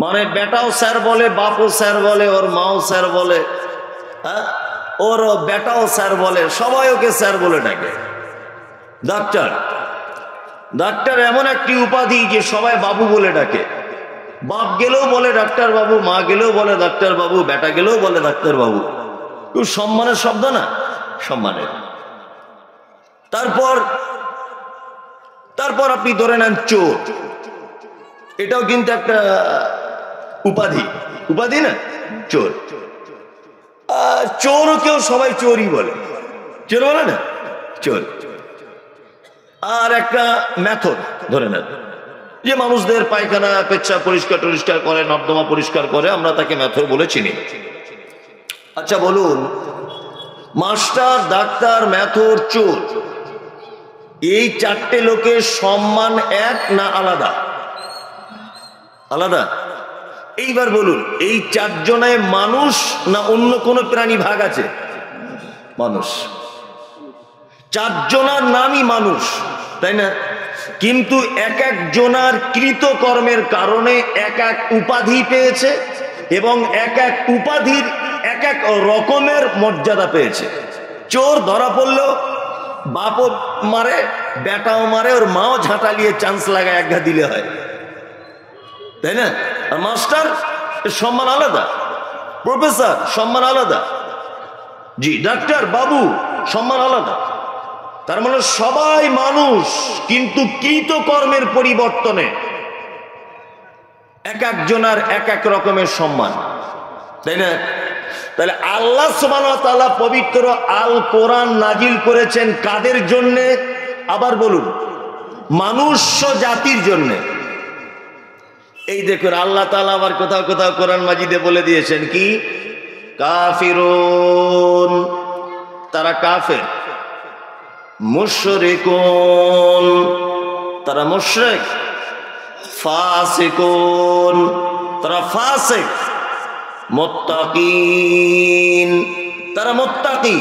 মানে বেটাও স্যার বলে, বাপও স্যার বলে, ওর মাও স্যার বলে, হ্যাঁ, ওর বেটাও স্যার বলে, সবাই ওকে স্যার বলে ডাকে। ডাক্তার, ডাক্তার এমন একটি উপাধি যে সবাই বাবু বলে ডাকে। বাপ গেলেও বলে ডাক্তার বাবু, মা গেলেও বলে ডাক্তার বাবু, বেটা গেলেও বলে ডাক্তার বাবু। খুব সম্মানের শব্দ না? সম্মানের। তারপর তারপর আপনি ধরে নেন চোর, এটাও কিন্তু একটা উপাধি, উপাধি না? চোর, চোরও কেউ সবাই চোরই বলে, চোর বলে না? চোর। আর একটা মেথড ধরে নেন যে মানুষদের পায়খানা পেচ্ছাপ পরিষ্কার টরিষ্কার করে, নর্দমা পরিষ্কার করে, আমরা তাকে মেথড বলে চিনি। আচ্ছা বলুন, মাস্টার, ডাক্তার, মেথর, চোর, এই চারটে লোকের সম্মান এক না আলাদা? আলাদা। এইবার বলুন, এই চারজনায় মানুষ না অন্য কোনো প্রাণী ভাগ আছে? মানুষ। চারজনার নামই মানুষ, তাই না? কিন্তু এক এক জনার কৃতকর্মের কারণে এক এক উপাধি পেয়েছে এবং এক এক উপাধির এক এক রকমের মর্যাদা পেয়েছে। চোর ধরা পড়লেও বাপও মারে, বেটাও মারে, ওর মাও ঝাঁটালিয়ে চান্স লাগায়, একঘা দিলে হয়, তাই না? আর মাস্টার সম্মান আলাদা, প্রফেসর সম্মান আলাদা, জি, ডাক্তার বাবু সম্মান আলাদা। তার মানে সবাই মানুষ, কিন্তু কৃতকর্মের পরিবর্তনে এক একজনার এক এক রকমের সম্মান, তাই না? তাহলে আল্লাহ সুবহানাহু ওয়া তাআলা পবিত্র আল কোরআন নাজিল করেছেন কাদের জন্যে? আবার বলুন, মনুষ্য জাতির জন্যে। এই দেখুন, আল্লাহ তাআলা আবার কোথাও কোথাও কোরআন মাজিদে বলে দিয়েছেন কি? কাফিরুন, তারা কাফের। মুশরিকুন, তারা মুশরিক। ফাসিকুন, তারা ফাসিক। মুত্তাকিন, তারা মুত্তাকি।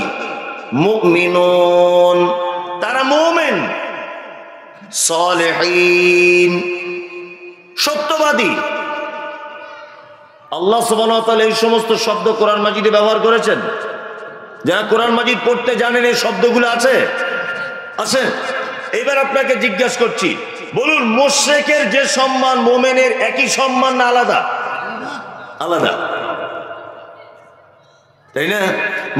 মুমিনুন, তারা মুমিন। সালেহিন, সত্যবাদী। আল্লাহ সুবহানাহু ওয়া তাআলা এই সমস্ত শব্দ কোরআন মাজিদে ব্যবহার করেছেন। যারা কোরআন মাজিদ পড়তে জানেন, এই শব্দগুলো আছে? আছে। এবার আপনাকে জিজ্ঞাসা করছি, বলুন, মুশরিকের যে সম্মান মুমিনের একই সম্মান না আলাদা? আলাদা, তাই না?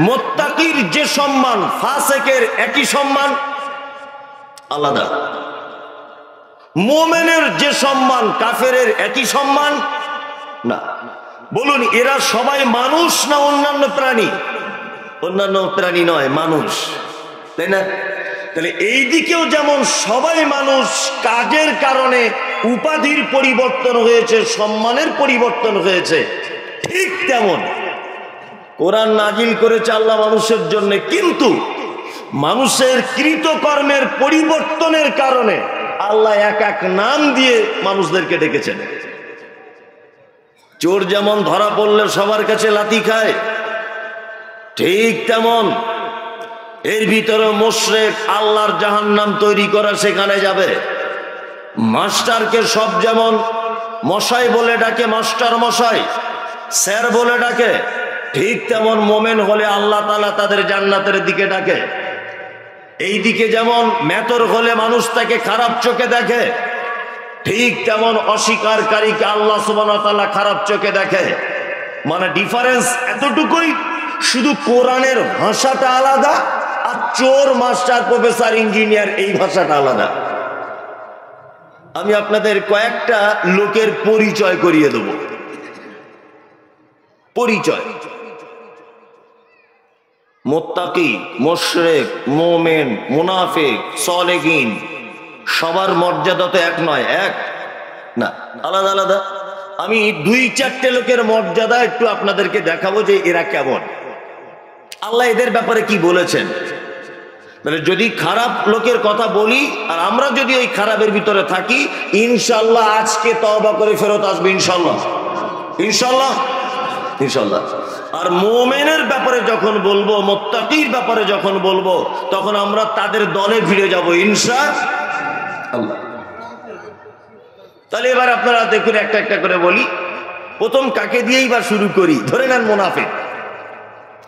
মুত্তাকির যে সম্মান ফাসিকের একই সম্মান? আলাদা। মুমিনের যে সম্মান কাফেরের একই সম্মান না। বলুন, এরা সবাই মানুষ না অন্যান্য প্রাণী? অন্যান্য প্রাণী নয়, মানুষ, তাই না? তাহলে এই দিকেও যেমন সবাই মানুষ, কাজের কারণে উপাধির পরিবর্তন হয়েছে, সম্মানের পরিবর্তন হয়েছে, ঠিক তেমন কোরআন নাজিল করেছে আল্লাহ মানুষের জন্য, কিন্তু মানুষের কৃতকর্মের পরিবর্তনের কারণে আল্লাহ এক এক নাম দিয়ে মানুষদেরকে ডেকেছেন। চোর যেমন ধরা পড়লে সবার কাছে লাথি খায়, ঠিক তেমন এর ভিতরে মুশরিক আল্লাহর জাহান্নাম তৈরি করা, সেখানে যাবে। মাস্টারকে সব যেমন মশাই বলে ডাকে, মাস্টার মশাই, স্যার বলে ডাকে, ঠিক তেমন মোমেন হলে আল্লাহ তাআলা তাদের জান্নাতের দিকে ডাকে। এই দিকে যেমন মেতর হলে মানুষ তাকে খারাপ চোখে দেখে, ঠিক তেমন অস্বীকারীকে আল্লাহ সুবহানাহু ওয়া তাআলা খারাপ চোখে দেখে। মানে ডিফারেন্স এতটুকুই, শুধু কোরআনের ভাষাটা আলাদা, আর চোর, মাস্টার, প্রফেসর, ইঞ্জিনিয়ার এই ভাষাটা আলাদা। আমি আপনাদের কয়েকটা লোকের পরিচয় করিয়ে দেব। পরিচয়: মুত্তাকি, মুশরিক, মুমিন, মুনাফিক, সালেহিন, সবার মর্যাদা তো এক নয়, এক না, আলাদা আলাদা। আমি দুই চারটে লোকের মর্যাদা একটু আপনাদেরকে দেখাবো যে এরা কেমন, আল্লাহ এদের ব্যাপারে কি বলেছেন। মানে যদি খারাপ লোকের কথা বলি আর আমরা যদি ওই খারাপের ভিতরে থাকি, ইনশাল্লাহ আজকে তওবা করে ফেরত আসবে, ইনশাল্লাহ, ইনশাল্লাহ, ইনশাল্লাহ। আর মুমিনের ব্যাপারে যখন বলবো, মুত্তাকির ব্যাপারে যখন বলবো, তখন আমরা তাদের দলে ভিড়ে যাব, ইনশাআল্লাহ। তাহলে এবার আপনারা দেখুন, একটা একটা করে বলি। প্রথম কাকে দিয়েই বা শুরু করি? ধরে নেন মুনাফিক।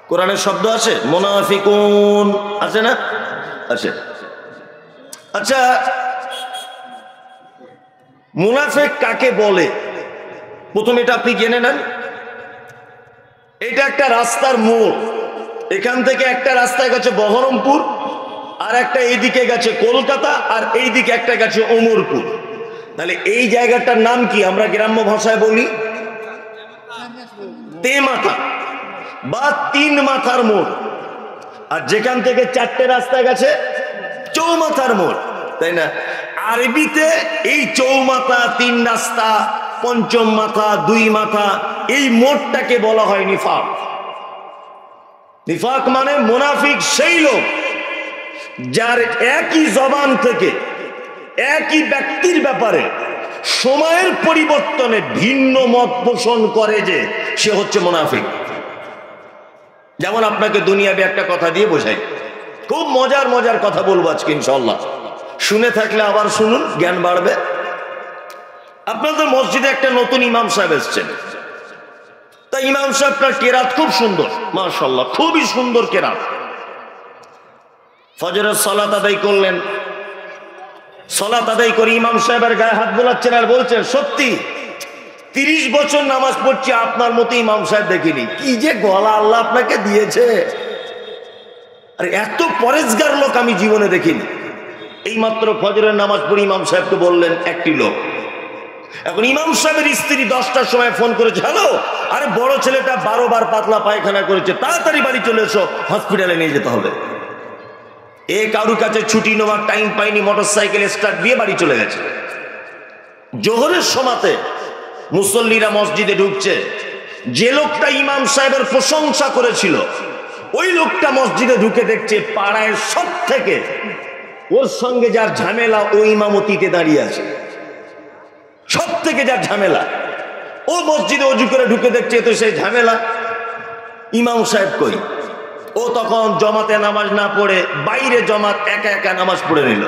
কোরআনের শব্দ আছে মুনাফিকুন, আছে না? আছে। আচ্ছা, মুনাফিক কাকে বলে প্রথম এটা আপনি জেনে নেন। এটা একটা রাস্তার মোড়, এখান থেকে একটা রাস্তায় গেছে বহরমপুর, আর একটা এইদিকে গেছে কলকাতা, আর এইদিকে একটা গেছে ওমরপুর। তাহলে এই জায়গাটার নাম কি? আমরা গ্রাম্য ভাষায় বলি তেমাথা বা তিন মাথার মোড়। আর যেখান থেকে চারটে রাস্তা গেছে চৌমাথার মোড়, তাই না? আরবিতে এই চৌমাথা, তিন রাস্তা, পঞ্চম মাথা, দুই মাথা, এই মোড়টাকে বলা হয় নিফাক। নিফাক মানে মুনাফিক সেই লোক যার একই জবান থেকে একই ব্যক্তির ব্যাপারে সময়ের পরিবর্তনে ভিন্ন মত পোষণ করে, যে সে হচ্ছে মুনাফিক। যেমন আপনাকে দুনিয়াবি একটা কথা দিয়ে বোঝাই, খুব মজার মজার কথা বলবো আজকে ইনশাআল্লাহ, শুনে থাকলে আবার শুনুন, জ্ঞান বাড়বে। আপনাদের মসজিদে একটা নতুন ইমাম সাহেব এসছেন, তা ইমাম সাহেবটার কেরাত খুব সুন্দর, মাশাআল্লাহ, খুবই সুন্দর কেরাত। ফজরের সালাত আদায় করলেন, সালাত আদায় করে ইমাম সাহেবের গায়ে হাত বোলাচ্ছেন আর বলছেন, সত্যি 30 বছর নামাজ পড়ছি, আপনার মতো ইমাম সাহেব দেখিনি। কি যে গলা আল্লাহ আপনাকে দিয়েছে! আর এত পরেজগার লোক আমি জীবনে দেখিনি। এইমাত্র ফজরের নামাজ পড়ে ইমাম সাহেবকে বললেন একটি লোক। এখন ইমাম সাহেবের স্ত্রী 10টার সময় ফোন করেছে, হ্যালো, আরে বড় ছেলেটা 12 বার পাতলা পায়খানা করেছে, তাড়াতাড়ি বাড়ি চলে এসো, হসপিটালে নিয়ে যেতে হবে। এ কারুর কাছে ছুটি নেওয়ার টাইম পাইনি, মোটরসাইকেল স্টার্ট দিয়ে বাড়ি চলে গেছে। জোহরের সময়তে মুসল্লিরা মসজিদে ঢুকছে, যে লোকটা ইমাম সাহেবের প্রশংসা করেছিল ওই লোকটা মসজিদে ঢুকে দেখছে পাড়ায় সব থেকে ওর সঙ্গে যার ঝামেলা ও ইমামতিতে দাঁড়িয়ে আছে। সব থেকে যার ঝামেলা, ও মসজিদে অজু করে ঢুকে দেখছে তো সেই ঝামেলা, ইমাম সাহেব কই? ও তখন জমাতে নামাজ না পড়ে বাইরে জমাত একা একা নামাজ পড়ে নিল।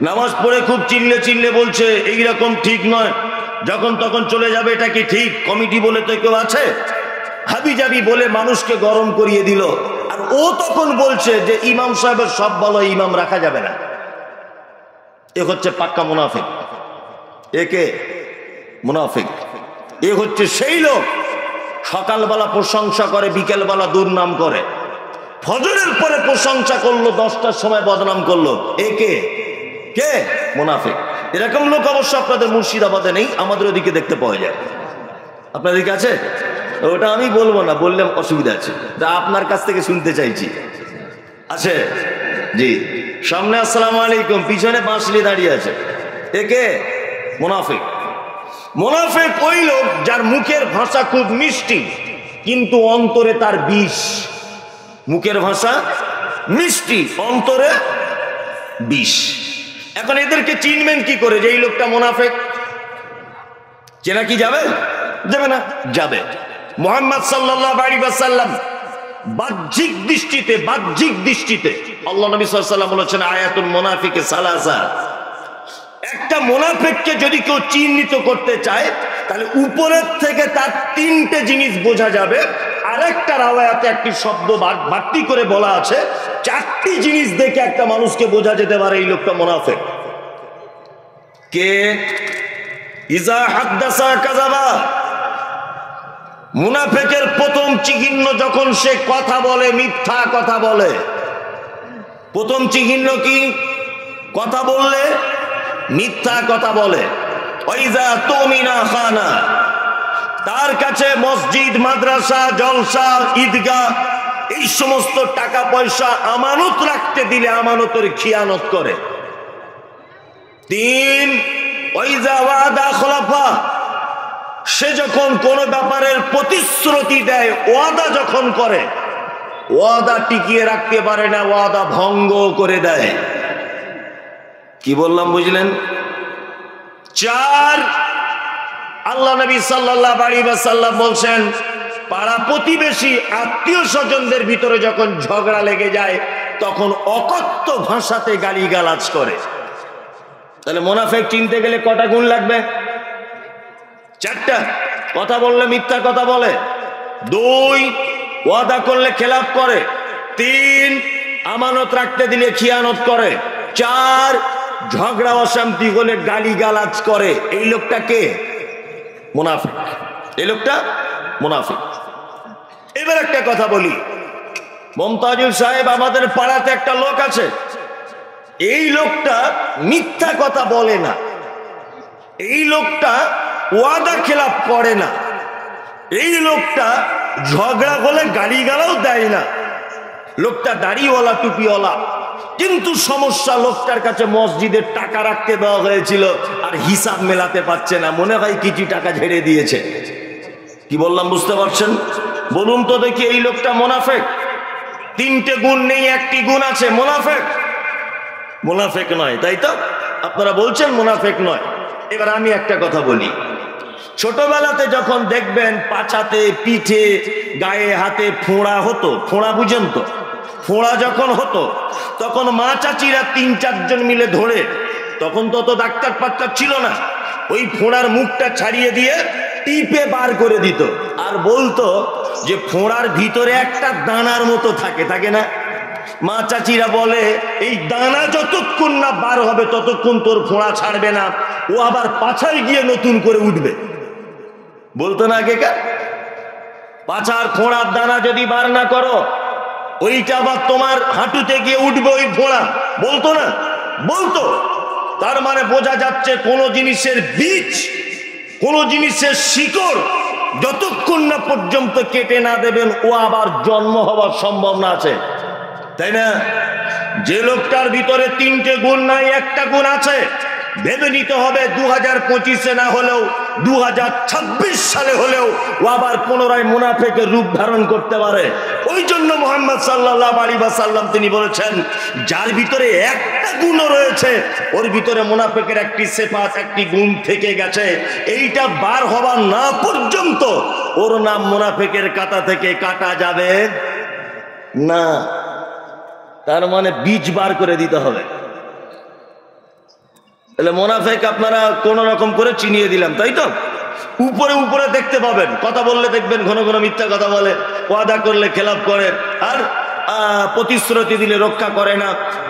নামাজ পড়ে খুব চিল্লে চিল্লে বলছে, এইরকম ঠিক নয়, যখন তখন চলে যাবে, এটা কি ঠিক? কমিটি বলে তো কেউ আছে? হাবি জাবি বলে মানুষকে গরম করিয়ে দিল। আর ও তখন বলছে যে ইমাম সাহেবের সব ভালো ইমাম রাখা যাবে না। এ হচ্ছে পাক্কা মুনাফিক। একে মুনাফিক, এ হচ্ছে সেই লোক সকালবেলা প্রশংসা করে, বিকেলবেলা দুর্নাম করে, ফজরের পরে প্রশংসা করলো, 10টার সময় বদনাম করলো। একে কে? মুনাফিক। এরকম লোক অবশ্য আপনাদের মুর্শিদাবাদে নেই, আমাদের ওদিকে দেখতে পাওয়া যায়। আপনাদের দিকে আছে? ওটা আমি বলবো না, বললে অসুবিধা আছে, তা আপনার কাছ থেকে শুনতে চাইছি। আছে? জি। সামনে আসসালামু আলাইকুম, পিছনে বাঁশলি দাঁড়িয়ে আছে। একে মুনাফিক। মুনাফিক ওই লোক যার মুখের ভাষা খুব মিষ্টি, কিন্তু অন্তরে তার বিষ। মুখের ভাষা মিষ্টি, অন্তরে বিষ। এখন এদেরকে চিনবেন কি করে যে এই লোকটা মুনাফিক? চেনা কি যাবে? যাবে না? যাবে। মুহাম্মদ সাল্লাল্লাহু আলাইহি ওয়াসাল্লাম বাহ্যিক দৃষ্টিতে আল্লাহ নবী সাল্লাল্লাহু আলাইহি ওয়াসাল্লাম বলেছেন, আয়াতুল মুনাফিকে সালাসা। একটা মুনাফিককে যদি কেউ চিহ্নিত করতে চায় তাহলে উপরের থেকে তার 3টে জিনিস বোঝা যাবে। আরেকটা রাওয়ায়াতে একটি শব্দ বাড়তি করে বলা আছে, 4টি জিনিস দেখে একটা মানুষকে বোঝা যেতে পারে এই লোকটা মুনাফিক। কে? ইজা হাদ্দাসা কাযাবা। মুনাফিকের প্রথম চিহ্ন যখন সে কথা বলে, মিথ্যা কথা বলে। প্রথম চিহ্ন কি? কথা বললে মিথ্যা কথা বলে। ওয়াইজা তুমিনা খানা। তার কাছে মসজিদ, মাদ্রাসা, জলসা, ঈদগাহ, এই সমস্ত টাকা পয়সা আমানত রাখতে দিলে আমানতের খিয়ানত করে। 3, ওয়াইজা ওয়াদা খলাফা। সে যখন কোন ব্যাপারের প্রতিশ্রুতি দেয়, ওয়াদা যখন করে, ওয়াদা টিকিয়ে রাখতে পারে না, ওয়াদা ভঙ্গ করে দেয়। কি বললাম বুঝলেন? 4, আল্লাহ নবী সাল্লাল্লাহু আলাইহি ওয়াসাল্লাম বলছেন, পাড়া প্রতিবেশী, আত্মীয় স্বজনদের ভিতরে যখন ঝগড়া লেগে যায় তখন অকথ্য ভাষাতে গালিগালাজ করে। তাহলে মুনাফিক চিনতে গেলে কটা গুণ লাগবে? চারটা, কথা বললে মিথ্যা কথা বলে। 2, ওয়াদা করলে খেলাফ করে। 3, আমানত রাখতে দিলে খিয়ানত করে। 4, ঝগড়া অশান্তি হলে গালিগালাজ করে। এই লোকটা কে? মুনাফিক। এই লোকটা মুনাফিক। এবার একটা কথা বলি, মমতাজুল সাহেব, আমাদের পাড়াতে একটা লোক আছে, এই লোকটা মিথ্যা কথা বলে না, এই লোকটা ওয়াদা খেলাপ করে না, এই লোকটা ঝগড়া হলে গালিগালাও দেয় না, লোকটা দাড়িওয়ালা টুপিওয়ালা। কিন্তু সমস্যা, লোকটার কাছে মসজিদের টাকা রাখতে দেওয়া হয়েছিল আর হিসাব মেলাতে পারছে না, মনে হয় কিছু টাকা ঝেড়ে দিয়েছে। কি বললাম বুঝতে পারছেন? বলুন তো দেখি, এই লোকটা মুনাফিক? 3টে গুণ নেই, 1টি গুণ আছে, মুনাফিক। মুনাফিক নয়, তাই তো? আপনারা বলছেন মুনাফিক নয়। এবার আমি একটা কথা বলি, ছোটবেলাতে যখন দেখবেন পাছাতে, পিঠে, গায়ে, হাতে ফোঁড়া হতো, ফোঁড়া বুঝেন তো? ফোঁড়া যখন হতো তখন মা চাচিরা 3-4 জন মিলে ধরে, তখন তো অত ডাক্তার পাক্তার ছিল না, ওই ফোঁড়ার মুখটা ছাড়িয়ে দিয়ে টিপে বার করে দিত আর বলতো যে ফোঁড়ার ভিতরে একটা দানার মতো থাকে, থাকে না? মা চাচিরা বলে এই দানা যতক্ষণ না বার হবে ততক্ষণ তোর ফোঁড়া ছাড়বে না, ও আবার পাছায় গিয়ে নতুন করে উঠবে। বলতো না আগেকার? পাছার ফোঁড়ার দানা যদি বার না করো, ওইটা আবার তোমার হাঁটুতে গিয়ে উঠবে ওই ফোঁড়া, বলতো না? বলতো। তার মানে বোঝা যাচ্ছে কোন জিনিসের বীজ, কোন জিনিসের শিকড় যতক্ষণ না পর্যন্ত কেটে না দেবেন, ও আবার জন্ম হওয়ার সম্ভাবনা আছে, তাই না? যে লোকটার ভিতরে 3টে গুণ নাই, 1টা গুণ আছে, ভেবে নিতে হবে 2025-এ না হলেও 2026 সালে হলেও ও আবার পুনরায় মুনাফিকের রূপ ধারণ করতে পারে। ওই জন্য মুহাম্মদ সাল্লাল্লাহু আলাইহি ওয়াসাল্লাম তিনি বলেছেন, যার ভিতরে 1টা গুণও রয়েছে, ওর ভিতরে মুনাফিকের একটি সিফাত, একটি গুণ থেকে গেছে, এইটা বার হওয়া না পর্যন্ত ওর নাম মুনাফিকের খাতা থেকে কাটা যাবে না। তার মানে বীজ বার করে দিতে হবে। তাহলে মুনাফিক আপনারা কোন রকম করে চিনিয়ে দিলাম, তাই তো? উপরে উপরে দেখতে পাবেন, কথা বললে দেখবেন ঘন ঘন মিথ্যা কথা বলে, ওয়াদা করলে খেলাপ করে, আর প্রতিশ্রুতি দিলে রক্ষা করে না,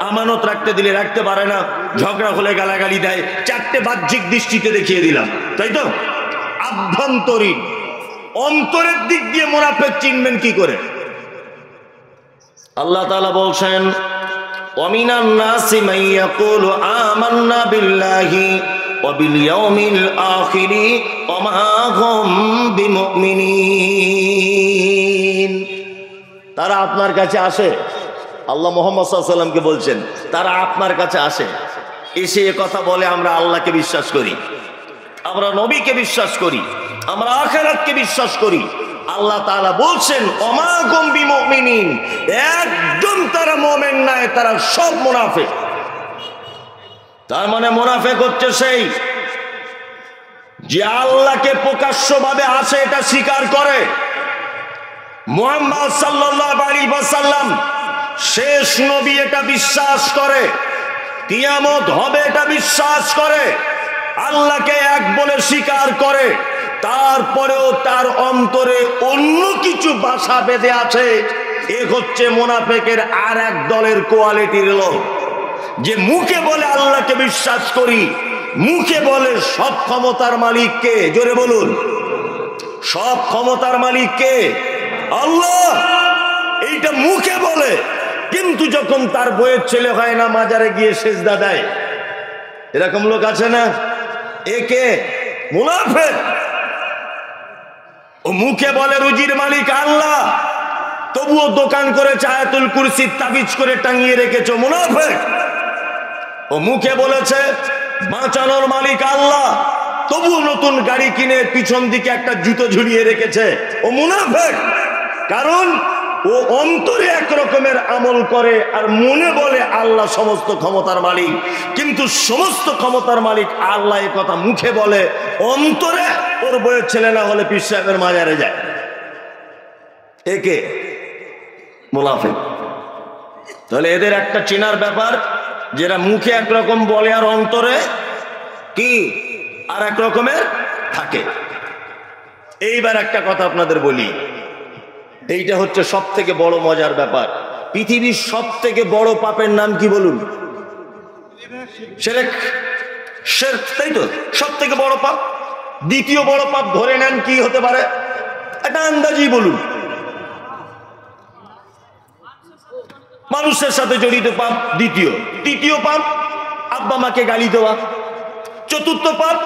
আমানত রাখতে দিলে রাখতে পারে না, ঝগড়া হলে গালাগালি দেয়। 4টে বাহ্যিক দৃষ্টিতে দেখিয়ে দিলাম, তাই তো? আভ্যন্তরীণ, অন্তরের দিক দিয়ে মুনাফিক চিনবেন কি করে? আল্লাহ তাআলা বলছেন, وَمِنَ النَّاسِ مَن يَقُولُ آمَنَّا بِاللَّهِ وَبِالْيَوْمِ الْآخِرِ وَمَا هُمْ بِمُؤْمِنِينَ। তারা আপনার কাছে আসে, আল্লাহ মুহাম্মদ সাল্লাল্লাহু আলাইহি ওয়াসাল্লামকে বলছেন, তারা আপনার কাছে আসে, এসে এ কথা বলে আমরা আল্লাহকে বিশ্বাস করি, আমরা নবীকে বিশ্বাস করি, আমরা আখিরাতকে বিশ্বাস করি। আল্লাহ তাআলা বলছেন, ওমা হুম বিমুমিনিন, একদম তারা মুমিন নয়, তারা সব মুনাফিক। তার মানে মুনাফিক হচ্ছে সেই যে আল্লাহকে প্রকাশ্যভাবে আসে এটা স্বীকার করে, মুহাম্মদ সাল্লাল্লাহু আলাইহি ওয়াসাল্লাম শেষ নবী এটা বিশ্বাস করে, কিয়ামত হবে এটা বিশ্বাস করে, আল্লাহকে এক বলে স্বীকার করে, তারপরেও তার অন্তরে অন্য কিছু বাসা বেঁধে আছে। এ হচ্ছে মুনাফিকের আর এক দলের কোয়ালিটির লোক, যে মুখে বলে আল্লাহকে বিশ্বাস করি, মুখে বলে সব ক্ষমতার মালিক কে? জোরে বলুন, সব ক্ষমতার মালিক কে? আল্লাহ। এইটা মুখে বলে, কিন্তু যখন তার বইয়ের ছেলে হয় না, মাজারে গিয়ে সেজদা দেয়। এরকম লোক আছে না? একে মুনাফিক। ও মুখে বলে রুজির মালিক আল্লাহ, তবুও দোকান করে আয়াতুল কুরসি তাবিজ করে টাঙিয়ে রেখেছো, মুনাফিক। ও মুখে বলেছে বাঁচানোর মালিক আল্লাহ, তবুও নতুন গাড়ি কিনে পিছন দিকে একটা জুতো ঝুলিয়ে রেখেছে, ও মুনাফিক। কারণ ও অন্তরে এক রকমের আমল করে আর মনে বলে আল্লাহ সমস্ত ক্ষমতার মালিক, কিন্তু সমস্ত ক্ষমতার মালিক আল্লাহ এ কথা মুখে বলে, অন্তরে ওর বইয়ের ছেলে না হলে পীর সাহেবের মাজারে যায়। একে মুনাফিক। তাহলে এদের একটা চেনার ব্যাপার, যেটা মুখে একরকম বলে আর অন্তরে কি আর এক রকমের থাকে। এইবার একটা কথা আপনাদের বলি, এইটা হচ্ছে সব থেকে বড় মজার ব্যাপার। পৃথিবীর সব থেকে বড় পাপের নাম কি বলুন? শিরক, শিরক, তাই তো? সব থেকে বড় পাপ। দ্বিতীয় বড় পাপ ধরে নেন কি হতে পারে? একটা আন্দাজি বলুন। মানুষের সাথে জড়িত পাপ দ্বিতীয়। তৃতীয় পাপ আব্বা মাকে গালি দেওয়া। চতুর্থ পাপ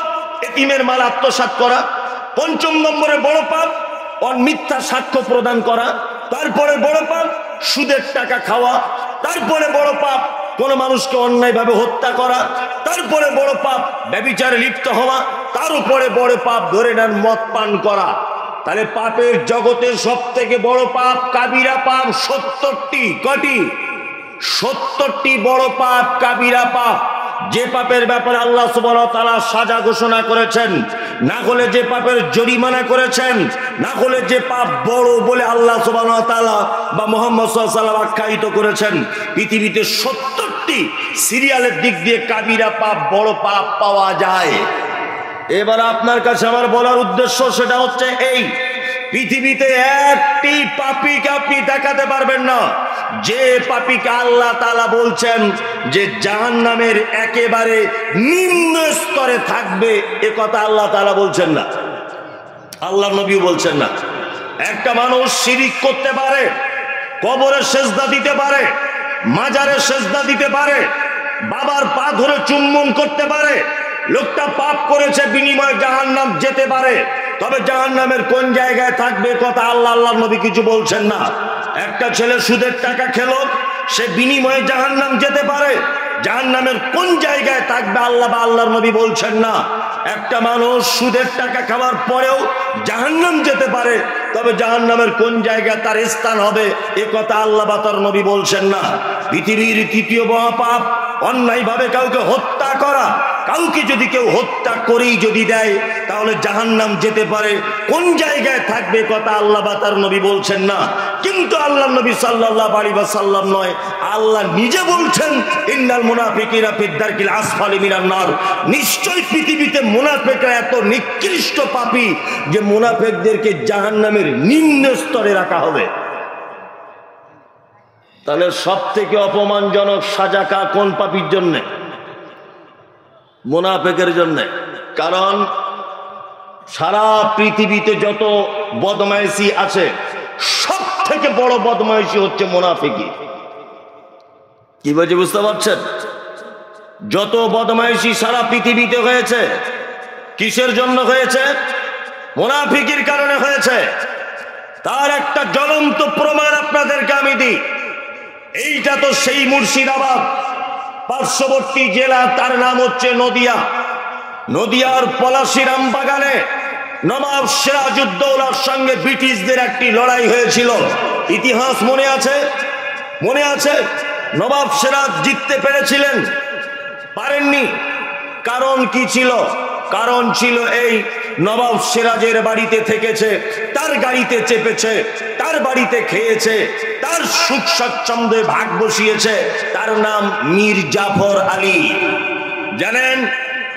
এতিমের মাল আত্মসাৎ করা। পঞ্চম নম্বরে বড় পাপ মিথ্যা সাক্ষ্য প্রদান করা। তারপরে বড় পাপ সুদের টাকা খাওয়া। তারপরে বড় পাপ কোন মানুষকে অন্যায়ভাবে হত্যা করা। তারপরে বড় পাপ ব্যভিচারে লিপ্ত হওয়া। তার উপরে বড় পাপ ধরে নেন মদ পান করা। তাহলে পাপের জগতের সব থেকে বড় পাপ কাবিরা পাপ 70টি। কটি? 70টি বড় পাপ, কাবিরা পাপ। যে পাপের ব্যাপারে আল্লাহ সুবহানাহু ওয়া তাআলা সাজা ঘোষণা করেছেন, না হলে যে পাপের জরিমানা করেছেন, না হলে যে পাপ বড় বলে আল্লাহ সুবহানাহু ওয়া তাআলা বা মুহাম্মদ সাল্লাল্লাহু আলাইহি ওয়াসাল্লাম আখ্যায়িত করেছেন, পৃথিবীতে 70টি সিরিয়ালের দিক দিয়ে কাবিরা পাপ, বড় পাপ পাওয়া যায়। এবার আপনার কাছে আমার বলার উদ্দেশ্য সেটা হচ্ছে এই, পৃথিবীতে একটি পাপীকে আপনি দেখাতে পারবেন না যে পাপীকে আল্লাহ তাআলা বলছেন যে জাহান্নামের একেবারে নিম্ন স্তরে থাকবে, এ কথা আল্লাহ তাআলা বলছেন না, আল্লাহর নবীও বলছেন না। একটা মানুষ শিরিক করতে পারে, কবরে সেজদা দিতে পারে, মাজারে সেজদা দিতে পারে, বাবার পা ধরে চুম্বন করতে পারে, লোকটা পাপ করেছে, বিনিময়ে জাহান্নাম যেতে পারে। তবে জাহান্নামের কোন জায়গায় থাকবে কথা আল্লাহর নবী কিছু বলছেন না। একটা ছেলে সুদের টাকা খেলো, সে বিনিময়ে জাহান্নাম যেতে পারে, জাহান্নামের কোন জায়গায় থাকবে আল্লাহ বা আল্লাহর নবী বলছেন না। একটা মানুষ সুদের টাকা খাওয়ার পরেও জাহান্নাম যেতে পারে, তবে জাহান্নামের কোন জায়গায় তার স্থান হবে এ কথা আল্লাহ বা তার নবী বলছেন না। পৃথিবীর তৃতীয় মহাপাপ অন্যায়ভাবে কাউকে হত্যা করা। কাউকে যদি কেউ হত্যা করেই যদি দেয় তাহলে জাহান্নাম যেতে পারে, কোন জায়গায় থাকবে কথা আল্লাহ বা তার নবী বলছেন না। কিন্তু আল্লাহ নবী সাল্লাল্লাহু আলাইহি ওয়াসাল্লাম নয়, আল্লাহ নিজে বলছেন ইন্নাল মুনাফিকিনা ফিদ দারকিল আসফালি মিনান নার। নিশ্চয় পৃথিবীতে মুনাফিকরা এত নিকৃষ্ট পাপী যে মুনাফিকদেরকে জাহান্নামের নিম্ন স্তরে রাখা হবে। তাহলে সব থেকে অপমানজনক সাজা কোন পাপীর জন্য? মুনাফিকের জন্য। কারণ সারা পৃথিবীতে যত বদমাইশি আছে, সব থেকে বড় বদমাইশি হচ্ছে মুনাফিকি। কি বলছে বুঝতে পারছেন? যত বদমাইশি সারা পৃথিবীতে হয়েছে, কিসের জন্য হয়েছে? মুনাফিকির কারণে হয়েছে। তার একটা জ্বলন্ত প্রমাণ আপনাদেরকে আমি দিই। এইটা তো সেই মুর্শিদাবাদ পার্শ্ববর্তী জেলা, তার নাম হচ্ছে নদিয়া। নদিয়ার পলাশী রামবাগানে নবাব সিরাজউদ্দৌলার সঙ্গে ব্রিটিশদের একটি লড়াই হয়েছিল। ইতিহাস মনে আছে? মনে আছে? নবাব সিরাজ জিততে পেরেছিলেন? পারেননি। কারণ কি ছিল? কারণ ছিল এই, নবাব সিরাজের বাড়িতে থেকেছে, তার গাড়িতে চেপেছে, তার বাড়িতে খেয়েছে, তার সুখ স্বাচ্ছন্দ্যে ভাগ বসিয়েছে। তার নাম মীর জাফর আলী। জানেন,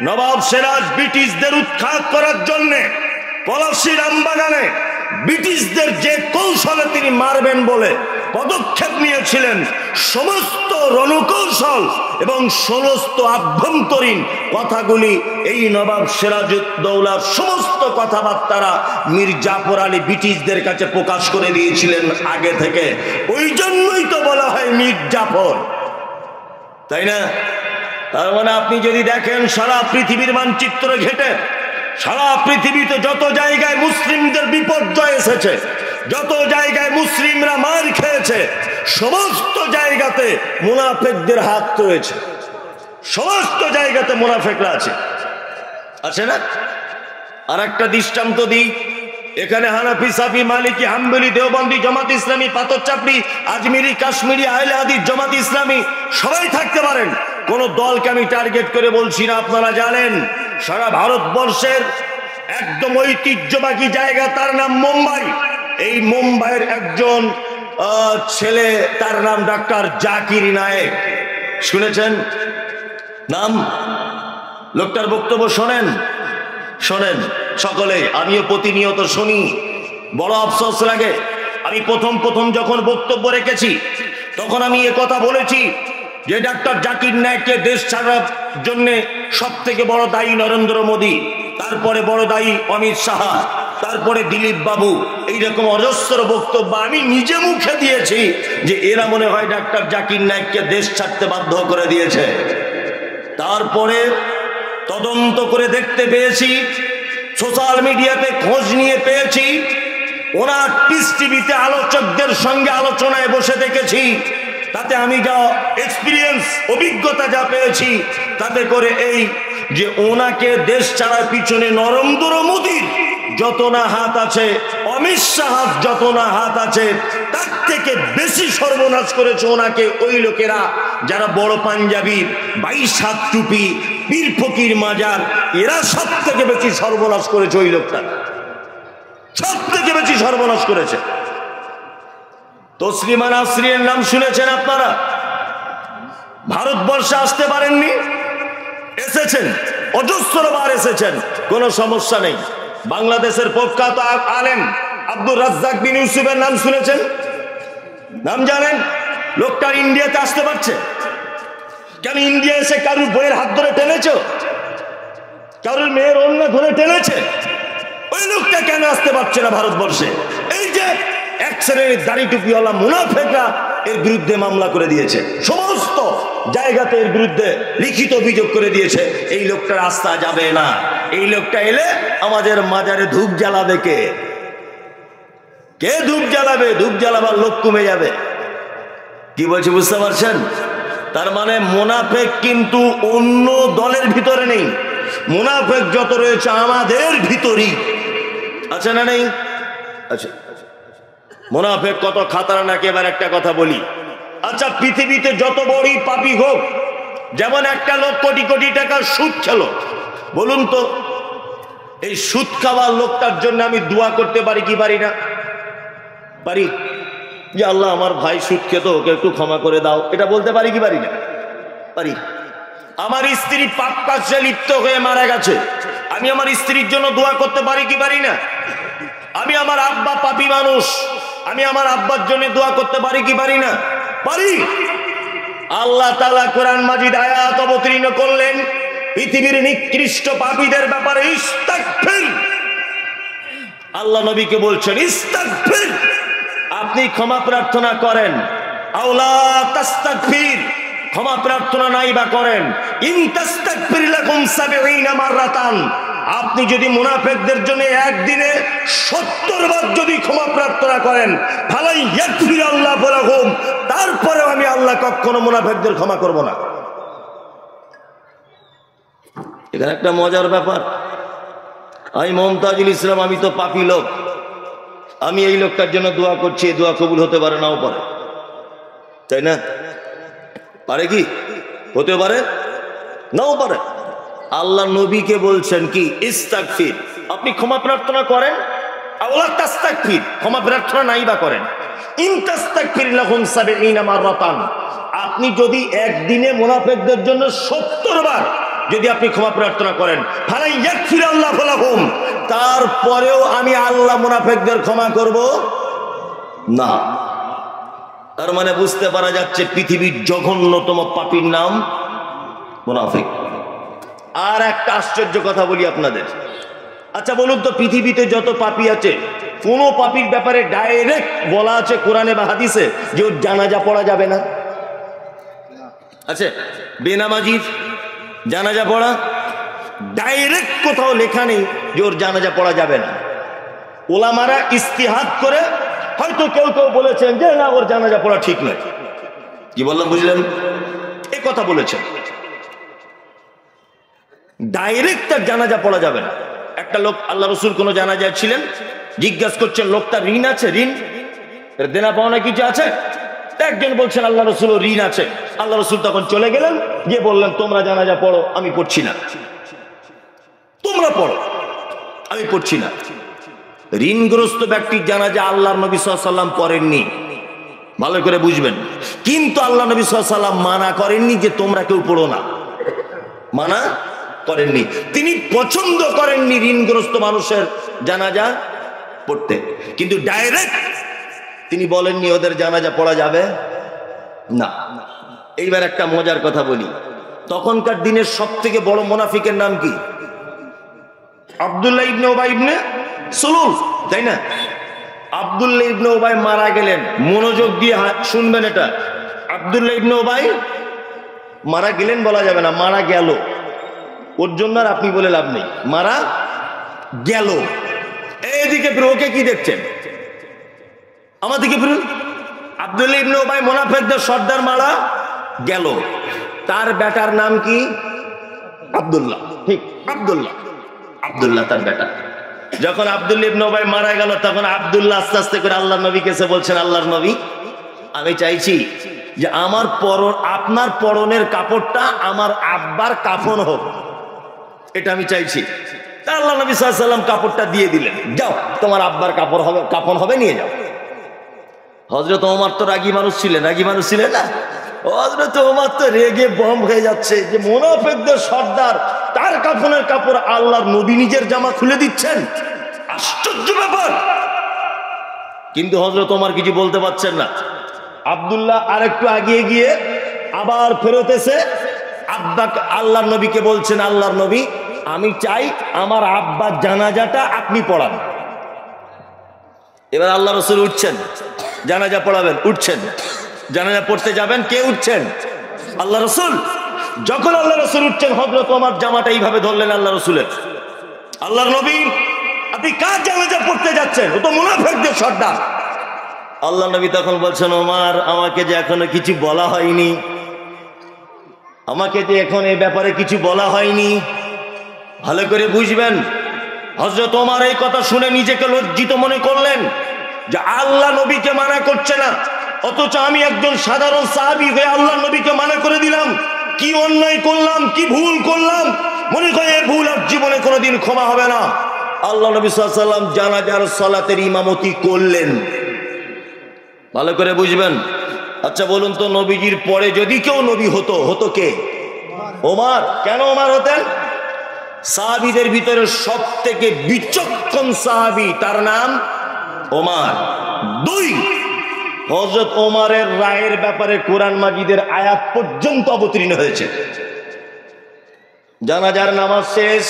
নবাব সিরাজ ব্রিটিশদের উৎখাত করার জন্যে পলাশী রামবাগানে ব্রিটিশদের যে কৌশলে তিনি মারবেন বলে পদক্ষেপ নিয়েছিলেন, সমস্ত রণকৌশল এবং সমস্ত আভ্যন্তরীণ কথাগুলি এই নবাব সিরাজউদ্দৌলার সমস্ত কথাবার্তারা মীর জাফর আলী ব্রিটিশদের কাছে প্রকাশ করে দিয়েছিলেন আগে থেকে। ওই জন্যই তো বলা হয় মীর জাফর, তাই না? তার মানে আপনি যদি দেখেন সারা পৃথিবীর মানচিত্র ঘেটে, সারা পৃথিবীতে যত জায়গায় মুসলিমদের বিপর্যয় এসেছে, যত জায়গায় মুসলিমরা মার খেয়েছে, সমস্ত জায়গাতে মুনাফিকদের হাত রয়েছে। সমস্ত জায়গাতে মুনাফিকরা আছে, আছে না? আর একটা দৃষ্টান্ত দিই। এখানে হানাফি, সাফি, মালিকি, হাম্বলি, দেওবন্দি, জামাত ইসলামী, পাথরচাপড়ি, আজমিরি, কাশ্মীরি, আহলে হাদিস, জামাত ইসলামী সবাই থাকতে পারেন। কোন দলকে আমি টার্গেট করে বলছি না। আপনারা জানেন সারা ভারতবর্ষের একদম ঐতিহ্যবাহী জায়গা, তার নাম মুম্বাই। এই মুম্বাইয়ের একজন ছেলে, তার নাম ডাক্তার জাকির নায়েক। শুনেছেন নাম? লোকটার বক্তব্য শোনেন, শোনেন। সকলে, আমিও প্রতিনিয়ত শুনি, বড় আফসোস লাগে। আমি প্রথম যখন বক্তব্য রেখেছি তখন আমি এ কথা বলেছি যে ডাক্তার জাকির নায়েককে দেশ ছাড়ার জন্য সব থেকে বড় দায়ী নরেন্দ্র মোদী, তারপরে বড় দায়ী অমিত শাহ, তারপরে দিলীপ বাবু। এইরকম অজস্র বক্তব্য আমি নিজে মুখে দিয়েছি যে এরা মনে হয় ডাক্তার জাকির নায়েককে দেশ ছাড়তে বাধ্য করে দিয়েছে। তারপরে তদন্ত করে দেখতে পেয়েছি, সোশ্যাল মিডিয়াতে খোঁজ নিয়ে পেয়েছি, ওনার পিস টিভিতে আলোচকদের সঙ্গে আলোচনায় বসে দেখেছি, তাতে আমি যা এক্সপিরিয়েন্স অভিজ্ঞতা যা পেয়েছি তাতে করে এই যে ওনাকে দেশ ছাড়ার পিছনে নরেন্দ্র মোদীর যত না হাত আছে, অমিত শাহ যত না হাত আছে, তার থেকে বেশি সর্বনাশ করেছে ওনাকে ওই লোকেরা যারা বড় পাঞ্জাবি, 22 হাত টুপি, পীর ফকির মাজার, এরা সব থেকে বেশি সর্বনাশ করেছে। ওই লোকটা সব থেকে বেশি সর্বনাশ করেছে। তসলিমা নাসরিনের নাম শুনেছেন আপনারা? ভারতবর্ষে আসতে পারেননি, এসেছেন, অজস্রবার এসেছেন, কোনো সমস্যা নেই। বাংলাদেশের প্রখ্যাত আলেম আব্দুর রাজ্জাক বিন ইউসুফের নাম শুনেছেন? নাম জানেন? লোকটা ইন্ডিয়াতে আসতে পারছে কেন? ইন্ডিয়া এসে কারুর বইয়ের হাত ধরে টেনেছে? কারুর মেয়ের অন্য ধরে টেনেছে? ওই লোকটা কেন আসতে পারছে না ভারতবর্ষে? এই যে এক শ্রেণীর দাড়ি টুপিওয়ালা মুনাফেকরা এর বিরুদ্ধে মামলা করে দিয়েছে, সমস্ত জায়গাতে এর বিরুদ্ধে লিখিত অভিযোগ করে দিয়েছে। এই লোকটা রাস্তা যাবে না। এই লোকটা এলে আমাদের মাজারে ধূপ জ্বালাবে কে? কে ধূপ জ্বালাবে? ধূপ জ্বালাবার লোক কমে যাবে। কি বলছি বুঝতে পারছেন? তার মানে মুনাফেক কিন্তু অন্য দলের ভিতরে নেই, মুনাফেক যত রয়েছে আমাদের ভিতরই আছে, না নেই? আচ্ছা, মুনাফেক কত খাতারনাক এবার একটা কথা বলি। আচ্ছা, পৃথিবীতে যত বড়ই পাপী হোক, যেমন একটা লোক কোটি কোটি টাকার সুদ খেলো, বলুন তো এই সুদ খাওয়ার লোকটার জন্য আমি দোয়া করতে পারি কি পারি না? পারি, যে আল্লাহ আমার ভাই সুদ খেত, ওকে একটু ক্ষমা করে দাও, এটা বলতে পারি কি পারি না? পারি। আমার স্ত্রী পাপ কাজে লিপ্ত হয়ে মারা গেছে, আমি আমার স্ত্রীর জন্য দোয়া করতে পারি কি পারি না? আমি আমার আব্বা পাপী মানুষ, আমি আমার আব্বার জন্য দোয়া করতে পারি কি পারি না? পারি। আল্লাহ তাআলা কোরআন মাজিদ আয়াত অবতীর্ণ করলেন পৃথিবীর নিকৃষ্ট পাপীদের ব্যাপারে, ইস্তাগফির। আল্লাহ নবীকে বলছেন ইস্তাগফির, আপনি ক্ষমা প্রার্থনা করেন। আওলা তাস্তাগফির, ক্ষমা প্রার্থনা নাই বা করেন। ইন তাস্তাগফির লাকুম ৭০ মাররাতান, আপনি যদি মুনাফিকদের জন্য একদিনে ৭০ বার যদি ক্ষমা প্রার্থনা করেন, ফালাই ইয়াগফির আল্লাহু লাহুম, তারপরেও আমি আল্লাহ কখনো মুনাফিকদের ক্ষমা করব না। এখানে একটা মজার ব্যাপার, আমি মুমতাজুল ইসলাম, আমি তো পাপী লোক, আমি এই লোকটার জন্য দোয়া করছি, এই দোয়া কবুল হতে পারে, নাও পারে, তাই না? পারে কি? হতে পারে, নাও পারে। আল্লাহ নবীকে বলছেন কি ইস্তাগফির, আপনি ক্ষমা প্রার্থনা করেন। আওলা তাস্তাগফির, ক্ষমা প্রার্থনা নাই বা করেন। ইন তাস্তাগফির লাহুম ৭০ মাররাতান, আপনি যদি একদিনে মুনাফিকদের জন্য ৭০ বার যদি আপনি ক্ষমা প্রার্থনা করেন, ফালাই ইয়াগফির আল্লাহু লাহুম, তারপরেও আমি আল্লাহ মুনাফিকদের ক্ষমা করব না। তার মানে বুঝতে পারা যাচ্ছে পৃথিবীর জঘন্যতম পাপীর নাম মুনাফিক। আর একটা আশ্চর্য কথা বলি আপনাদের, আচ্ছা বলুন তো পৃথিবীতে যত পাপী আছে, কোন পাপীর ব্যাপারে ডাইরেক্ট বলা আছে কোরআনে বা হাদিসে যে ওর জানাজা পড়া যাবে না? আছে? বেনামাজির জানাজা পড়া ডাইরেক্ট কোথাও লেখা নেই যে ওর জানাজা পড়া যাবে না। ওলামারা ইস্তিহাদ করে হয়তো কেউ কেউ বলেছেন যে না, ওর জানাজা পড়া ঠিক নয়। কি বললাম বুঝলেন? এই কথা বলেছেন, ডাইরেক্ট তার জানাজা পড়া যাবে না। একটা লোক, আল্লাহ রসুল কোন জানাজায় ছিলেন, জিজ্ঞাসা করছেন লোকটার ঋণ আছে, ঋণ দেনা পাওনা কিছু আছে? একজন বলছেন আল্লাহ রসুল ঋণ আছে। আল্লাহ রসুল তখন চলে গেলেন, গিয়ে বললেন তোমরা জানাজা পড়ো, আমি পড়ছি না। তোমরা পড়ো, আমি পড়ছি না। ঋণগ্রস্ত ব্যক্তির জানাজা আল্লাহর নবী সাল্লাল্লাহু আলাইহি ওয়াসাল্লাম পড়েননি, ভালো করে বুঝবেন। কিন্তু আল্লাহ নবী সাল্লাল্লাহু আলাইহি ওয়াসাল্লাম মানা করেননি যে তোমরা কেউ পড়ো না, মানা করেননি। তিনি পছন্দ করেননি ঋণগ্রস্ত মানুষের জানাজা পড়তে, কিন্তু ডাইরেক্ট তিনি বলেননি ওদের জানাজা পড়া যাবে না। এইবার একটা মজার কথা বলি, তখনকার দিনের সব থেকে বড় মুনাফিকের নাম কি? আব্দুল্লাহ ইবনে উবাই ইবনে সুলুল, তাই না? আব্দুল্লাহ ইবনে উবাই মারা গেলেন, মনোযোগ দিয়ে শুনবেন এটা। আব্দুল্লাহ ইবনে উবাই মারা গেলেন বলা যাবে না, মারা গেল। ওর জন্য আর আপনি বলে লাভ নেই, মারা গেল। এইদিকে ওকে কি দেখছেন? আমাদেরকে ফিরুন। আব্দুল্লাহ ইবনে উবাই মুনাফিকদের সর্দার মারা গেল, তার বেটার নাম কি? আব্দুল্লাহ। ঠিক, আব্দুল্লাহ, আব্দুল্লাহ তার বেটা। যখন আব্দুল্লাহ ইবনে উবাই মারা গেল, তখন আব্দুল্লাহ আস্তে আস্তে করে আল্লাহর নবীকে এসে বলছেন, আল্লাহর নবী, আমি চাইছি যে আমার আপনার পরনের কাপড়টা আমার আব্বার কাফন হোক, এটা আমি চাইছি। তা আল্লাহ নবী সাল্লাল্লাহু আলাইহি ওয়াসাল্লাম কাপড়টা দিয়ে দিলেন, যাও তোমার আব্বার কাপড় হবে, কাফন হবে, নিয়ে যাও। হযরত ওমর তো রাগী মানুষ ছিলেন, রাগী মানুষ ছিলেন না? হযরত ওমর তো রেগে বম হয়ে যাচ্ছে যে মুনাফিকদের সর্দার, তার কাফনের কাপড় আল্লাহর নবী নিজের জামা খুলে দিচ্ছেন, আশ্চর্য ব্যাপার। কিন্তু হযরত ওমর কিছু বলতে পারছেন না। আব্দুল্লাহ আরেকটু এগিয়ে গিয়ে আবার ফেরত এসে আল্লাহর নবীকে বলছেন, আল্লাহর নবী, আমি চাই আমার আব্বার জানাজাটা আপনি পড়ান। এবার আল্লাহ রাসূল উঠছেন, জানাজা পড়াবেন, উঠছেন, জানাজা পড়তে যাবেন, কে উঠছেন? আল্লাহ রাসূল। যখন আল্লাহ রাসূল উঠছেন, হযরত ওমর জামাটা এইভাবে ধরলেন আল্লাহ রাসূলের। আল্লাহর নবী, আপনি কার জানাজা পড়তে যাচ্ছেন? ও তো মুনাফিকদের সর্দার। আল্লাহ নবী তখন বলছেন, ওমর, আমাকে যে এখনো কিছু বলা হয়নি, আমাকে যে এখন এই ব্যাপারে কিছু বলা হয়নি, ভালো করে বুঝবেন। হযরত ওমর এই কথা শুনে নিজেকে লজ্জিত মনে করলেন যে আল্লাহ নবীকে মানা করছে না, অথচ আমি একজন সাধারণ সাহাবী হয়ে আল্লাহ নবীকে মানা করে দিলাম। কি অন্যায় করলাম, কি ভুল করলাম, মনে করে এই ভুল আর জীবনে কোনোদিন ক্ষমা হবে না। আল্লাহ নবী সাল্লাল্লাহু আলাইহি ওয়াসাল্লাম জানাজার সালাতের ইমামতি করলেন, ভালো করে বুঝবেন। আচ্ছা বলুন তো, নবীজির পরে যদি কেউ নবী হতো, হতো কে? ওমর। কেন ওমর হতেন? সাহাবীদের ভিতরে সব থেকে বিচক্ষণ সাহাবী, তার নাম ওমর। দুই, হযরত ওমরের রায়ের ব্যাপারে কোরআন মাজিদের আয়াত পর্যন্ত অবতীর্ণ হয়েছে। জানাজার নামাজ শেষ,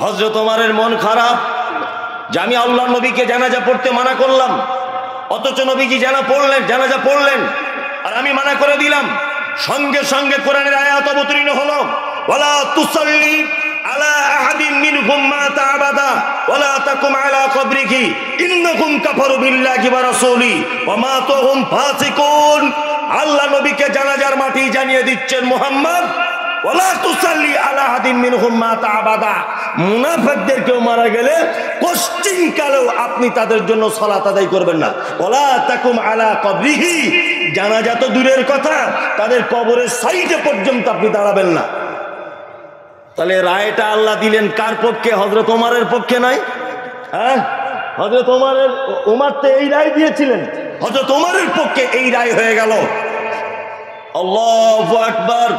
হযরত ওমরের মন খারাপ যে আমি আল্লাহর নবীকে জানাজা পড়তে মানা করলাম, অথচ নবীজি জানাজা পড়লেন আর আমি মানা করে দিলাম। সঙ্গে সঙ্গে কোরআনের আয়াত অবতীর্ণ হলো, ওয়ালা তুসাল্লি আলা আহাদিন মিনহুম মাতা আবাদা ওয়ালা তাকুম আলা কবরিহি ইন্নাহুম কাফারু বিল্লাহি ওয়া রাসূলি ওয়া মাতুহুম ফাসিকুন। আল্লাহ নবীকে জানাজার মাটি জানিয়ে দিচ্ছেন, মুহাম্মদ, ওয়ালা তুসাল্লি আলা আহাদিন মিনহুম মাতা আবাদা, মুনাফিকদের কেউ মারা গেলে পশ্চিম কালেও আপনি তাদের জন্য সালাত আদায় করবেন না। ওয়ালা তাকুম আলা কবরিহি, জানাজা তো দূরের কথা, তাদের কবরের সাইডে পর্যন্ত আপনি দাঁড়াবেন না। তাহলে রায়টা আল্লাহ দিলেন কার পক্ষে? হযরত ওমরের পক্ষে নয়? হ্যাঁ, হযরত ওমর তো এই রায় দিয়েছিলেন, হযরত ওমরের পক্ষে এই রায় হয়ে গেল। আল্লাহু আকবার।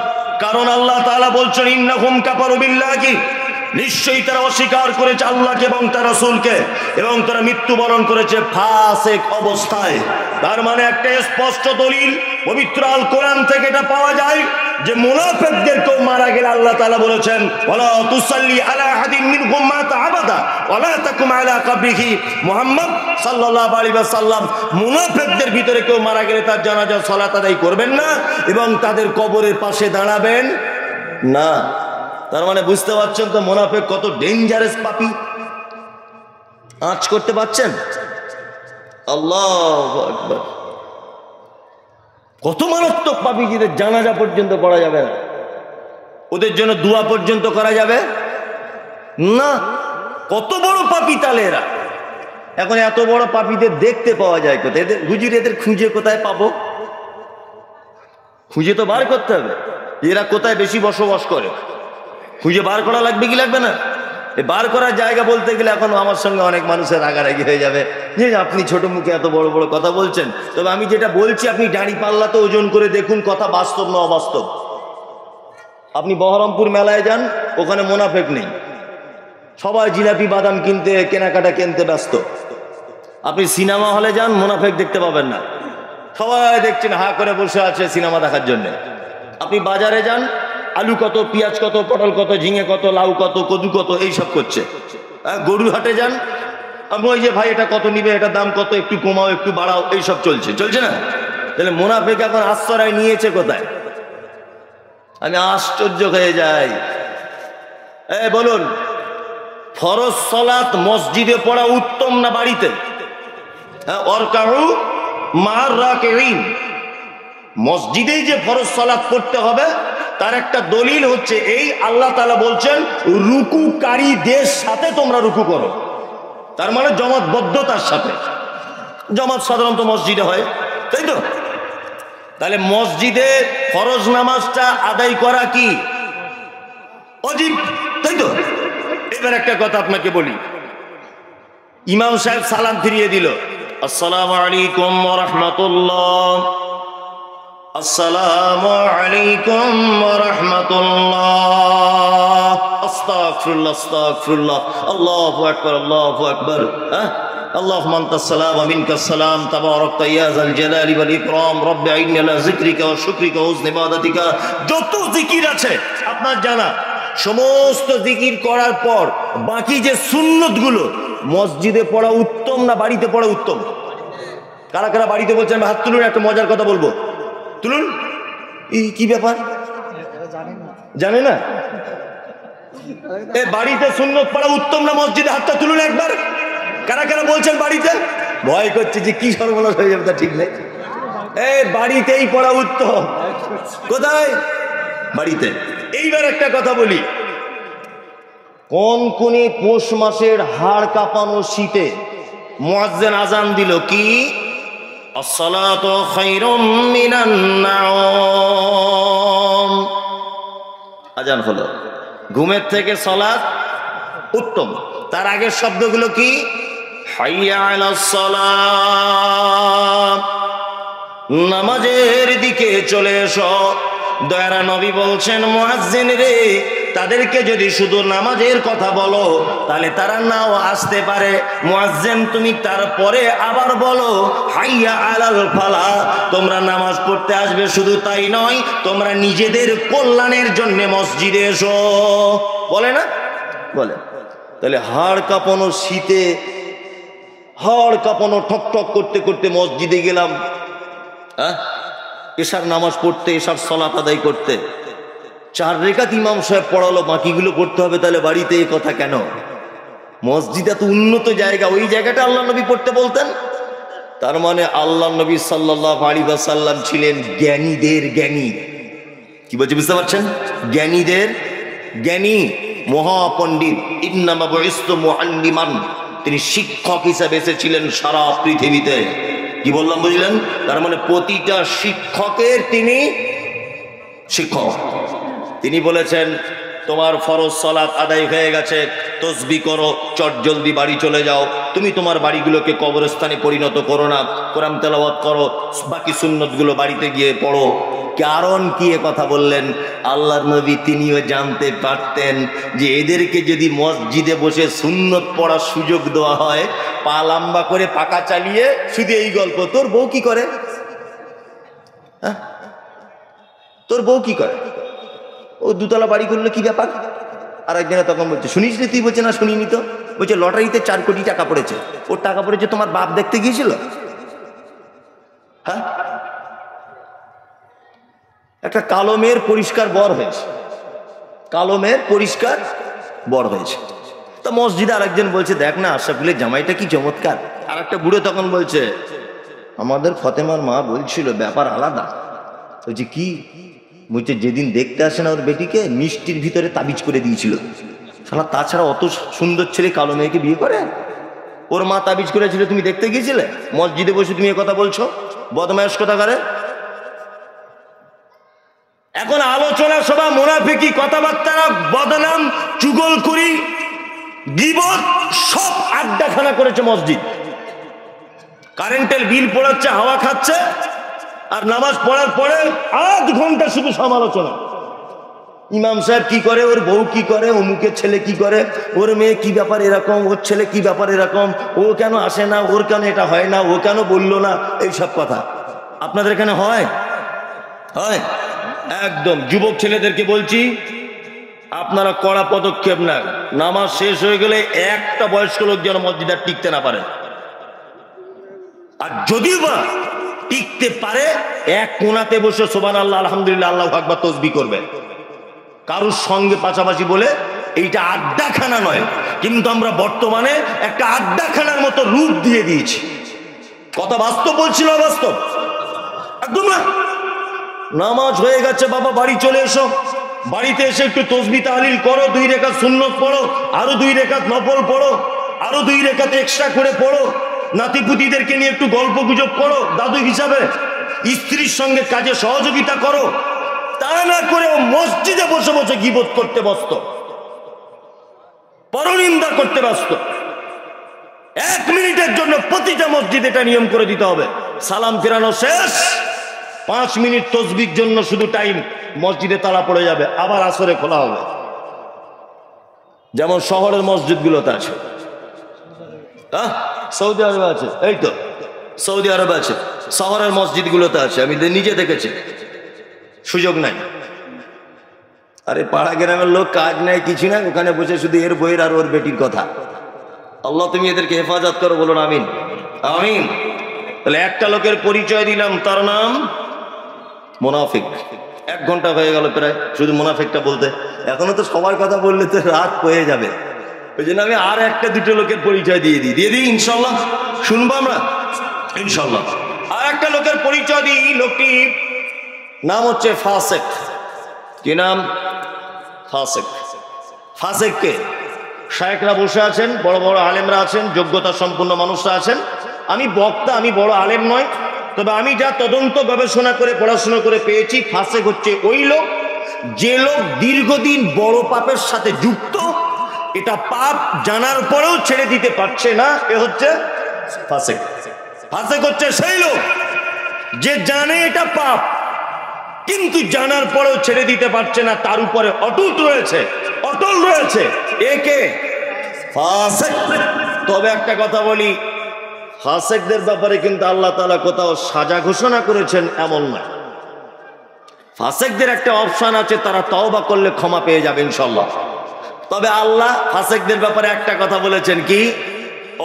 কারণ আল্লাহ তাআলা বলছেন, ইন্নাহুম কাফারু বিল্লাহি, নিশ্চয়ই তারা অস্বীকার করেছে আল্লাহকে এবং তার রাসূলকে, এবং তারা মৃত্যুবরণ করেছে ফাসিক অবস্থায়। তার মানে একটা স্পষ্ট দলিল পবিত্র আল কোরআন থেকে এটা পাওয়া যায় যে মুনাফিকদের কেউ মারা গেলে আল্লাহ তাআলা বলেছেন, ওয়ালা তুসাল্লি আলা আহাদিন মিনহুম মাতা আবাদা ওয়ালা তাকুম আলা কবরিহি। মুহাম্মদ সাল্লাল্লাহু আলাইহি ওয়াসাল্লাম মুনাফিকদের ভিতরে কেউ মারা গেলে তার জানাজার সালাত আদায় করবেন না এবং তাদের কবরের পাশে দাঁড়াবেন না। তার মানে বুঝতে পারছেন তো মুনাফিক কত ডেঞ্জারাস পাপী। আঁচ করতে পারছেন? আল্লাহু আকবার। কত মারাত্মক পাপী, যাদের জানাজা পর্যন্ত পড়া যাবে না, ওদের জন্য দোয়া পর্যন্ত করা যাবে না। কত বড় পাপী তাহলে এরা। এখন এত বড় পাপীদের দেখতে পাওয়া যায় কোথায়? এদের হুজুর, এদের খুঁজে কোথায় পাবো? খুঁজে তো বার করতে হবে এরা কোথায় বেশি বসবাস করে। খুঁজে বার করা লাগবে কি লাগবে না? এই বার করার জায়গা বলতে গেলে এখন আমার সঙ্গে অনেক মানুষের রাগারাগি হয়ে যাবে যে আপনি ছোট মুখে এত বড় বড় কথা বলছেন। তবে আমি যেটা বলছি, আপনি দাঁড়ি পাল্লা তো ওজন করে দেখুন কথা বাস্তব না অবাস্তব। আপনি বহরমপুর মেলায় যান, ওখানে মোনাফেক নেই, সবাই জিলাপি বাদাম কিনতে কেনাকাটা কিনতে ব্যস্ত। আপনি সিনেমা হলে যান, মোনাফেক দেখতে পাবেন না, সবাই দেখছেন হা করে বসে আছে সিনেমা দেখার জন্য। আপনি বাজারে যান, আলু কত, পেঁয়াজ কত, পটল কত, ঝিঙে কত, লাউ কত, কদু কত, এইসব করছে। গরুর হাটে যান, আপনি ওই যে ভাই এটা কত নিবে, এটার দাম কত, একটু কমাও একটু বাড়াও, এইসব চলছে না? তাহলে মোনাফেক এখন আশ্রয় নিয়েছে কোথায়? আমি আশ্চর্য হয়ে যাই। বলুন, ফরজ সালাত মসজিদে পড়া উত্তম না বাড়িতে? মসজিদেই যে ফরজ সালাত পড়তে হবে তার একটা দলিল হচ্ছে এই, আল্লাহ তাআলা বলছেন রুকুকারীদের সাথে তোমরা রুকু করো। তার মানে জমাতবদ্ধতার সাথে। জমাত সাধারণত মসজিদে হয়, তাই তো? তাহলে মসজিদে ফরজ নামাজটা আদায় করা কি ওয়াজিব, তাই তো? এবার একটা কথা আপনাকে বলি, ইমাম সাহেব সালাম ফিরিয়ে দিল, আসসালামু আলাইকুম ওয়া রাহমাতুল্লাহ, আসসালামু আলাইকুম ওয়া রাহমাতুল্লাহ, আস্তাগফিরুল্লাহ আস্তাগফিরুল্লাহ, আল্লাহু আকবার আল্লাহু আকবার, اللهم انت السلام ومنك السلام تبارك يا ذا الجلال والاكرام رب اعني على ذكرك وشكرك وحسن عبادتك। যত জিকির আছে আপনার জানা, সমস্ত জিকির করার পর বাকি যে সুন্নতগুলো মসজিদে পড়া উত্তম না বাড়িতে পড়া উত্তম? কারা কারা বাড়িতে বলছেন হাত তুলুন, একটা মজার কথা বলবো, তুলুন। কি ব্যাপার জানে না? বাড়িতে সুন্নত পড়া উত্তম না মসজিদে? হাতটা তুলুন একবার। কারা কারা বলছেন বাড়িতে? ভয় করছে যে কি সর্বনাশ হয়ে যাবে, তা ঠিক নেই। বাড়িতেই পড়া উত্তম। কোথায়? বাড়িতে। এইবার একটা কথা বলি, কোন পৌষ মাসের হাড় কাঁপানো শীতে মুয়াজ্জিন আজান দিল কি? আসসালাতু খায়রুম মিনান নাওম। আজান হলো, ঘুমের থেকে সালাত উত্তম। তার আগের শব্দগুলো কি? হাইয়া আলাস সালাম, নামাজের দিকে চলে এসো। দয়ারা নবী বলছেন, মুয়াজ্জিন রে, তাদেরকে যদি শুধু নামাজের কথা বলো তাহলে তারা নাও আসতে পারে। মুয়াজ্জিন তুমি তারপরে আবার বলো হাইয়া আলাল ফালাহ, তোমরা নামাজ পড়তে আসবে, শুধু তাই নয় তোমরা নিজেদের কল্যাণের জন্য মসজিদে এসো। বলে না? বলে। তাহলে হাড় কাঁপানো শীতে, হাড় কাঁপানো ঠক ঠক করতে করতে মসজিদে গেলাম, এশার নামাজ পড়তে, এশার সালাত আদায় করতে। 4 রাকাত ইমাম সাহেব পড়ালো, বাকিগুলো পড়তে হবে। তাহলে বাড়িতে এই কথা কেন? মসজিদ এত উন্নত জায়গা, ওই জায়গাটা আল্লাহ নবী পড়তে বলতেন। তার মানে আল্লাহ নবী সাল্লাল্লাহু আলাইহি ওয়াসাল্লাম ছিলেন জ্ঞানীদের জ্ঞানী। কি বলছে বুঝতে পারছেন? জ্ঞানীদের জ্ঞানী, মহাপণ্ডিত। ইন্নামা বুইসতু মুআল্লিমান, তিনি শিক্ষক হিসেবে এসেছিলেন সারা পৃথিবীতে। কি বললাম বুঝলেন? তার মানে প্রতিটা শিক্ষকের তিনি শিক্ষক। তিনি বলেছেন তোমার ফরজ সালাত আদায় হয়ে গেছে, তাসবিহ করো, চট জলদি বাড়ি চলে যাও। তুমি তোমার বাড়িগুলোকে কবরস্থানে পরিণত করো না, কোরআন তেলাওয়াত করো, বাকি সুন্নতগুলো বাড়িতে গিয়ে পড়ো। কারণ কি এ কথা বললেন? আল্লাহর নবী তিনিও জানতে পারতেন যে এদেরকে যদি মসজিদে বসে সুন্নত পড়ার সুযোগ দেওয়া হয়, পা লম্বা করে পাকা চালিয়ে শুধু এই গল্প, তোর বউ কি করে, তোর বউ কি করে, ও 2 তলা বাড়ি করলো, কি ব্যাপার? আর একজনে তখন বলছে, শুনিস নি তুই? বলছে না শুনিনি তো। বলছে লটারিতে 4 কোটি টাকা পড়েছে। ওর টাকা পড়েছে তোমার বাপ দেখতে গিয়েছিল? হ্যাঁ, একটা কালো মেয়ের পরিষ্কার বর হয়েছে, কালো মেয়ের পরিষ্কার বর হয়েছে। তা মসজিদে আরেকজন বলছে, দেখ না আশরাফুলের জামাইটা কি চমৎকার। আর একটা বুড়ো তখন বলছে, আমাদের ফতেমার মা বলছিল ব্যাপার আলাদা। বলছে কি? বলছে যেদিন দেখতে আসে না ওর বেটিকে, মিষ্টির ভিতরে তাবিজ করে দিয়েছিল। শালা তাছাড়া অত সুন্দর ছেলে কালো মেয়েকে বিয়ে করে? ওর মা তাবিজ করেছিল, তুমি দেখতে গিয়েছিলে? মসজিদে বসে তুমি এ কথা বলছো, বদমায়েশ কথা করে। এখন আলোচনা সভা, মুনাফিকি কথাবার্তা, বদনাম, চুগলখড়ি, গীবত সব আড্ডাখানা করেছে মসজিদ। কারেন্টের বিল পড়াচ্ছে, হাওয়া খাচ্ছে, আর নামাজ পড়ার পরে 8 ঘন্টা শুধু সমালোচনা। ইমাম সাহেব কি করে, ওর বউ কি করে, অমুকের ছেলে কি করে, ওর মেয়ে কি ব্যাপার এরকম, ওর ছেলে কি ব্যাপার এরকম, ও কেন আসে না, ওর কেন এটা হয় না, ও কেন বললো না, এইসব কথা আপনাদের এখানে হয়? হয় একদম। যুবক ছেলেদেরকে বলছি, আপনারা কড়া পদক্ষেপ নেন। নামাজ শেষ হয়ে গেলে একটা বয়স্ক লোক যেন মসজিদে টিকতে না পারে, আর যদিও বা টিকতে পারে এক কোণাতে বসে সুবহানাল্লাহ আলহামদুলিল্লাহ আল্লাহু আকবার তাসবিহ করবে, কারোর সঙ্গে পাশাপাশি বলে। এইটা আড্ডাখানা নয়, কিন্তু আমরা বর্তমানে একটা আড্ডাখানার মতো রূপ দিয়ে দিয়েছি। কথা বাস্তব বলছিল, অবাস্তব একদম না। নামাজ হয়ে গেছে বাবা, বাড়ি চলে এসো, বাড়িতে এসে একটু তাসবিহ তাহলিল করো, 2 রাকাত সুন্নত পড়ো, আরো 2 রাকাত নফল পড়ো, আরো 2 রাকাত এক্সট্রা করে পড়ো, নাতিপুতিদেরকে নিয়ে একটু গল্প গুজব করো দাদু হিসাবে, স্ত্রীর সঙ্গে কাজে সহযোগিতা করো। তা না করে ও মসজিদে বসে বসে গীবত করতে ব্যস্ত, পরনিন্দা করতে ব্যস্ত। 1 মিনিটের জন্য প্রতিটা মসজিদে এটা নিয়ম করে দিতে হবে, সালাম ফেরানো শেষ 5 মিনিট তাসবিহর জন্য শুধু টাইম, মসজিদে তালা পড়ে যাবে, আবার আসরে খোলা হবে। যেমন শহরের মসজিদগুলোতে আছে, সৌদি আরবে আছে, এই তো সৌদি আরবে আছে, শহরের মসজিদগুলোতে আছে, আমি নিজে দেখেছি। সুযোগ নাই, আরে পাড়া গ্রামের লোক কাজ নাই কিছু নাই, ওখানে বসে শুধু এর বইয়ের আর ওর বেটির কথা। আল্লাহ তুমি এদেরকে হেফাজত করো, বলুন আমিন আমিন। তাহলে একটা লোকের পরিচয় দিলাম, তার নাম মুনাফিক। 1 ঘন্টা হয়ে গেল প্রায় শুধু মুনাফিকটা বলতে, এখনো তো সবার কথা বললে তো রাত হয়ে যাবে। ওই জন্য আমি আর 1-2 লোকের পরিচয় দিয়ে দিই ইনশাল্লাহ, শুনবো আমরা ইনশাল্লাহ। আর একটা লোকের পরিচয় দিই, লোকটির নাম হচ্ছে ফাসেক। কি নাম? ফাসেক। ফাসেক কে? শায়েখরা বসে আছেন, বড় বড় আলেমরা আছেন, যোগ্যতা সম্পন্ন মানুষরা আছেন। আমি বক্তা, আমি বড় আলেম নয়, তবে আমি যা তদন্ত গবেষণা করে পড়াশোনা করে পেয়েছি, ফাসেক হচ্ছে ওই লোক যে লোক দীর্ঘদিন বড় পাপের সাথে যুক্ত, এটা পাপ জানার পরেও ছেড়ে দিতে পারছে না, এ হচ্ছে ফাসেক। ফাসেক হচ্ছে সেই লোক যে জানে এটা পাপ, কিন্তু জানার পরেও ছেড়ে দিতে পারছে না, তার উপরে অটুট রয়েছে, অটল রয়েছে, একে ফাসেক। তবে একটা কথা বলি, ফাসেকদের ব্যাপারে কিন্তু আল্লাহ তাআলা কোথাও সাজা ঘোষণা করেছেন এমন নয়। ফাসেকদের একটা অপশন আছে, তারা তওবা করলে ক্ষমা পেয়ে যাবে ইনশাআল্লাহ। তবে আল্লাহ ফাসেকদের ব্যাপারে একটা কথা বলেছেন, কি?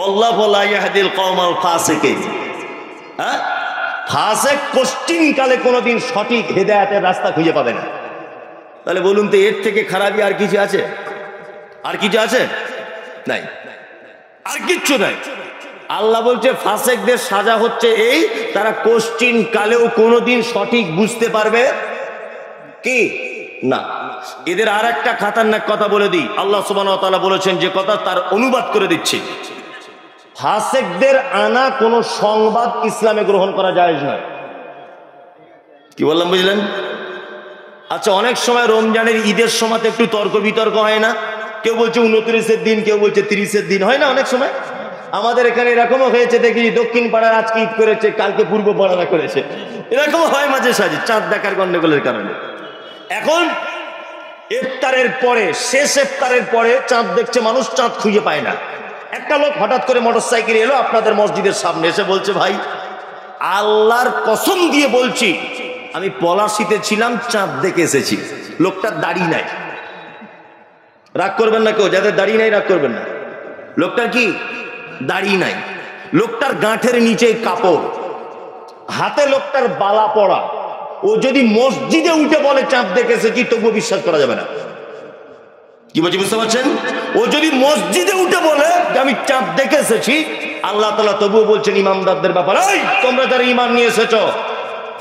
আল্লাহু লা ইয়াহদিল কওমাল ফাসিকিন। হ্যাঁ, ফাসেক কোশ্চিনকালে কোনোদিন সঠিক হেদায়েতের রাস্তা খুঁজে পাবে না। তাহলে বলুন তো, এর থেকে খারাপই আর কিছু আছে? আর কিছু আছে? নাই, আর কিচ্ছু নাই। আল্লাহ বলছে ফাসেকদের সাজা হচ্ছে এই, তারা কোশ্চিন কালেও কোনোদিন সঠিক বুঝতে পারবে কি না। এদের আর একটা খাতারনাক কথা বলে দিই, আল্লাহ সুবহানাহু ওয়া তাআলা বলেছেন যে কথা, তার অনুবাদ করে দিচ্ছি। ফাসেকদের আনা কোন সংবাদ ইসলামে গ্রহণ করা জায়েজ নয়। কি বললাম বুঝলেন? আচ্ছা, অনেক সময় রমজানের ঈদের সময় একটু তর্ক বিতর্ক হয় না? কেউ বলছে 29-এর দিন, কেউ বলছে 30-এর দিন, হয় না অনেক সময়? আমাদের এখানে এরকমও হয়েছে, দেখি দক্ষিণ পাড়ার আজকে ঈদ করেছে, কালকে পূর্ব পাড়ারা করেছে, এরকম হয় মাঝে সাঝে, চাঁদ দেখার গন্ডগোলের কারণে। এখন ইফতারের পরে, শেষ ইফতারের পরে চাঁদ দেখছে মানুষ, চাঁদ খুঁজে পায় না। একটা লোক হঠাৎ করে মোটরসাইকেলে এলো আপনাদের মসজিদের সামনে, এসে বলছে, ভাই আল্লাহর কসম দিয়ে বলছি, আমি পলাশিতে ছিলাম, চাঁদ দেখে এসেছি। লোকটার দাড়ি নাই। রাগ করবেন না কেউ, যাদের দাড়ি নাই রাগ করবেন না। লোকটার কি দাড়ি নাই, লোকটার গাঁঠের নিচে কাপড়, হাতে লোকটার বালা পড়া। ও যদি মসজিদে উঠে বলে চাঁদ দেখে এসেছি, তবুও বিশ্বাস করা যাবে না। কি বলছি বুঝতে পারছেন? ও যদি মসজিদে উঠে বলে যে আমি চাঁদ দেখে এসেছি, আল্লাহ তাআলা তবুও বলছেন ইমামদারদের ব্যাপারে, এই তোমরা যারা ঈমান নিয়ে এসেছো,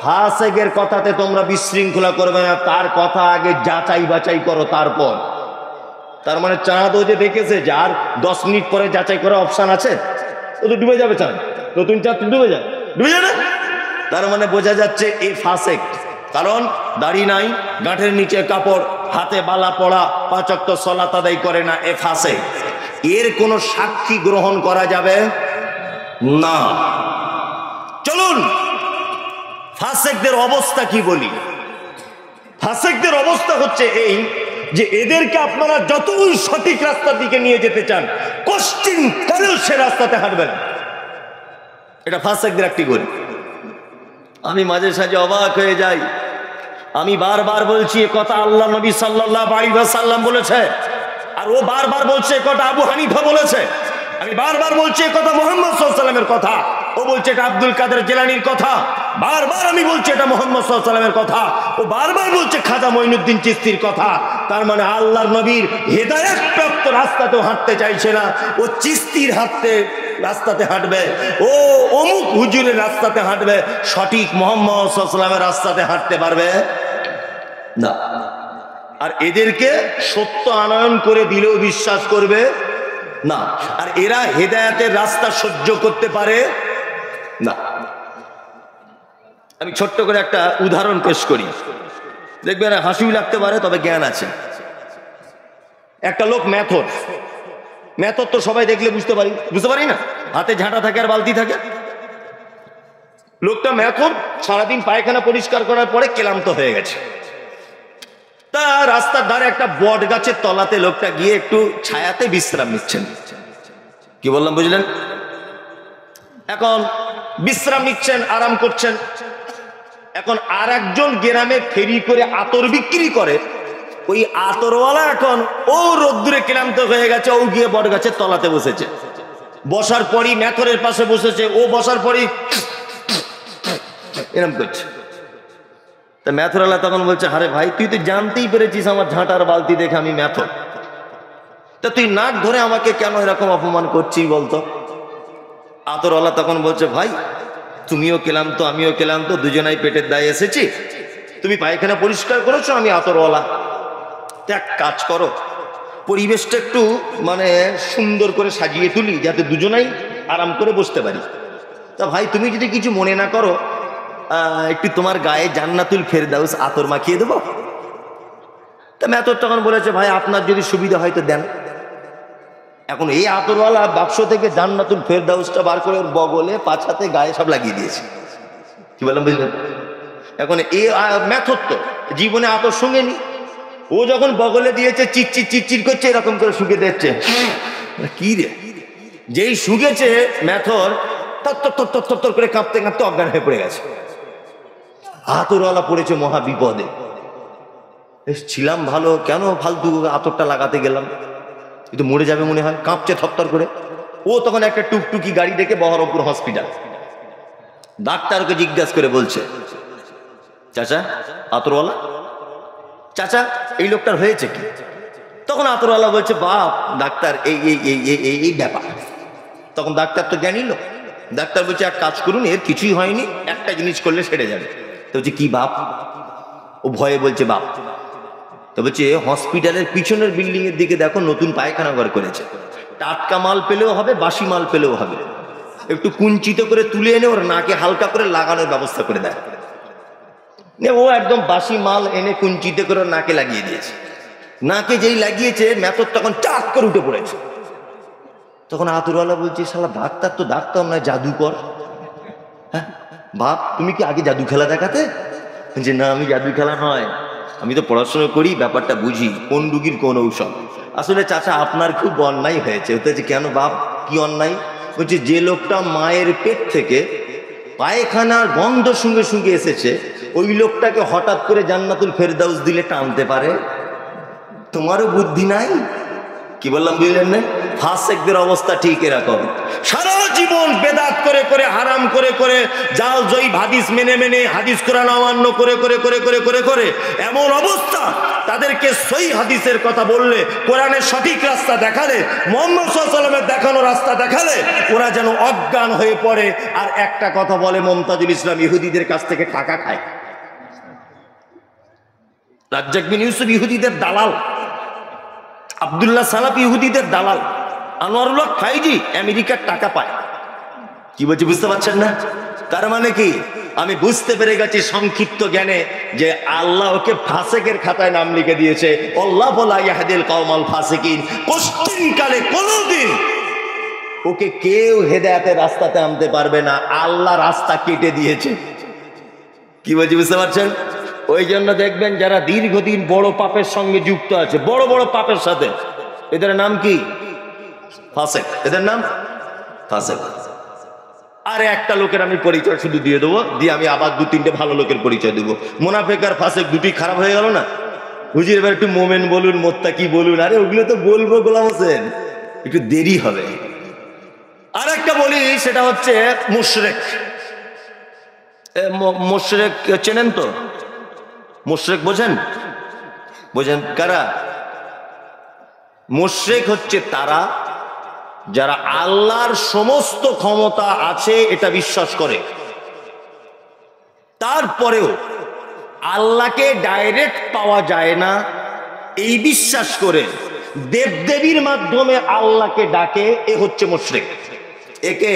ফাসেকের কথাতে তোমরা বিশৃঙ্খলা করবে না, তার কথা আগে যাচাই বাছাই করো তারপর। তার মানে চাঁদ ও যে দেখেছে, যার 10 মিনিট পরে যাচাই করার অপশন আছে, ও তো ডুবে যাবে চাঁদ, নতুন চাঁদ ডুবে যায়, ডুবে যায় না? তার মানে বোঝা যাচ্ছে এই ফাসেক, কারণ দাড়ি নাই, গাঁঠের নিচে কাপড়, হাতে বালা পড়া, 5 ওয়াক্ত সালাত আদায় করে না, এ ফাসেক। এর কোনো সাক্ষী গ্রহণ করা যাবে না। চলুন ফাসেকদের অবস্থা কি বলি। ফাসেকদের অবস্থা হচ্ছে এই যে এদেরকে আপনারা যতই সঠিক রাস্তার দিকে নিয়ে যেতে চান, কষ্টিন কালেও সে রাস্তাতে হাঁটবেন। এটা ফাসেকদের একটি গরি। আমি মাঝে সাঝে অবাক হয়ে যাই। আমি বারবার বলছি এ কথা আল্লাহ নবী সাল্লাল্লাহু আলাইহি ওয়াসাল্লাম বলেছে, আর ও বারবার বলছে এ কথা আবু হানিফা বলেছে। আমি বারবার বলছি এ কথা মুহাম্মদ সাল্লাল্লাহু আলাইহি ওয়াসাল্লামের কথা, ও বলছে এটা আব্দুল কাদের জিলানীর কথা। বারবার আমি বলছি এটা মুহাম্মদ সাল্লাল্লাহু আলাইহি ওয়াসাল্লামের কথা, ও বারবার বলছে খাজা মঈনুদ্দিন চিশতির কথা। তার মানে আল্লাহর নবীর হেদায়েত প্রাপ্ত রাস্তাতেও হাঁটতে চাইছে না, ও চিশতির রাস্তাতে হাঁটবে, ও অমুক হুজুরের রাস্তাতে হাঁটবে, সঠিক মুহাম্মদ সাল্লাল্লাহু আলাইহি ওয়াসাল্লামের রাস্তাতে হাঁটতে পারবে না। আর এদেরকে সত্য আনয়ন করে দিলেও বিশ্বাস করবে না, আর এরা হেদায়েতের রাস্তা সহ্য করতে পারে না। আমি ছোট্ট করে একটা উদাহরণ পেশ করি, দেখবেন হাসিও লাগতে পারে, তবে জ্ঞান আছে। একটা লোক মেথর তো সবাই দেখলে বুঝতে পারি না, হাতে ঝাঁটা থাকে আর বালতি থাকে। লোকটা মেথর সারাদিন পায়খানা পরিষ্কার করার পরে ক্লান্ত হয়ে গেছে। তা রাস্তার ধারে একটা বট গাছের তলাতে লোকটা গিয়ে একটু ছায়াতে বিশ্রাম নিচ্ছেন। কি বললাম বুঝলেন? এখন বিশ্রাম নিচ্ছেন, আরাম করছেন। এখন আর একজন গ্রামে ফেরি করে আতর বিক্রি করে, ওই আতরওয়ালা এখন ও রোদ্দুরে ক্লান্ত হয়ে গেছে, ও গিয়ে বট গাছের তলাতে বসেছে। বসার পরই মেথরের পাশে বসেছে, ও বসার পরই এরম করছে। তা মেথরওয়ালা তখন বলছে, আরে ভাই তুই তো জানতেই পেরেছিস আমার ঝাঁটার বালতি দেখে আমি মেথর, তা তুই নাক ধরে আমাকে কেন এরকম অপমান করছিস বলতো? আতরওয়ালা তখন বলছে, ভাই তুমিও ক্লান্ত আমিও ক্লান্ত, দুজনাই পেটের দায়ে এসেছি। তুমি পায়খানা পরিষ্কার করেছো, আমি আতরওয়ালা, এক কাজ করো, পরিবেশটা একটু মানে সুন্দর করে সাজিয়ে তুলি যাতে দুজনাই আরাম করে বসতে পারি। তা ভাই তুমি যদি কিছু মনে না করো, একটু তোমার গায়ে জান্নাতুল ফেরদাউস আতর মাখিয়ে দেবো। তা মেথর তখন বলেছে, ভাই আপনার যদি সুবিধা হয় তো দেন। এখন এই আতরওয়ালা বাক্স থেকে জান্নাতুল ফেরদাউসটা বার করে ওর বগলে, পাছাতে, গায়ে সব লাগিয়ে দিয়েছে। কি বললাম বুঝলেন? এখন এই মেথর তো জীবনে আতর শুঙেনি, ও যখন বগলে দিয়েছে চিচ্চির করছে, এরকম করে শুকে দিচ্ছে। কি রে, যেই শুকেছে মেথর তর করে কাঁপতে কাঁপতে অজ্ঞান হয়ে পড়ে গেছে। আতরওয়ালা পড়েছে মহা বিপদে। ছিলাম ভালো, কেন ফালতু আতরটা লাগাতে গেলাম, কিন্তু মরে যাবে মনে হয়, কাঁপছে থরথর করে। ও তখন একটা টুকটুকি গাড়ি ডেকে বহরমপুর হসপিটাল, ডাক্তারকে জিজ্ঞাসা করে বলছে, চাচা আতরওয়ালা, চাচা এই লোকটার হয়েছে কি? তখন আতরওয়ালা বলছে, বাপ ডাক্তার এই এই এই এই এই ব্যাপার। তখন ডাক্তার তো জ্ঞানী লোক, ডাক্তার বলছে এক কাজ করুন, এর কিছুই হয়নি, একটা জিনিস করলে সেরে যাবে। তো বলছে কি বাপ? ও ভয়ে বলছে বাপ। তো বলছে হসপিটালের পিছনের বিল্ডিং এর দিকে দেখো, নতুন পায়খানা ঘর করেছে, টাটকা মাল পেলেও হবে, বাসি মাল পেলেও হবে, একটু কুঞ্চিত করে তুলে এনে ওর নাকে হালকা করে লাগানোর ব্যবস্থা করে দেয়। ও একদম বাসি মাল এনে কুঞ্চিত করে নাকে লাগিয়ে দিয়েছে। নাকে যেই লাগিয়েছে মেথর তখন চাক করে উঠে পড়েছে। তখন আতরওয়ালা বলছে, শালা ডাক্তার তো ডাক্তার নয়, জাদুকর। হ্যাঁ বাপ, তুমি কি আগে জাদু খেলা দেখাতে? যে না আমি জাদু খেলা নয়, আমি তো পড়াশোনা করি, ব্যাপারটা বুঝি, কোন রুগীর কোন ঔষধ। আসলে চাচা আপনার খুব অন্যায় হয়েছে। বলছে কেন বাপ, কি অন্যায়? বলছে যে লোকটা মায়ের পেট থেকে পায়খানার গন্ধ সঙ্গে সঙ্গে এসেছে, ওই লোকটাকে হঠাৎ করে জান্নাতুল ফেরদাউস দিলে টানতে পারে? তোমারও বুদ্ধি নাই। কি বললাম বুঝলেন না? ফাসেকদের অবস্থা ঠিক এরকম, সারা জীবন বেদাত করে করে, হারাম করে করে, জাল জয়ী হাদিস মেনে মেনে, হাদিস কোরআন অমান্য করে করে করে করে করে করে এমন অবস্থা, তাদেরকে সহিহ হাদিসের কথা বললে, কোরআনের সঠিক রাস্তা দেখালে, মুহাম্মদ সাল্লাল্লাহু আলাইহি ওয়াসাল্লামের দেখানো রাস্তা দেখালে, ওরা যেন অজ্ঞান হয়ে পড়ে। আর একটা কথা বলে, মুমতাজুল ইসলাম ইহুদিদের কাছ থেকে টাকা খায়। রাজ্জাক বিন ইউসুফ ইহুদিদের দালাল, আব্দুল্লাহ সালাফি ইহুদিদের দালাল, আনোয়ারুল হক ফাইজি আমেরিকার টাকা পায়। কি বলছি বুঝতে পারছেন না? তার মানে কি, আমি বুঝতে পেরে গেছি সংক্ষিপ্ত জ্ঞানে যে আল্লাহ ওকে ফাসেকের খাতায় নাম লিখে দিয়েছে। আল্লাহু লা ইয়াহদিল কওমাল ফাসিকিন, কোশ্চিনকালে কোনদিন ওকে কেউ হেদায়েতের রাস্তাতে আনতে পারবে না, আল্লাহ রাস্তা কেটে দিয়েছে। কি বলছি বুঝতে পারছেন? ওই জন্য দেখবেন যারা দীর্ঘদিন বড় পাপের সঙ্গে যুক্ত আছে, বড় বড় পাপের সাথে, এদের নাম কি? ফাসেক। এদের নাম ফাসেক। আর একটা লোকের আমি পরিচয় শুধু দিয়ে দেবো, দিয়ে আমি আবার দু তিনটে ভালো লোকের পরিচয় দেবো। মুনাফিক আর ফাসেক দুটি খারাপ হয়ে গেল না? হুজুর এবার একটু মোমেন বলুন, মোত্তাকি বলুন। আরে ওগুলো তো বলবো গোলাম হোসেন, একটু দেরি হবে। আর একটা বলি, সেটা হচ্ছে মুশরিক। মুশরিক চেনেন তো? মুশরিক বোঝেন? বোঝেন কারা? মুশরিক হচ্ছে তারা যারা আল্লাহর সমস্ত ক্ষমতা আছে এটা বিশ্বাস করে, তারপরেও আল্লাহকে ডাইরেক্ট পাওয়া যায় না এই বিশ্বাস করে দেবদেবীর মাধ্যমে আল্লাহকে ডাকে, এ হচ্ছে মুশরিক। একে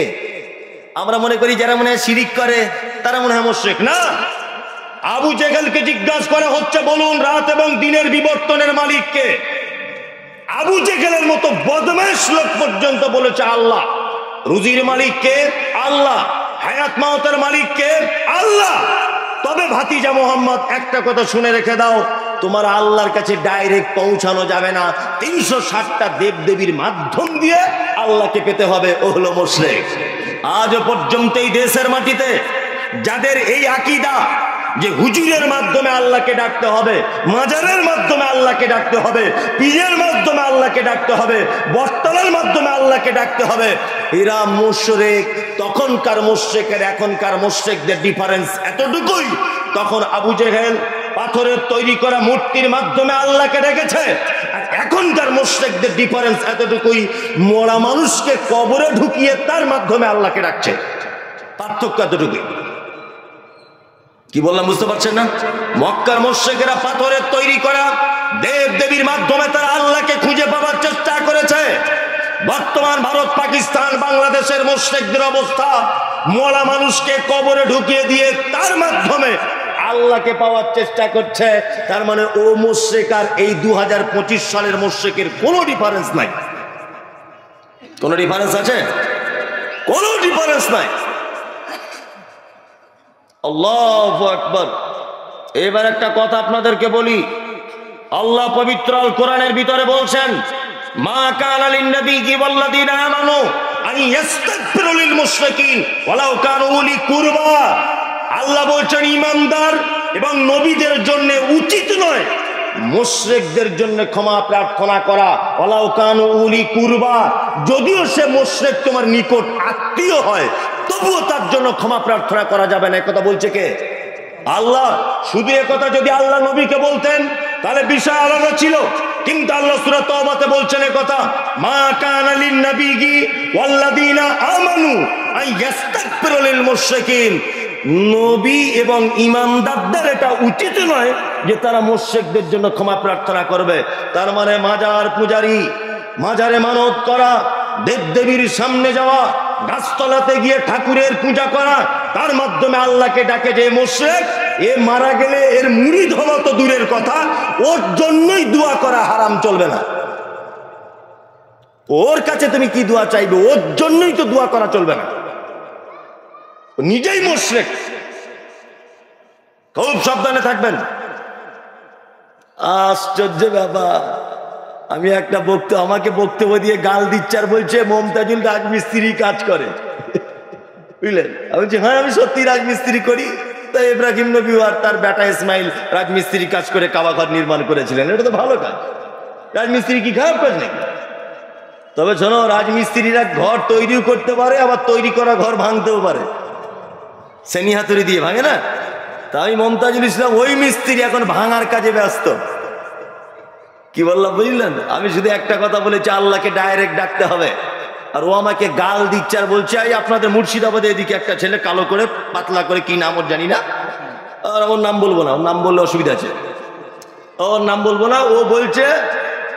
আমরা মনে করি যারা মনে হয় শিরিক করে তারা মনে হয় মুশরিক। না, আবু জেহেলকে জিজ্ঞাসা করা হচ্ছে, বলুন রাত এবং দিনের বিবর্তনের মালিককে? আবু জেহেলের মতো বদমাশ লোক পর্যন্ত বলেছে আল্লাহ। রুজির মালিককে? আল্লাহ। হায়াত মাওতের মালিককে? আল্লাহ। তবে ভাতিজা মোহাম্মদ একটা কথা শুনে রেখে দাও, তোমার আল্লাহর কাছে ডাইরেক্ট পৌঁছানো যাবে না, 360টা দেবদেবীর মাধ্যম দিয়ে আল্লাহকে পেতে হবে। ও হলো মুশরিক। আজও পর্যন্ত এই দেশের মাটিতে যাদের এই আকীদা যে হুজুরের মাধ্যমে আল্লাহকে ডাকতে হবে, মাজারের মাধ্যমে আল্লাহকে ডাকতে হবে, পীরের মাধ্যমে আল্লাহকে ডাকতে হবে, বটতলার মাধ্যমে আল্লাহকে ডাকতে হবে, এরা মুশরিক। তখনকার মুশরিকের এখনকার মুশরিকদের ডিফারেন্স এতটুকুই, তখন আবু জেহেল পাথরের তৈরি করা মূর্তির মাধ্যমে আল্লাহকে ডেকেছে, আর এখনকার মুশরিকদের ডিফারেন্স এতটুকুই, মরা মানুষকে কবরে ঢুকিয়ে তার মাধ্যমে আল্লাহকে ডাকছে। পার্থক্য এতটুকুই। কি বললাম বুঝতে পারছেন না? মক্কার মুশরিকেরা পাথরের তৈরি করা দেব দেবীর মাধ্যমে তারা আল্লাহকে খুঁজে পাওয়ার চেষ্টা করেছে। বর্তমান ভারত, পাকিস্তান, বাংলাদেশের মুশরিকদের অবস্থা, মরা মানুষকে কবরে ঢুকিয়ে দিয়ে তার মাধ্যমে আল্লাহকে পাওয়ার চেষ্টা করছে। তার মানে ও মুশরিক আর এই 2025 সালের মুশরিকের কোনো ডিফারেন্স নাই। কোনো ডিফারেন্স আছে? কোনো ডিফারেন্স নাই। আল্লাহু আকবার। এবার একটা কথা আপনাদেরকে বলি, আল্লাহ পবিত্র আল কোরআনের ভিতরে বলছেন, মা কানা লিন-নাবিয়্যি ওয়াল্লাযীনা আমানু আন ইস্তাগফিরু লিল মুশরিকিন ওয়ালাউ কানু উলি কুরবা। আল্লাহ বলছেন ঈমানদার এবং নবীদের জন্য উচিত নয় মুশরিকদের জন্য ক্ষমা প্রার্থনা করা, ওয়ালাউ কানু উলি কুরবা, যদিও সে মুশরিক তোমার নিকট আত্মীয় হয় তবুও তার জন্য ক্ষমা প্রার্থনা করা যাবে না। কথা বলছে কে? আল্লাহ। শুধু একথা যদি আল্লাহ নবীকে বলতেন তাহলে বিষয় আলাদা ছিল, কিন্তু আল্লাহ সূরা তাওবাতে বলছেন একথা, মা কানা লিন-নাবিয়্যি ওয়াল্লাযীনা আমানু আন ইস্তাগফিরু লিল মুশরিকিন। নবী এবং ঈমানদারদের এটা উচিত নয় যে তারা মুশরিকদের জন্য ক্ষমা প্রার্থনা করবে। তার মানে মাজার পূজারী, মাজারে মানত করা, দেবদেবীর সামনে যাওয়া, গাছতলাতে গিয়ে ঠাকুরের পূজা করা, তার মাধ্যমে আল্লাহকে ডাকে যে মুশরিক, এ মারা গেলে এর মুরিদ হলো তো দূরের কথা, ওর জন্যই দোয়া করা হারাম, চলবে না। ওর কাছে তুমি কি দোয়া চাইবে? ওর জন্যই তো দোয়া করা চলবে না, নিজেই মুশরিক। খুব সাবধানে থাকবেন। আশ্চর্য ব্যাপার, আমি একটা আমাকে বক্তব্য দিয়ে গাল দিচ্ছে আর বলছে মমতাজুল রাজমিস্ত্রি কাজ করে, বুঝলেন? আমি বলছি হ্যাঁ আমি সত্যি রাজমিস্ত্রি করি। তাই ইব্রাহিম নবী আর তার বেটা ইসমাইল রাজমিস্ত্রি কাজ করে কাবা ঘর নির্মাণ করেছিলেন, এটা তো ভালো কাজ। রাজমিস্ত্রি কি খারাপ কাজ নাকি? তবে শোনো, রাজমিস্ত্রিরা ঘর তৈরিও করতে পারে, আবার তৈরি করা ঘর ভাঙতেও পারে, সেনি হাতুড়ি দিয়ে ভাঙে না? তাই মমতাজুল ইসলাম ওই মিস্ত্রি, এখন ভাঙার কাজে ব্যস্ত। কি বললাম বুঝলেন? আমি শুধু একটা কথা বলেছি, আল্লাহকে ডাইরেক্ট ডাকতে হবে, আর ও আমাকে গাল দিচ্ছে আর বলছে এই আপনাদের মুর্শিদাবাদে এদিকে একটা ছেলে কালো করে পাতলা করে, কি নাম ওর জানি না, আর ওর নাম বলবো না, ওর নাম বললে অসুবিধা আছে, ওর নাম বলবো না। ও বলছে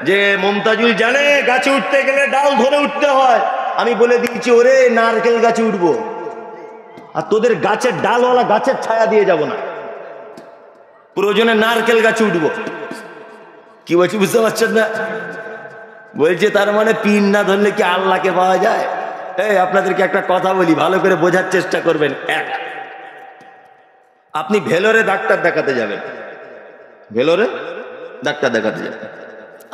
যে মমতাজুল জানে গাছে উঠতে গেলে ডাল ধরে উঠতে হয়। আমি বলে দিয়েছি ওরে নারকেল গাছে উঠবো, আর তোদের গাছের ডালওয়ালা গাছের ছায়া দিয়ে যাব না, প্রয়োজনে নারকেল গাছে উঠবো। কি বলছি বুঝতে পারছেন না? বলছে তার মানে পিন না ধরলে কি আল্লাহকে পাওয়া যায়? এই আপনাদেরকে একটা কথা বলি, ভালো করে বোঝার চেষ্টা করবেন। এক, আপনি ভেলোরে ডাক্তার দেখাতে যাবেন, ভেলোরে ডাক্তার দেখাতে যান।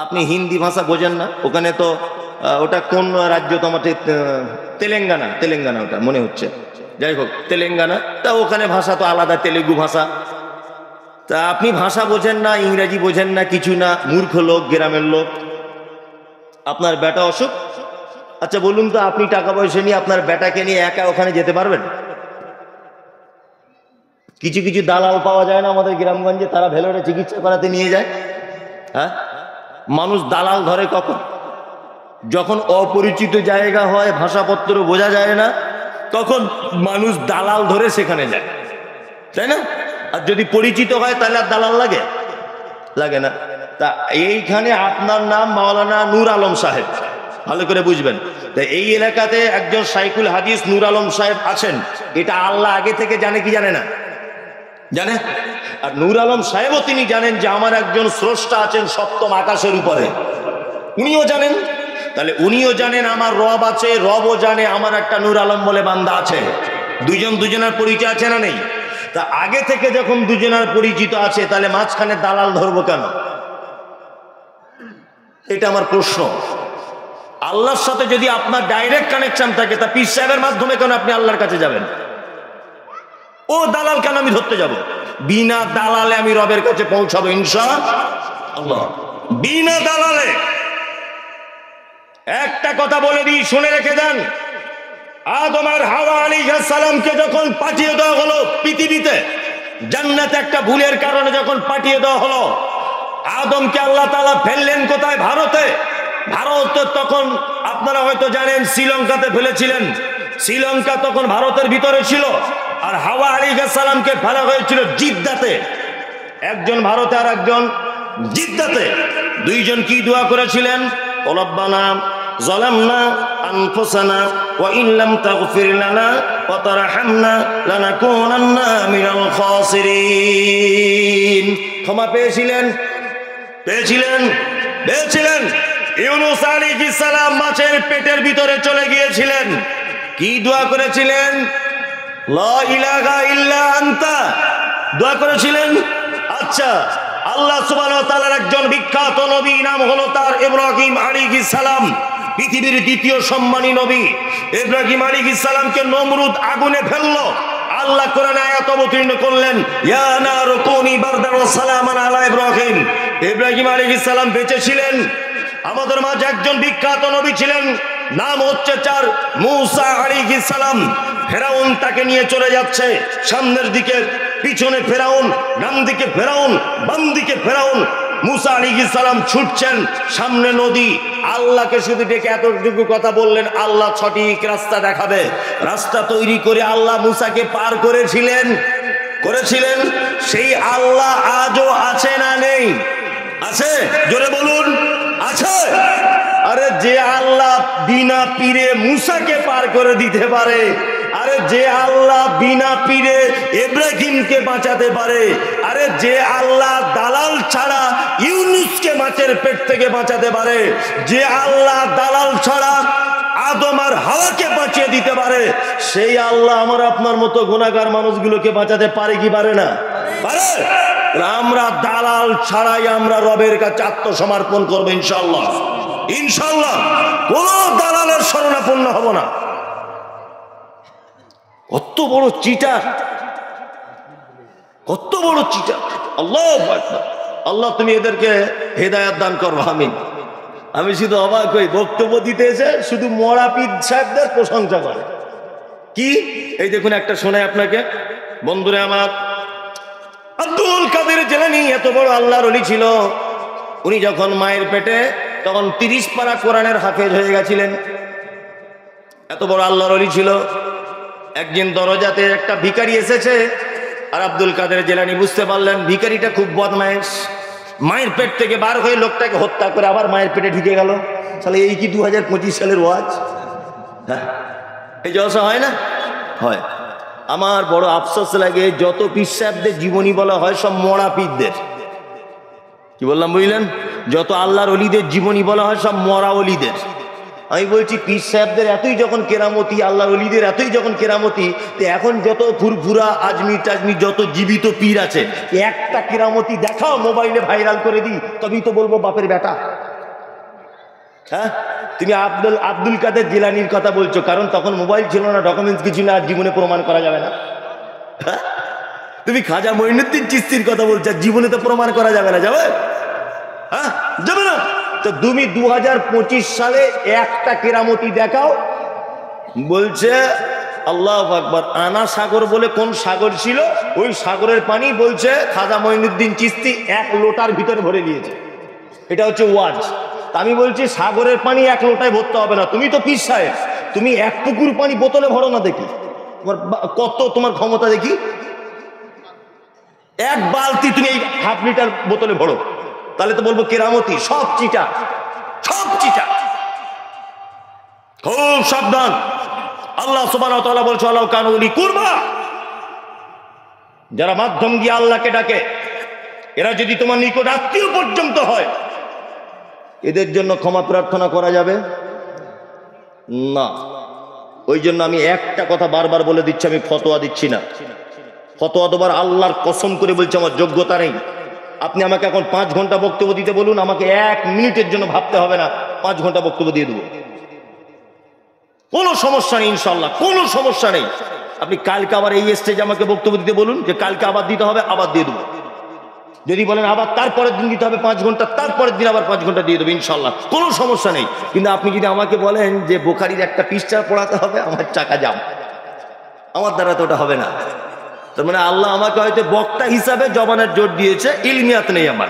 আপনি হিন্দি ভাষা বোঝেন না, ওখানে তো ওটা কোন রাজ্য তো আমার তেলেঙ্গানা ওটা মনে হচ্ছে, যাই হোক তেলেঙ্গানা, তা ওখানে ভাষা তো আলাদা, তেলেগু ভাষা। তা আপনি ভাষা বোঝেন না, ইংরেজি বোঝেন না, কিছু না, মূর্খ লোক, গ্রামের লোক, আপনার বেটা অসুখ। আচ্ছা বলুন তো, আপনি টাকা পয়সা নিয়ে আপনার বেটাকে নিয়ে একা ওখানে যেতে পারবেন? কিছু কিছু দালাল পাওয়া যায় না আমাদের গ্রামগঞ্জে, তারা ভেলোরে চিকিৎসা করাতে নিয়ে যায়। হ্যাঁ, মানুষ দালাল ধরে কখন? যখন অপরিচিত জায়গা হয়, ভাষাপত্র বোঝা যায় না, তখন মানুষ দালাল ধরে সেখানে যায়, তাই না? আর যদি পরিচিত হয় তাহলে আর দালাল লাগে না। তা এইখানে আপনার নাম মাওলানা নূর আলম সাহেব, ভালো করে বুঝবেন। তা এই এলাকাতে একজন শাইখুল হাদিস নূর আলম সাহেব আছেন, এটা আল্লাহ আগে থেকে জানে কি জানে না? জানে। আর নূর আলম সাহেবও তিনি জানেন যে আমার একজন স্রষ্টা আছেন সপ্তম আকাশের উপরে, উনিও জানেন। তাহলে উনিও জানেন আমার রব আছে, রবও জানে আমার একটা নূর আলম বলে বান্দা আছে। দুজনের পরিচয় আছে না নেই? তা আগে থেকে যখন দুজনের পরিচিত আছে, তাহলে মাঝখানে দালাল ধরবো কেন? এটা আমার প্রশ্ন। আল্লাহর সাথে যদি আপনার ডাইরেক্ট কানেকশন থাকে, তা পীর সাহেবের মাধ্যমে কেন আপনি আল্লাহর কাছে যাবেন? ও দালাল কেন আমি ধরতে যাব? বিনা দালালে আমি রবের কাছে পৌঁছাবো ইনশাআল্লাহ, বিনা দালালে। একটা কথা বলে দিই, শুনে রেখে দেন। আদম আর হাওয়া আলাইহিস সালামকে যখন পাঠিয়ে দেওয়া হলো পৃথিবীতে, জান্নাতে একটা ভুলের কারণে যখন পাঠিয়ে দেওয়া হলো, আদমকে আল্লাহ তাআলা ফেললেন কোথায়? ভারতে। তখন আপনারা হয়তো জানেন শ্রীলঙ্কাতে ফেলেছিলেন। শ্রীলঙ্কা তখন ভারতের ভিতরে ছিল। আর হাওয়া আলাইহিস সালামকে ফেলা হয়েছিল জিদ্দাতে, একজন ভারতে আর একজন জিদ্দাতে। দুইজন কি দোয়া করেছিলেন? রব্বানা যালামনা আনফুসানা ওয়া ইন লাম তাগফির লানা ওয়া তারহামনা লানাকুনান্না মিনাল খাসিরিন। ক্ষমা পেয়েছিলেন। ইউনূস আলাইহিস সালাম মাছের পেটের ভিতরে চলে গিয়েছিলেন, কি দোয়া করেছিলেন? লা ইলাহা ইল্লা আনতা দোয়া করেছিলেন। আচ্ছা, আল্লাহ সুবহানাহু ওয়া তাআলার একজন বিখ্যাত নবী, নাম হলো তার ইব্রাহিম আলাইহিস সালাম, পৃথিবীর দ্বিতীয় সম্মানী নবী। ইব্রাহিম আলাইহিস সালামকে নমরুদ আগুনে ফেললো। আল্লাহ কোরআনে আয়াত অবতীর্ণ করলেন, ইয়া নারু কুনি বারদান ওয়া সালামান আলা ইব্রাহিম। ইব্রাহিম আলাইহিস সালাম বেঁচে ছিলেন। আমাদের মাঝে একজন বিখ্যাত নবী ছিলেন, নাম হচ্ছে তার মূসা আলাইহিস সালাম। ফেরাউন তাকে নিয়ে চলে যাচ্ছে, সামনের দিকে পিছনে ফেরাউন, ডান দিকে ফেরাউন, বাম দিকে ফেরাউন। মূসা আলাইহিস সালাম ছুটছেন, সামনে নদী। আল্লাহকে শুধু ডেকে এতটুকু কথা বললেন, আল্লাহ সঠিক রাস্তা দেখাবে। রাস্তা তৈরি করে আল্লাহ মূসাকে পার করেছিলেন। সেই আল্লাহ আজও আছে না নেই? আছে, জোরে বলুন, আছে। আরে যে আল্লাহ বিনা পীরে মূসাকে পার করে দিতে পারে, আরে যে আল্লাহ বিনা পীরে ইব্রাহিমকে বাঁচাতে পারে, আরে যে আল্লাহ দালাল ছাড়া ইউনূসকে মাছের পেট থেকে বাঁচাতে পারে, যে আল্লাহ দালাল ছাড়া আদম আর হাওয়াকে বাঁচিয়ে দিতে পারে, সেই আল্লাহ আমার আপনার মতো গুনাহগার মানুষগুলোকে বাঁচাতে পারে কি পারে না? পারে। আমরা দালাল ছাড়াই আমরা রবের কাছে আত্মসমর্পণ করবো ইনশাআল্লাহ। কোন দালালের শরণাপন্ন হব না। কত বড় চিটার! আল্লাহ তুমি এদেরকে হেদায়েত দান করো, আমিন। আমি শুধু অবাক হই, বক্তব্য দিতে এসে শুধু মরা পীর সাহেবদের প্রশংসা করে। কি এই দেখুন, একটা শোনায় আপনাকে, বন্ধুরা আমার। আব্দুল কাদের জিলানী এত বড় আল্লাহর ওলি ছিল। উনি যখন মায়ের পেটে, তখন 30 পারা কোরআনের হাফেজ হয়ে গেছিলেন। এত বড় আল্লাহর ওলি ছিল। একদিন দরজাতে একটা ভিখারি এসেছে, আর আব্দুল কাদের জিলানী বুঝতে পারলেন ভিখারিটা খুব বদমাইশ। মায়ের পেট থেকে বার হয়ে লোকটাকে হত্যা করে আবার মায়ের পেটে ঢুকে গেল। তাহলে এই কি 2025 সালের ওয়াজ? হ্যাঁ, এই জলসা হয় না? হয়। আমার বড় আফসোস লাগে, যত পীর সাহেবদের জীবনী বলা হয় সব মরা পীরদের। কি বললাম বুঝলেন? যত আল্লাহর ওলিদের জীবনী বলা হয় সব মরা ওলিদের। আমি বলছি পীর সাহেবদের এতই যখন কেরামতি, আল্লাহ ওলিদের এতই যখন কেরামতি, তো এখন যত ফুরফুরা আজমির টাজমির যত জীবিত পীর আছে, একটা কেরামতি দেখাও, মোবাইলে ভাইরাল করে দিই, তবেই তো বলবো বাপের বেটা। হ্যাঁ, তুমি আব্দুল কাদের জিলানির কথা বলছো, কারণ তখন মোবাইল ছিল না, ডকুমেন্টস কিছু না, জীবনে প্রমাণ করা যাবে না। হ্যাঁ, তুমি খাজা মঈনুদ্দিন চিশতির কথা বলছো, জীবনে তো প্রমাণ করা যাবে না, যাবে? হ্যাঁ, যাবে না। তো তুমি 2025 সালে একটা কেরামতি দেখাও। বলছে আল্লাহু আকবার, আনা সাগর বলে কোন সাগর ছিল, ওই সাগরের পানি বলছে খাজা মঈনুদ্দিন চিশতি 1 লোটার ভিতরে ভরে নিয়েছে। এটা হচ্ছে ওয়াজ। আমি বলছি সাগরের পানি 1 লোটায় ভরতে হবে না, তুমি তো পীর সাহেব, তুমি 1 পুকুর পানি বোতলে ভরো না, দেখি তোমার কত তোমার ক্ষমতা, দেখি 1 বালতি তুমি এই 1/2 লিটার বোতলে ভরো, তাহলে তো বলবো কেরামতি। সব চিটা, সব চিটা। খুব সাবধান। আল্লাহ সুবহানাহু ওয়া তাআলা বলছে আল্লাহ কানুলি কুরবা, যারা মাধ্যম দিয়ে আল্লাহকে ডাকে, এরা যদি তোমার নিকট আত্মীয় পর্যন্ত হয়, এদের জন্য ক্ষমা প্রার্থনা করা যাবে না। ওই জন্য আমি একটা কথা বারবার বলে দিচ্ছি, আমি ফতোয়া দিচ্ছি না। ফতোয়া দেবার আল্লাহর কসম করে বলছি আমার যোগ্যতা নেই। আপনি আমাকে এখন 5 ঘন্টা বক্তব্য দিতে বলুন, আমাকে 1 মিনিটের জন্য ভাবতে হবে না, 5 ঘন্টা বক্তব্য দিয়ে দেবো, কোনো সমস্যা নেই ইনশাল্লাহ, কোনো সমস্যা নেই। আপনি কালকে আবার এই স্টেজে আমাকে বক্তব্য দিতে বলুন, যে কালকে আবার দিতে হবে, আবার দিয়ে দেবো। যদি বলেন আবার তারপরের দিন দিতে হবে 5 ঘন্টা, তারপরের দিন আবার 5 ঘন্টা দিয়ে দেবো ইনশাল্লাহ, কোনো সমস্যা নেই। কিন্তু আপনি যদি আমাকে বলেন যে বুখারীর একটা পৃষ্ঠা পড়াতে হবে, আমার চাকা জাম, আমার দ্বারা তো ওটা হবে না। তার মানে আল্লাহ আমাকে হয়তো বক্তা হিসাবে জবানের জোর দিয়েছে, ইলমিয়াত নেই আমার,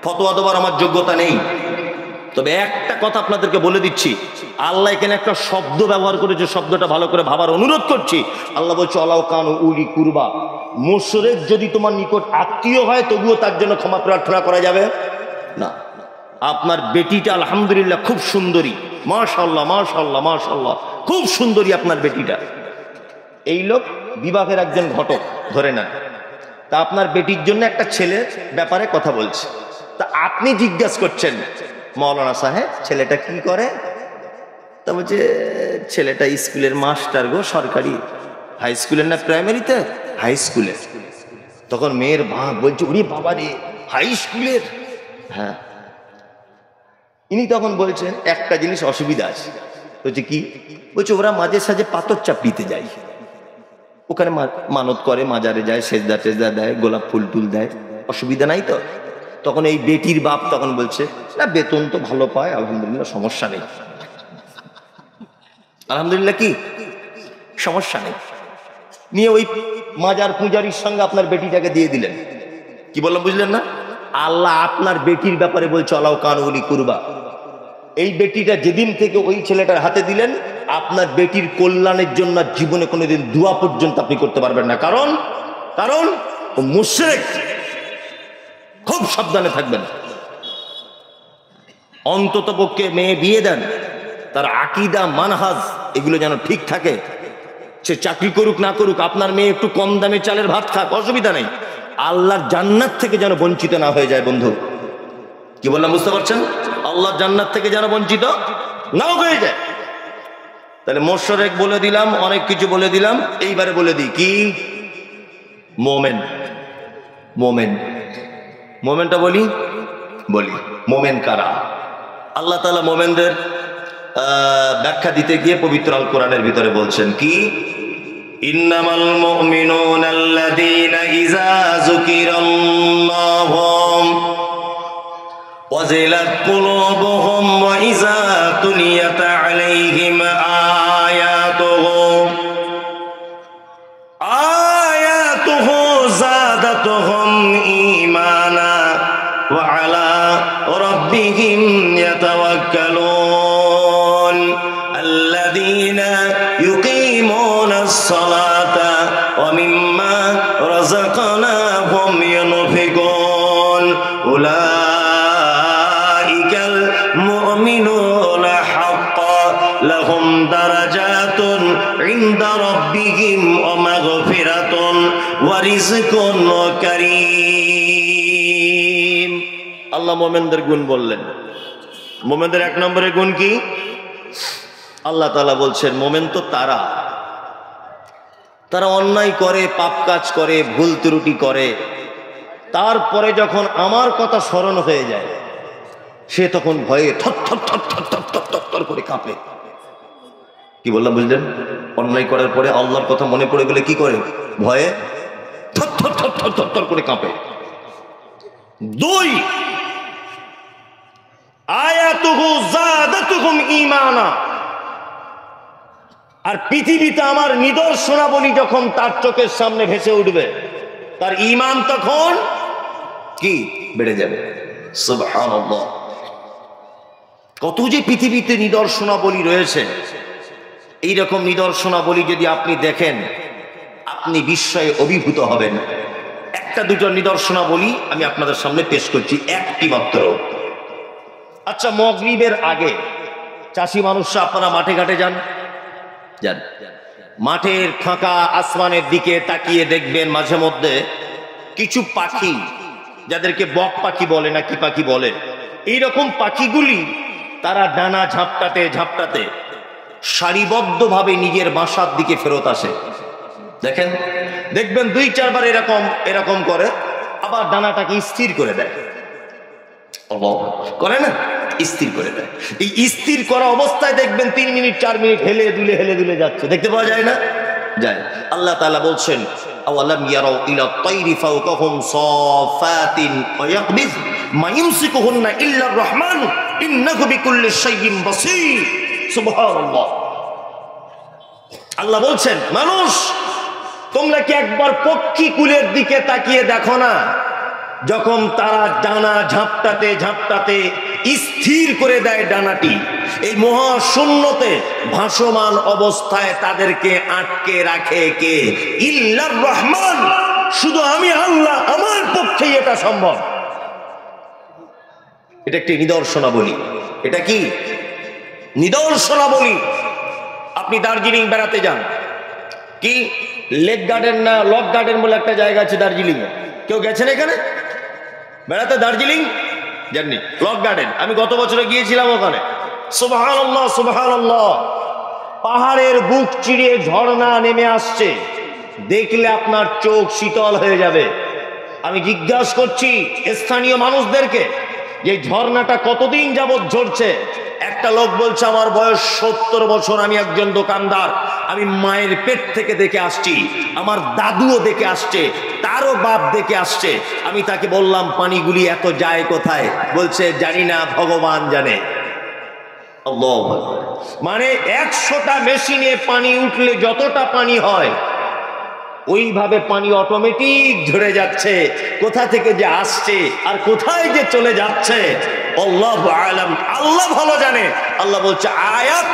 ফতোয়া দেওয়ার আমার যোগ্যতা নেই। তবে একটা কথা আপনাদেরকে বলে দিচ্ছি, আল্লাহ এখানে একটা শব্দ ব্যবহার করেছে, শব্দটা ভালো করে ভাবার অনুরোধ করছি। আল্লাহ বলছে আলাউ কানু উলি কুরবা, মুশরিক যদি তোমার নিকট আত্মীয় হয় তবুও তার জন্য ক্ষমা প্রার্থনা করা যাবে না। আপনার বেটিটা আলহামদুলিল্লাহ খুব সুন্দরী, মাশাআল্লাহ মাশাআল্লাহ মাশাআল্লাহ, খুব সুন্দরী আপনার বেটিটা। এই লোক বিবাহের একজন ঘটক ধরে নেন, তা আপনার বেটির জন্য একটা ছেলের ব্যাপারে কথা বলছে। তা আপনি জিজ্ঞাসা করছেন মৌলানা সাহেব ছেলেটা কি করে? তা বলছে ছেলেটা স্কুলের মাস্টার গো, সরকারি হাই স্কুলের না প্রাইমারিতে, হাই স্কুলের। তখন মেয়ের বাপ বলছে ওরে বাবা রে, হাই স্কুলের? হ্যাঁ। ইনি তখন বলছেন একটা জিনিস অসুবিধা আছে। বলছে কি? বলছে ওরা মাঝে সাঝে পাথর চাপ দিতে যায়, ওখানে মানত করে, মাজারে যায়, সেজদা টেজদা দেয়, গোলাপ ফুল টুল দেয়, অসুবিধা নাই তো? তখন এই বেটির বাপ তখন বলছে না বেতন তো ভালো পায়, আলহামদুলিল্লাহ সমস্যা নেই। আলহামদুলিল্লাহ কি সমস্যা নেই। নিয়ে ওই মাজার পূজারির সঙ্গে আপনার বেটিটাকে দিয়ে দিলেন। কি বললাম বুঝলেন না? আল্লাহ আপনার বেটির ব্যাপারে বলছে আলাউ কানুলি কুরবা। এই বেটিটা যেদিন থেকে ওই ছেলেটার হাতে দিলেন, আপনার বেটির কল্যাণের জন্য জীবনে কোনোদিন দোয়া পর্যন্ত আপনি করতে পারবেন না। কারণ কারণ ও মুশরিক। খুব সাবধানে থাকবেন। অন্তত পক্ষে মেয়ে বিয়ে দেন, তার আকীদা মানহাজ এগুলো যেন ঠিক থাকে। সে চাকরি করুক না করুক, আপনার মেয়ে একটু কম দামে চালের ভাত খাক, অসুবিধা নেই। আল্লাহর জান্নাত থেকে যেন বঞ্চিত না হয়ে যায়। বন্ধু কি বললাম বুঝতে পারছেন? আল্লাহর জান্নাত থেকে যেন বঞ্চিত না হয়ে যায়। তাহলে মুশরিক বলে দিলাম, অনেক কিছু বলে দিলাম, এইবারে বলে দিই কি মোমেন। মোমেন মোমেনটা বলি মোমেন কারা? আল্লাহ তাআলা মোমেনদের ব্যাখ্যা দিতে গিয়ে পবিত্র আল কোরআনের ভিতরে বলছেন কি ইন্নামাল মুমিনুনা আল্লাযীনা ইযা যুকিরাল্লাহু ওয়াজিলাত কুলুবুহুম ওয়া ইযা তুলিয়াত আলাইহিম আয়াতুহু যাদাতুহুম ঈমানা ওয়া আলা রাব্বিহিম ইয়াতাওয়াক্কালুন আল্লাযীনা ইউকিমুনাস সালাতা ওয়া মিম্মা রাযাকনাহুম ইউনফিকুন উলাইকাল মুমিনুনা হাক্কান লাহুম দারাজাতুন ইনদা রাব্বিহিম ওয়া মাগফিরাতুন ওয়া রিজকুন কারীম। আল্লাহ মুমিনদের গুণ বললেন। মুমিনদের 1 নম্বরের গুণ কি? আল্লাহ তাআলা বলছেন মোমেন তো তারা অন্যায় করে, পাপ কাজ করে, ভুল ত্রুটি করে, তারপরে যখন আমার কথা স্মরণ হয়ে যায় সে তখন ভয়ে থর করে কাঁপে। কি বললাম বুঝলেন? অন্যায় করার পরে আল্লাহর কথা মনে পড়ে গেলে কি করে? ভয়ে থর করে কাঁপে। 2 আয়াতুহু যাদাতুহুম ঈমানা। আর পৃথিবীতে আমার নিদর্শনাবলী যখন তার চোখের সামনে ভেসে উঠবে, তার ঈমান তখন কি বেড়ে যাবে। সুবহানাল্লাহ। কত যে পৃথিবীতে নিদর্শনাবলী রয়েছে। এইরকম নিদর্শনাবলী যদি আপনি দেখেন আপনি বিস্ময়ে অভিভূত হবেন। একটা দুটো নিদর্শনাবলী আমি আপনাদের সামনে পেশ করছি, একটি মাত্র। আচ্ছা, মাগরিবের আগে চাষি মানুষরা আপনারা মাঠে ঘাটে যান? মাঠের ফাঁকা আসমানের দিকে তাকিয়ে দেখবেন মাঝে মধ্যে কিছু পাখি, যাদেরকে বক পাখি বলে না কি পাখি বলে, এইরকম পাখিগুলি তারা ডানা ঝাপটাতে ঝাপটাতে সারিবদ্ধভাবে নিজের বাসার দিকে ফেরত আসে। দেখবেন 2-4 বার এরকম করে, আবার ডানাটাকে স্থির করে দেয়। করে না? স্থির করে দেয়। এই স্থির করা অবস্থায় দেখবেন 3 মিনিট 4 মিনিট হেলে দুলে যাচ্ছে, দেখতে পাওয়া যায় না? যায়। আল্লাহ তাআলা বলছেন আওয়ালাম ইয়ারাউ ইলা তাইরি ফাওকাহুম সাফাতিন ওয়া ইয়াকবিজ মা ইউমসিকুহুন্না ইল্লার রহমান ইন্নাহু বিকুল্লি শাইইন বাসীর। সুবহানাল্লাহ। আল্লাহ বলছেন, মানুষ তোমরা কি একবার পক্ষী কুলের দিকে তাকিয়ে দেখো না, যখন তারা ডানা ঝাপটাতে ঝাপটাতে স্থির করে দেয় ডানাটি, এই মহাশূন্যতে ভাসমান অবস্থায় তাদেরকে আটকে রাখে কে? ইল্লার রহমান, শুধু আমি আল্লাহ, আমার পক্ষেই এটা সম্ভব। এটা একটি নিদর্শনাবলী। এটা কি নিদর্শনাবলী? আপনি দার্জিলিং বেড়াতে যান, কি লেক গার্ডেন না লক গার্ডেন বলে একটা জায়গা আছে দার্জিলিং এ, কেউ গেছেন এখানে বেড়াতে? দার্জিলিং জাননি? লক গার্ডেন আমি গত বছরে গিয়েছিলাম ওখানে। সুবহানাল্লাহ সুবহানাল্লাহ। পাহাড়ের বুক চিড়িয়ে ঝর্ণা নেমে আসছে, দেখলে আপনার চোখ শীতল হয়ে যাবে। আমি জিজ্ঞাসা করছি স্থানীয় মানুষদেরকে যে ঝর্ণাটা কতদিন যাবৎ ঝরছে। একটা লোক বলছে আমার বয়স 70 বছর, আমি একজন দোকানদার, আমি মায়ের পেট থেকে দেখে আসছি, আমার দাদুও দেখে আসছে, তারও বাপ দেখে আসছে। আমি তাকে বললাম পানিগুলি এত যায় কোথায়? বলছে জানি না, ভগবান জানে। আল্লাহু আকবার। মানে 100টা মেশিনে পানি উঠলে যতটা পানি হয় ওইভাবে পানি অটোমেটিক ঝরে যাচ্ছে। কোথা থেকে যে আসছে আর কোথায় যে চলে যাচ্ছে আল্লাহু আলাম, আল্লাহ ভালো জানে। আল্লাহ বলছে আয়াত,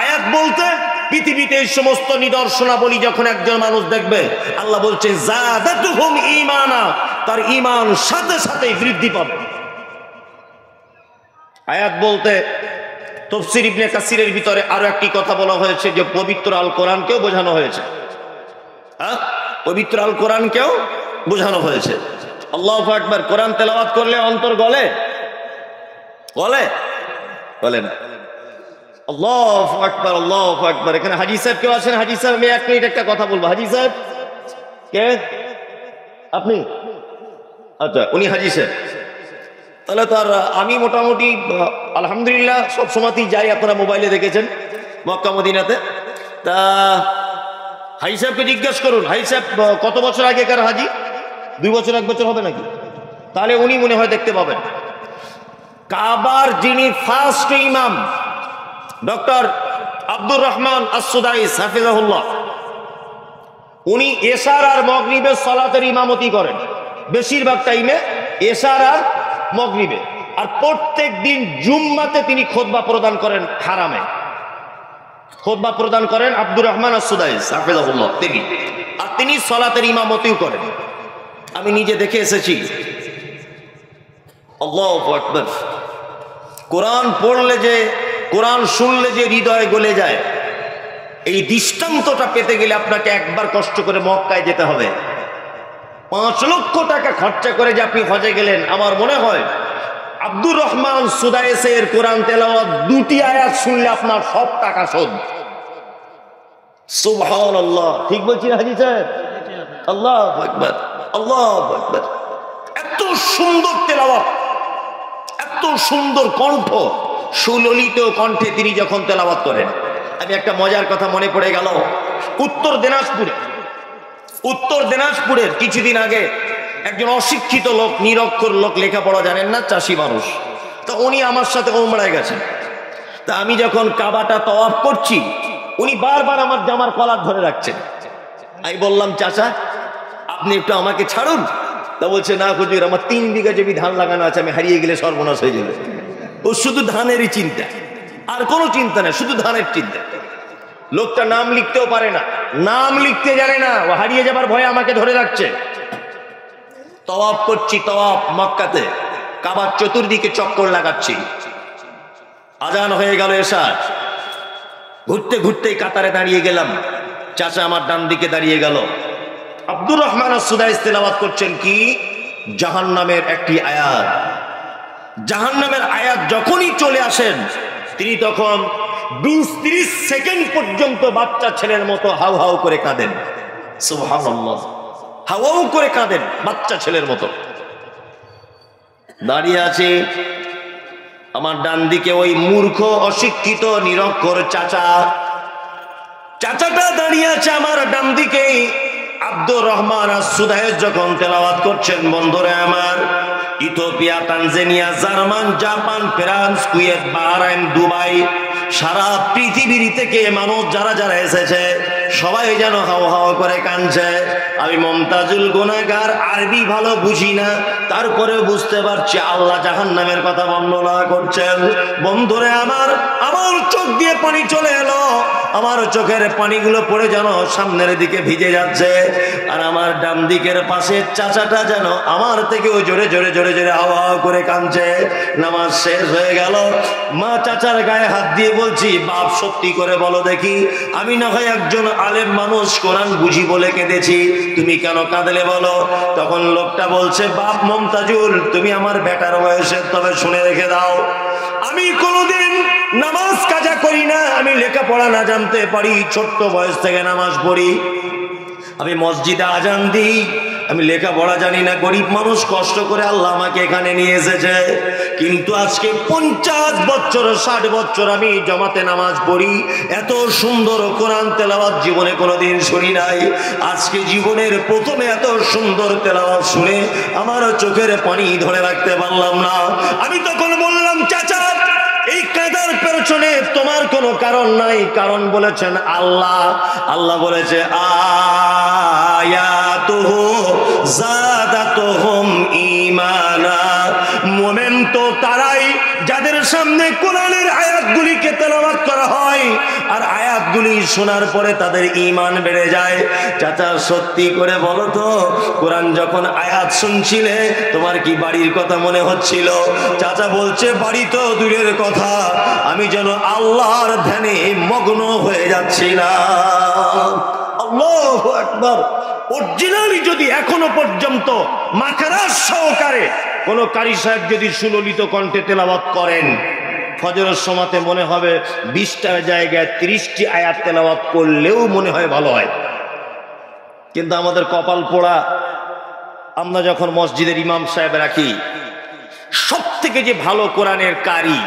আয়াত বলতে পৃথিবীতে এই সমস্ত নিদর্শনাবলী যখন একজন মানুষ দেখবে, আল্লাহ বলছে যাদাতুহুম ঈমানা, তার ঈমান সাথে সাথে বৃদ্ধি পাবে। আয়াত বলতে তাফসীর ইবনে কাসিরের ভিতরে আরো একটি কথা বলা হয়েছে যে পবিত্র আল কোরআনকেও বোঝানো হয়েছে। পবিত্র আল কোরআনকেও বোঝানো হয়েছে। আল্লাহু আকবার। কোরআন তেলাওয়াত করলে অন্তর গলে গলে না। আল্লাহু আকবার আল্লাহু আকবার। এখানে হাজী সাহেব কেউ আছেন? হাজী সাহেব, আমি 1 মিনিট একটা কথা বলবো। হাজী সাহেব কে? আপনি? আচ্ছা, উনি হাজী সাহেব। তাহলে তার আমি মোটামুটি আলহামদুলিল্লাহ সব সময়তেই যাই, আপনারা মোবাইলে দেখেছেন মক্কা মদিনাতে। তা হাজী সাহেবকে জিজ্ঞাসা করুন, হাজী সাহেব কত বছর আগেকার হাজী? 2 বছর 1 বছর হবে নাকি? তাহলে উনি মনে হয় দেখতে পাবেন। কাবার যিনি ফার্স্ট ইমাম ডক্টর আব্দুর রহমান আস-সুদাইস হাফিজাহুল্লাহ, উনি এশার আর মাগরিবের সালাতের ইমামতি করেন বেশিরভাগ টাইমে, এশার আর মাগরিবে। আর প্রত্যেক দিন জুম্মাতে তিনি খুতবা প্রদান করেন হারামে, খুতবা প্রদান করেন আব্দুর রহমান আস-সুদাইস হাফিজাহুল্লাহ তিনি। আর তিনি সালাতের ইমামতিও করেন, আমি নিজে দেখে এসেছি। আল্লাহু আকবার। কোরআন পড়লে যে, কোরআন শুনলে যে হৃদয় গলে যায়, এই দৃষ্টান্তটা পেতে গেলে আপনাকে একবার কষ্ট করে মক্কায় যেতে হবে। 5 লক্ষ টাকা খরচা করে যে আপনি হজে গেলেন, আমার মনে হয় আব্দুর রহমান সুদাইসের কোরআন তেলাওয়াত 2টি আয়াত শুনলে আপনার সব টাকা শোধ। সুবহানাল্লাহ, ঠিক বলছি না হাজী সাহেব? আল্লাহু আকবার, আল্লাহু আকবার। এত সুন্দর তেলাওয়াত, এত সুন্দর কণ্ঠ, সুললিত কণ্ঠে তিনি যখন তেলাওয়াত করেন। আমি একটা মজার কথা মনে পড়ে গেল, উত্তর দিনাজপুরের কিছুদিন আগে একজন অশিক্ষিত লোক, নিরক্ষর লোক, লেখাপড়া জানেন না, চাষি মানুষ, তো উনি আমার সাথে ওমরায় গেছেন। তা আমি যখন কাবাটা তওয়াফ করছি, উনি বারবার আমার জামার কলার ধরে রাখছেন। আমি বললাম, চাচা আপনি একটু আমাকে ছাড়ুন। তা বলছে, না হুজুর, আমার 3 বিঘা জমি ধান লাগানো আছে, আমি হারিয়ে গেলে সর্বনাশ হয়ে যাবে। ও শুধু ধানেরই চিন্তা, আর কোনো চিন্তা নেই, শুধু ধানের চিন্তা। লোকটা নাম লিখতেও পারে না, নাম লিখতে জানে না, ও হারিয়ে যাবার ভয়ে আমাকে ধরে রাখছে। তওয়াফ করছি, তওয়াফ মক্কাতে, কাবার চতুর্দিকে চক্কর লাগাচ্ছি। আজান হয়ে গেল এশার, ঘুরতে ঘুরতে কাতারে দাঁড়িয়ে গেলাম। চাচা আমার ডান দিকে দাঁড়িয়ে গেল। আব্দুর রহমান সুদাইস তেলাওয়াত করছেন কি? জাহান্নামের একটি আয়াত। জাহান্নামের আয়াত যখনই চলে আসেন, তিনি তখন 20-30 সেকেন্ড পর্যন্ত বাচ্চা ছেলের মতো হাউ হাউ করে কাঁদেন। সুবহানাল্লাহ, হাউ হাউ করে কাঁদেন বাচ্চা ছেলের মতো। দাঁড়িয়ে আছে আমার ডান দিকে ওই মূর্খ, অশিক্ষিত, নিরক্ষর চাচাটা দাঁড়িয়ে আছে আমার ডান দিকে। আব্দুর রহমান সুদাইস যখন তেলাওয়াত করছেন, বন্ধুরা আমার, Ethiopia, Tanzania, German, Japan, France, Kuwait, Bahrain, Dubai, সারা পৃথিবীর থেকে মানুষ যারা যারা এসেছে, সবাই যেন হাও হাও করে কাঁদছে। আমি মমতাজুল গুনাহগার, আরবি ভালো বুঝি না, তারপরেও বুঝতে পারছি আল্লাহ জাহান্নামের কথা বর্ণনা করছেন। বন্ধুরে আমার চোখ দিয়ে পানি চলে এলো, আমার চোখের পানিগুলো পড়ে যেন সামনের দিকে ভিজে যাচ্ছে। আর আমার ডান দিকের পাশে চাচাটা যেন আমার থেকেও জোরে জোরে জোরে জোরে হাওয়া করে কাঁদছে। নামাজ শেষ হয়ে গেল, মা চাচার গায়ে হাত দিয়ে বলছি, বাপ সত্যি করে বলো দেখি, আমি না হয় একজন আলেম মানুষ, কোরআন বুঝি বলে কেঁদেছি, তুমি কেন কাঁদলে বলো? তখন লোকটা বলছে, বাপ মমতাজুল, তুমি আমার বেটার বয়সে, তবে শুনে রেখে দাও, আমি কোনোদিন নামাজ কাজা করি না, আমি লেখাপড়া না জানতে পারি, ছোট্ট বয়স থেকে নামাজ পড়ি, আমি মসজিদে আজান দিই, আমি লেখাপড়া জানি না, গরিব মানুষ, কষ্ট করে আল্লাহ আমাকে এখানে নিয়ে এসেছে। কিন্তু আজকে 50 বছর 60 বছর আমি জমাতে নামাজ পড়ি, এত সুন্দর কোরআন তেলাওয়াত জীবনে কোনোদিন শুনি নাই। আজকে জীবনের প্রথমে এত সুন্দর তেলাওয়াত শুনে আমার চোখের পানি ধরে রাখতে পারলাম না। আমি তখন বললাম, চাচা এই কাঁদার পেছনে তোমার কোনো কারণ নাই, কারণ বলেছেন আল্লাহ। আল্লাহ বলেছে, আয়াতুহু যাদাতুহুম ঈমানা, মুমিন তো তারাই যাদের সামনে কোরআনের আয়াতগুলিকে তেলাওয়াত করা হয় আর আয়াতগুলি শোনার পরে তাদের ঈমান বেড়ে যায়। চাচা সত্যি করে বলো তো, কোরআন যখন আয়াত শুনছিলে তোমার কি বাড়ির কথা মনে হচ্ছিল? চাচা বলছে, বাড়ি তো দূরের কথা, আমি যেন আল্লাহর ধ্যানে মগ্ন হয়ে যাচ্ছিলাম। আল্লাহু আকবার। অরিজিনালি যদি এখনো পর্যন্ত মাখারাজ সহকারে কোন কারি সাহেব যদি সুললিত কণ্ঠে তেলাওয়াত করেন, ফজরের সময়তে মনে হবে 20টার জায়গায় 30টি আয়াত তেলাওয়াত করলেও মনে হয় ভালো হয়। কিন্তু আমাদের কপাল পোড়া, আমরা যখন মসজিদের ইমাম সাহেব রাখি, সব থেকে যে ভালো কোরআনের কারি,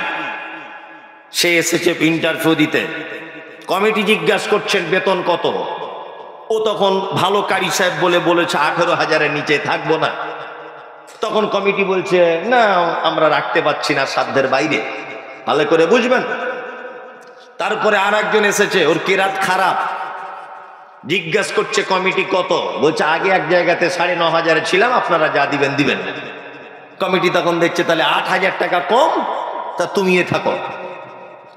সে এসেছে ইন্টারভিউ দিতে, কমিটি জিজ্ঞাসা করছেন বেতন কত, ও তখন ভালো কারি সাহেব বলে বলেছে 18,000-এর নিচে থাকবো না। তখন কমিটি বলছে, না আমরা রাখতে পারছি না, সাধ্যের বাইরে, ভালো করে বুঝবেন। তারপরে আর একজন এসেছে, ওর কেরাত খারাপ, জিজ্ঞাসা করছে কমিটি কত, বলছে আগে এক জায়গাতে 9,500-এ ছিলাম, আপনারা যা দিবেন দিবেন। কমিটি তখন দেখছে তাহলে 8,000 টাকা কম, তা তুমি থাকো।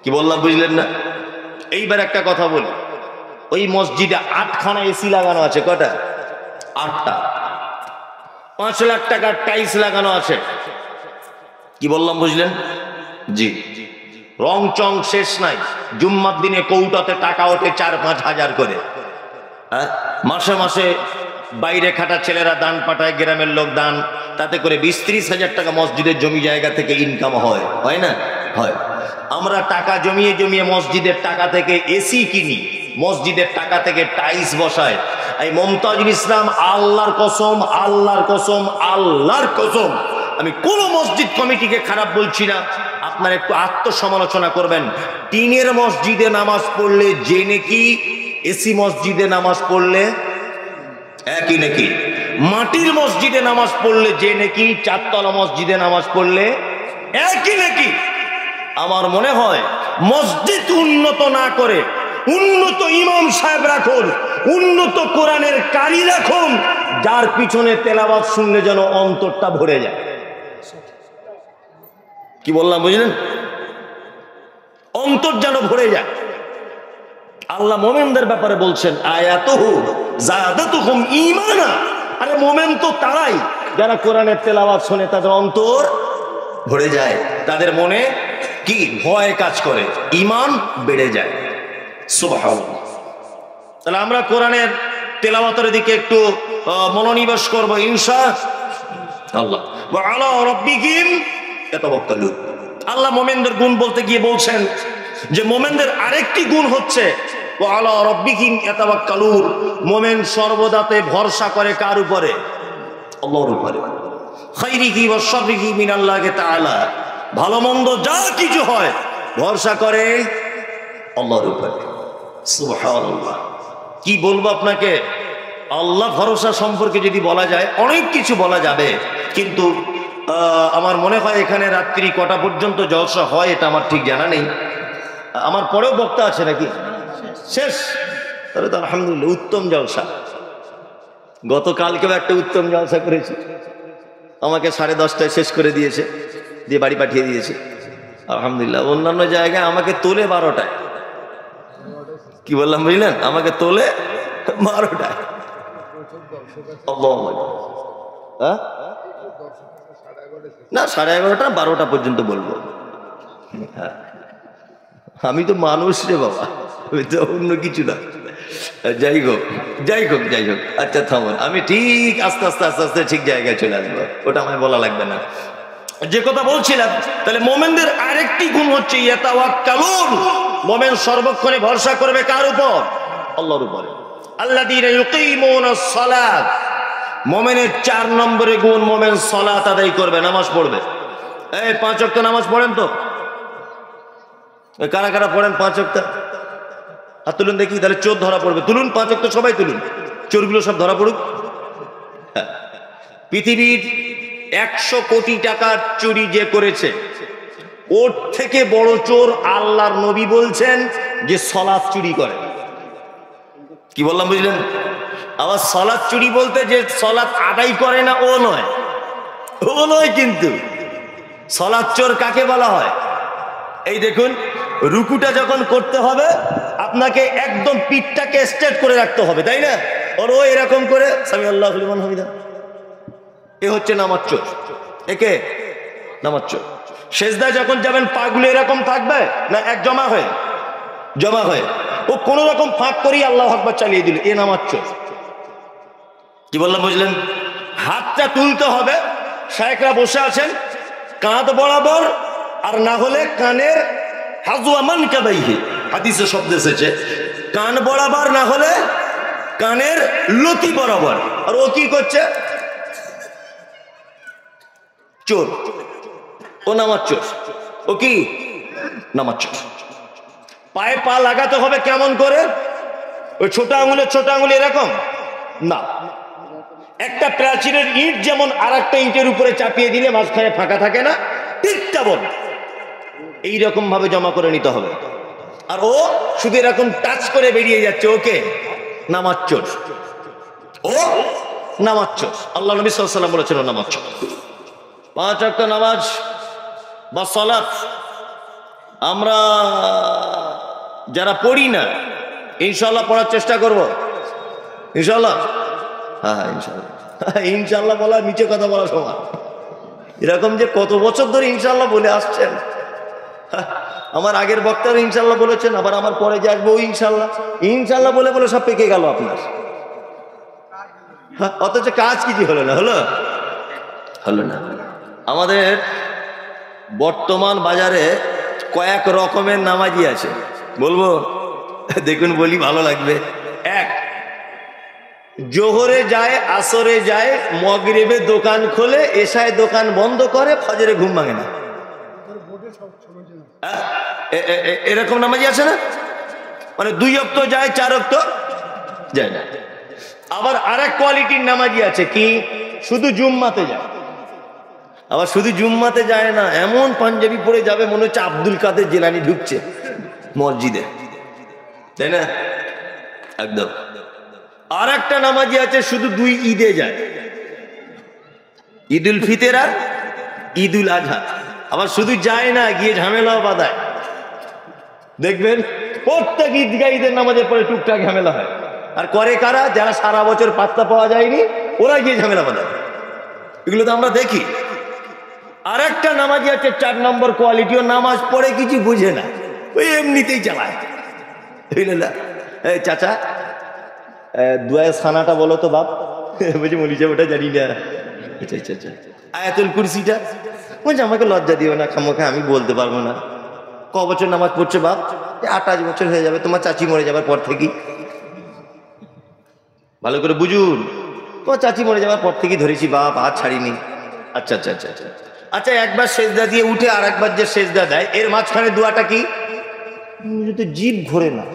কি বললাম বুঝলেন না? এইবার একটা কথা বলি, ওই মসজিদে 8খানা এসি লাগানো আছে, কটা? 8টা। 5 লাখ টাকার টাইলস লাগানো আছে। কি বললাম বুঝলেন? জি, রং চং শেষ নাই। জুম্মার দিনে কৌটাতে টাকা ওঠে 4-5 হাজার করে। মাসে মাসে বাইরে খাটা ছেলেরা দান পাঠায়, গ্রামের লোক দান, তাতে করে 20-30 হাজার টাকা মসজিদের জমি জায়গা থেকে ইনকাম হয়, হয় না? হয়। আমরা টাকা জমিয়ে জমিয়ে মসজিদের টাকা থেকে এসি কিনি, মসজিদের টাকা থেকে টাইলস বসায়। এই মমতাজুল ইসলাম, আল্লাহর কসম, আল্লাহর কসম, আল্লাহর কসম, আমি কোন মসজিদ কমিটিকে খারাপ বলছি না, আপনার একটু আত্মসমালোচনা করবেন। টিনের মসজিদে নামাজ পড়লে যে নাকি এসি মসজিদে নামাজ পড়লে একই নাকি, মাটির মসজিদে নামাজ পড়লে যে নাকি চারতলা মসজিদে নামাজ পড়লে একই নাকি। আমার মনে হয় মসজিদ উন্নত না করে উন্নত ইমাম সাহেব রাখুন, উন্নত কোরআনের কারি রাখুন, যার পিছনে তেলাওয়াত শুনলে যেন অন্তরটা ভরে যায়। কি বললাম বুঝলেন? অন্তর যেন ভরে যায়। আল্লাহ মোমেনদের ব্যাপারে বলছেন আয়াতুহু যাদাতুহুম ঈমানা। আরে মোমেন তো তারাই যারা কোরআনের তেলাওয়াত শুনে তাদের অন্তর ভরে যায়, তাদের মনে কি ভয় কাজ করে, ঈমান বেড়ে যায়। সুবহানাল্লাহ। তাহলে আমরা কোরআনের তেলাওয়াতের দিকে একটু মনোনিবেশ করব ইনশাআল্লাহ। ওয়া আলা রাব্বিহিম ইয়াতাওয়াক্কালুন। আল্লাহ মোমেনদের গুণ বলতে গিয়ে বলছেন যে মোমেনদের আরেকটি গুণ হচ্ছে ওয়া আলা রাব্বিহিম ইয়াতাওয়াক্কালুন। মোমেন সর্বদাতে ভরসা করে কার উপরে? আল্লাহর উপরে। খাইরিহি ওয়া শাররিহি মিনাল্লাহি তাআলা। ভালো মন্দ যা কিছু হয় ভরসা করে আল্লাহর উপরে। সুবহানাল্লাহ। কি বলবো আপনাকে, আল্লাহ ভরসা সম্পর্কে যদি বলা যায় অনেক কিছু বলা যাবে, কিন্তু আমার মনে হয় এখানে রাত্রি কটা পর্যন্ত জলসা হয় এটা আমার ঠিক জানা নেই। আমার পরেও বক্তা আছে নাকি? শেষ? তাহলে তো আলহামদুলিল্লাহ, উত্তম জলসা। গতকালকেও একটা উত্তম জলসা করেছি, আমাকে 10:30টায় শেষ করে দিয়েছে, দিয়ে বাড়ি পাঠিয়ে দিয়েছে আলহামদুলিল্লাহ। অন্যান্য জায়গায় আমাকে তোলে 12টায়। কি বললাম বুঝলেন? আমাকে তোলে 12টায়। না 11:30টা 12টা পর্যন্ত বলবো। হ্যাঁ, আমি তো মানুষ রে বাবা, আমি তো অন্য কিছু না। যাই হোক যাই হোক যাই হোক, আচ্ছা থামুন, আমি ঠিক আস্তে আস্তে আস্তে আস্তে ঠিক জায়গায় চলে আসবো, ওটা আমায় বলা লাগবে না। যে কথা বলছিলাম, তাহলে মোমেনদের আরেকটি গুণ হচ্ছে ইয়াতাওয়াক্কালুন। মোমেন সর্বক্ষণে ভরসা করবে কার উপর? আল্লাহর উপরে। আল্লাযীনা ইউকিমুনাস সালাত। মোমেনের 4 নম্বরে গুণ, মোমেন সালাত আদায় করবে, নামাজ পড়বে। এই 5 ওয়াক্ত নামাজ পড়েন তো? কারা কারা পড়েন 5 ওয়াক্ত? আর তুলুন দেখি, তাহলে চোর ধরা পড়বে। তুলুন 5 ওয়াক্ত, সবাই তুলুন, চোরগুলো সব ধরা পড়ুক। পৃথিবীর 100 কোটি টাকার চুরি যে করেছে, ওর থেকে বড় চোর আল্লাহর নবী বলছেন যে সালাত চুরি করে। কি বললাম বুঝলেন? আবার সালাত চুরি বলতে যে সালাত আদায় করে না ও নয়, ও নয়। কিন্তু সালাত চোর কাকে বলা হয়? এই দেখুন, রুকুটা যখন করতে হবে আপনাকে একদম পিঠটাকে স্ট্রেট করে রাখতে হবে, তাই না? আর ও এরকম করে সামি আল্লাহু লিমান হামিদা, এ হচ্ছে নামাজ চোর। একে নামাজ চোর। সেজদায় যখন যাবেন পাগুলো এরকম থাকবে না এক জমা হয়ে, জমা হয়ে ও কোন রকম ফাঁক করেই আল্লাহু আকবার চালিয়ে দিল, এ নামাজ চোর। কি বললাম বুঝলেন? হাতটা তুলতে হবে, শায়েখরা বসে আছেন কাঁধ বরাবর, আর না হলে কানের হাজওয়া মানকাবাইহি, হাদিসে শব্দ এসেছে কান বরাবর, না হলে কানের লতি বরাবর। আর ও কি করছে? চোর। ও নামাজ চোর। ও কি? নামাজ চোর। পায়ে পা লাগাতে হবে কেমন করে? ওই ছোট আঙুলে এরকম না, একটা প্রাচীরের ইট যেমন আর একটা ইটের উপরে চাপিয়ে দিলে মাঝখানে ফাঁকা থাকে না, ঠিক তেমন এইরকম ভাবে জমা করে নিতে হবে। আর ও শুধু এরকম টাচ করে বেরিয়ে যাচ্ছে, ওকে নামাজ চোর। ও নামাজ চোর। আল্লাহ নবী সাল্লাল্লাহু আলাইহি ওয়াসাল্লাম বলেছেন ও নামাজ চোর। 5 ওয়াক্ত নামাজ বা সালাত আমরা যারা পড়ি না, ইনশাআল্লাহ পড়ার চেষ্টা করব। ইনশাআল্লাহ, হ্যাঁ ইনশাআল্লাহ। ইনশাআল্লাহ বলা নিচে কথা বলা সমান। এরকম যে কত বছর ধরে ইনশাআল্লাহ বলে আসছেন, আমার আগের বক্তারা ইনশাআল্লাহ বলেছেন, আবার আমার পরে যে আসবো ইনশাআল্লাহ। ইনশাআল্লাহ বলে বলে সব পেকে গেল আপনার, অথচ কাজ কিছু হলো না। হলো হলো না। আমাদের বর্তমান বাজারে কয়েক রকমের নামাজি আছে, বলবো? দেখুন বলি, ভালো লাগবে। এক, জোহরে যায়, আসরে যায়, মগরিবে দোকান খোলে, এশায় দোকান বন্ধ করে, ফজরে ঘুম ভাঙে না। এরকম নামাজি আছে না? মানে 2 ওয়াক্ত যায়, 4 ওয়াক্ত যায় না। আবার আরেক কোয়ালিটির নামাজি আছে, কি শুধু জুম্মাতে যায়। আবার শুধু জুম্মাতে যায় না, এমন পাঞ্জাবি পরে যাবে মনে হচ্ছে আব্দুল কাদের জিলানী ঢুকছে মসজিদে, তাই না? একদম। আর একটা নামাজি আছে শুধু 2 ঈদে যায়, ঈদুল ফিতর আর ঈদুল আজহা। আবার শুধু যায় না, গিয়ে ঝামেলাও বাঁধায়। দেখবেন প্রত্যেক ঈদগাহ ঈদের নামাজের পরে টুকটাক ঝামেলা হয়। আর করে কারা? যারা সারা বছর পাত্তা পাওয়া যায়নি, ওরা গিয়ে ঝামেলা বাঁধায়। এগুলো তো আমরা দেখি। আর একটা নামাজি আছে 4 নম্বর কোয়ালিটি, ও নামাজ পড়ে কিছু বুঝে না, ওই এমনিতেই চালায়। এই চাচা, দুয়ায় সানাটা বলো তো বাপ। বলছি মনীষা ওটা জানি না। আচ্ছা আচ্ছা আচ্ছা, আয়াতুল কুরসিটা? বলছে আমাকে লজ্জা দিও না, খামোখা আমি বলতে পারবো না। ক বছর নামাজ পড়ছে বাপ? 28 বছর হয়ে যাবে, তোমার চাচি মরে যাবার পর থেকেই। ভালো করে বুঝুন, তোমার চাচি মরে যাবার পর থেকেই ধরেছি বাপ, আর ছাড়িনি। আচ্ছা আচ্ছা আচ্ছা আচ্ছা আচ্ছা, একবার সেজদা দিয়ে উঠে আর একবার যে সেজদা দেয়, এর মাঝখানে দোয়াটা কি? তো জিভ ঘোরে না,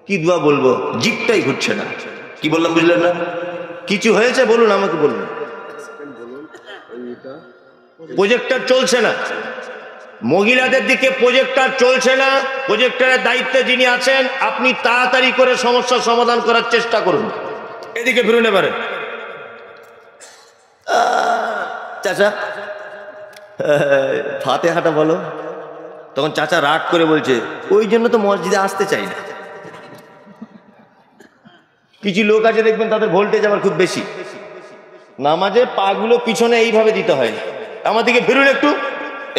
কি দোয়া বলবো? জিভটাই ঘুরছে না। কি বললাম বুঝলেন না? কিছু হয়েছে বলুন, আমাকে বলুন। প্রজেক্টর চলছে না, মহিলাদের দিকে প্রজেক্টর চলছে না। প্রজেক্টরের দায়িত্বে যিনি আছেন, আপনি তাড়াতাড়ি করে সমস্যার সমাধান করার চেষ্টা করুন। এদিকে ফিরুন এবারে। চাচা ফাতিহাটা বলো। তখন চাচা রাগ করে বলছে, ওই জন্য তো মসজিদে আসতে চাই না। কিছু লোক আছে দেখবেন, তাদের ভোল্টেজ আবার খুব বেশি। নামাজে পাগুলো পিছনে এইভাবে দিতে হয় না, আমার দিকে ফিরুন একটু,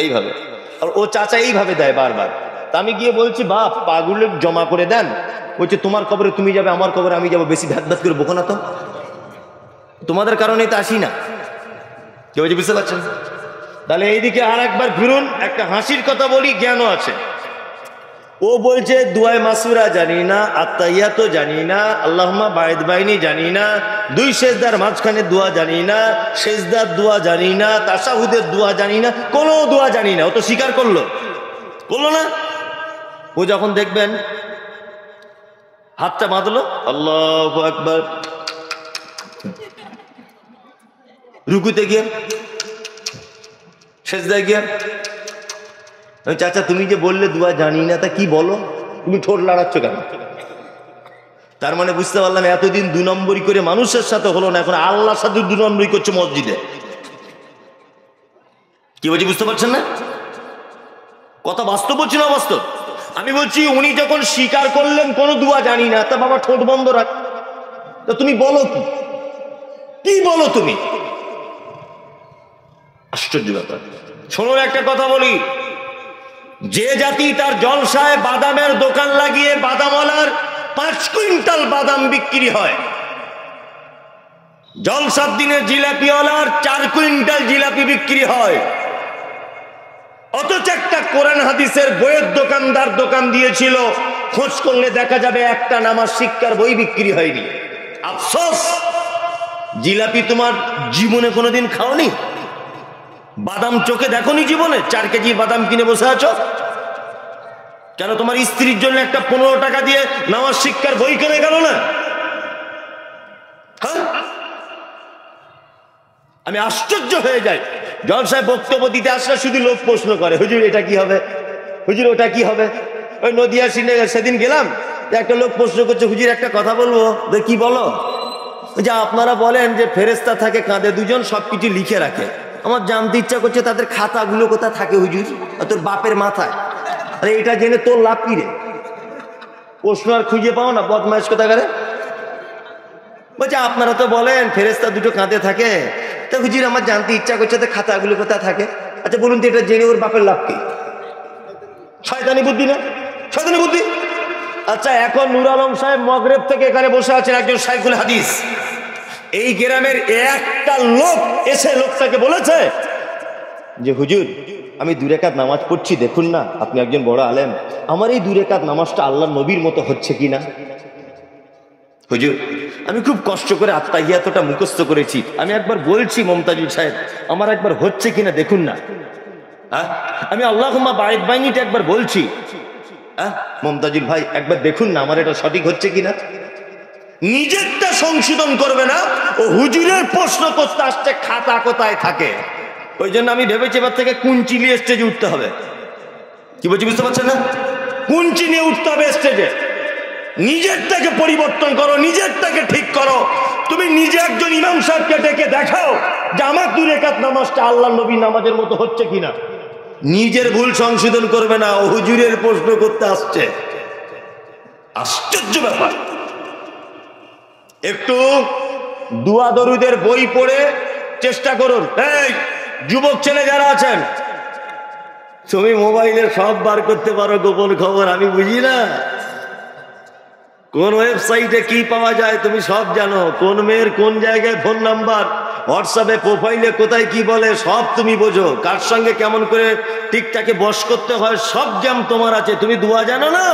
এইভাবে। আর ও চাচা এইভাবে দেয় বারবার। তা আমি গিয়ে বলছি, বাপ পাগুলো জমা করে দেন। বলছে তোমার কবরে তুমি যাবে, আমার কবরে আমি যাবো, বেশি ভ্যাত ভ্যাত করে বকো না তো, তোমাদের কারণে তো আসি না। কি বলছে বুঝতে পারছেন? তাহলে এইদিকে আর একবার ফিরুন। একটা হাসির কথা বলি, জ্ঞানও আছে। ও বলছে দুয়ায়ে মাসুরা জানি না, আত্তাহিয়াতও জানি না, আল্লাহুম্মা বাঈদ বাইনি জানি না, 2 সেজদার মাঝখানে দোয়া জানি না, সেজদার দোয়া জানি না, তাশাহুদের দোয়া জানি না, কোনো দোয়া জানি না। ও তো স্বীকার করলো না? ও যখন দেখবেন হাতটা বাঁধলো, আল্লাহু আকবার, রুকুতে গিয়ে, সেজদায় গিয়ে, চাচা তুমি যে বললে দোয়া জানি না, তা কি বলো? তুমি ঠোঁট লড়াচ্ছ কেন? তার মানে বুঝতে পারলাম এতদিন 2 নম্বরই করে মানুষের সাথে হলো না, এখন আল্লাহর সাথে 2 নম্বরই করছে মসজিদে। কি বলছি বুঝতে পারছেন না? কথা বাস্তব বলছি না অবাস্তব? আমি বলছি উনি যখন স্বীকার করলেন কোনো দোয়া জানি না, তা বাবা ঠোঁট বন্ধ রাখ। তা তুমি বলো কি বলো তুমি? আশ্চর্য ব্যাপার। শোনো একটা কথা বলি, যে জাতি তার জলসায় বাদামের দোকান লাগিয়ে বাদামওয়ালার 5 কুইন্টাল বাদাম বিক্রি হয়, জলসার দিনে জিলাপিওয়ালার 4 কুইন্টাল জিলাপি বিক্রি হয়, অথচ একটা কোরআন হাদিসের বইয়ের দোকানদার দোকান দিয়েছিল, খোঁজ করলে দেখা যাবে একটা নামাজ শিক্ষার বই বিক্রি হয়নি। আফসোস, জিলাপি তোমার জীবনে কোনোদিন খাওনি, বাদাম চোখে দেখোনি জীবনে। 4 কেজি বাদাম কিনে বসে আছো কেন? তোমার স্ত্রীর জন্য একটা 15 টাকা দিয়ে নামাজ শিক্ষার বই কিনে গেল না? আমি আশ্চর্য হয়ে যাই, জলসায় বক্তব্য দিতে আসলে শুধু লোক প্রশ্ন করে, হুজুর এটা কি হবে, হুজুর ওটা কি হবে। ওই নদিয়া সেদিন গেলাম, একটা লোক প্রশ্ন করছে, হুজুর একটা কথা বলবো। কি বলো? যে আপনারা বলেন যে ফেরেশতা থাকে কাঁধে 2জন, সবকিছু লিখে রাখে। আমার জানতে ইচ্ছা করছে তাদের খাতাগুলো কোথায় থাকে হুজুর? তোর বাপের মাথায়। আরে এটা জেনে তোর লাভ কি রে? প্রশ্ন আর খুঁজে পাও না, বদমাইশ কোথাকারে। বলছে আপনারা তো বলেন ফেরেশতা 2টো কাঁধে থাকে, তা হুজুর আমার জানতে ইচ্ছা করছে তো খাতাগুলো কোথায় থাকে। আচ্ছা বলুন তো, এটা জেনে ওর বাপের লাভ কি? শয়তানি বুদ্ধি না? শয়তানি বুদ্ধি। আচ্ছা এখন নূর আলম সাহেব মগরেব থেকে এখানে বসে আছেন, একজন শাইখুল হাদিস। এই গ্রামের একটা লোক এসে লোকটাকে বলেছে যে হুজুর, আমি 2 রাকাত নামাজ পড়ছি, দেখুন না আপনি একজন বড় আলেম, আমার এই 2 রাকাত নামাজটা আল্লাহর নবীর মতো হচ্ছে কিনা। হুজুর, আমি খুব কষ্ট করে আত্মাহিয়াতটা মুখস্থ করেছি, আমি একবার বলছি মমতাজুল সাহেব, আমার একবার হচ্ছে কিনা দেখুন না। আমি আল্লাহুম্মা বারিক বাইনিটা একবার বলছি, মমতাজুল ভাই একবার দেখুন না আমার এটা সঠিক হচ্ছে কিনা। নিজেরটা সংশোধন করবে না, ও হুজুরের প্রশ্ন করতে আসছে খাতা কোথায় থাকে। ওই জন্য আমি ভেবেছি এবার থেকে কুঞ্চি নিয়ে স্টেজে উঠতে হবে। কি বলছি বুঝতে পারছেন না? কুঞ্চি নিয়ে উঠতে হবে স্টেজে। নিজেরটাকে পরিবর্তন করো, নিজেরটাকে ঠিক করো। তুমি নিজে একজন ইমাম সাহেবকে ডেকে দেখাও যে আমার 2 রাকাত নামাজটা আল্লাহ নবী নামাজের মতো হচ্ছে কিনা। নিজের ভুল সংশোধন করবে না, ও হুজুরের প্রশ্ন করতে আসছে। আশ্চর্য ব্যাপার। একটু দুয়া দরুদের বই পড়ে চেষ্টা করুন। এই যুবক ছেলে যারা আছেন, তুমি মোবাইলে সব বার করতে পারো গোপন খবর, আমি বুঝি না। কোন ওয়েবসাইটে কি পাওয়া যায় তুমি সব জানো, কোন মেয়ের কোন জায়গায় ফোন নাম্বার, হোয়াটসঅ্যাপে প্রোফাইলে কোথায় কি বলে সব তুমি বোঝো, কার সঙ্গে কেমন করে টিকটাকে বশ করতে হয় সব জ্ঞান তোমার আছে। তুমি দোয়া জানো না,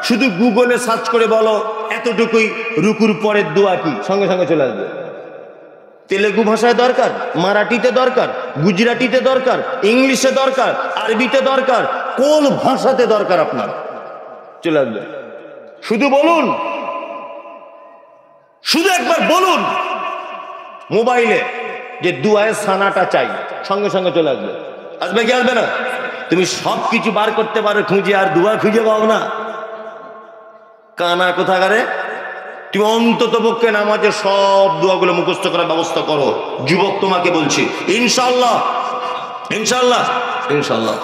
শুধু গুগলে সার্চ করে বলো এতটুকুই রুকুর পরের দোয়া কি, সঙ্গে সঙ্গে চলে আসবে। তেলেগু ভাষায় দরকার, মারাঠিতে দরকার, গুজরাটিতে দরকার, ইংলিশে দরকার, আরবিতে দরকার, কোন ভাষাতে দরকার আপনার চলে আসবে। শুধু বলুন, শুধু একবার বলুন মোবাইলে যে দুয়ায় সানাটা চাই, সঙ্গে সঙ্গে চলে আসবে। আসবে কি আসবে না? তুমি সব কিছু বার করতে পারো খুঁজে, আর দুয়া খুঁজে পাও না, কানা কোথাকারে। তুমি অন্তত পক্ষে নামাজের সব দোয়াগুলো মুখস্থ করার ব্যবস্থা করো। যুবক তোমাকে বলছি, ইনশাআল্লাহ ইনশাআল্লাহ ইনশাআল্লাহ।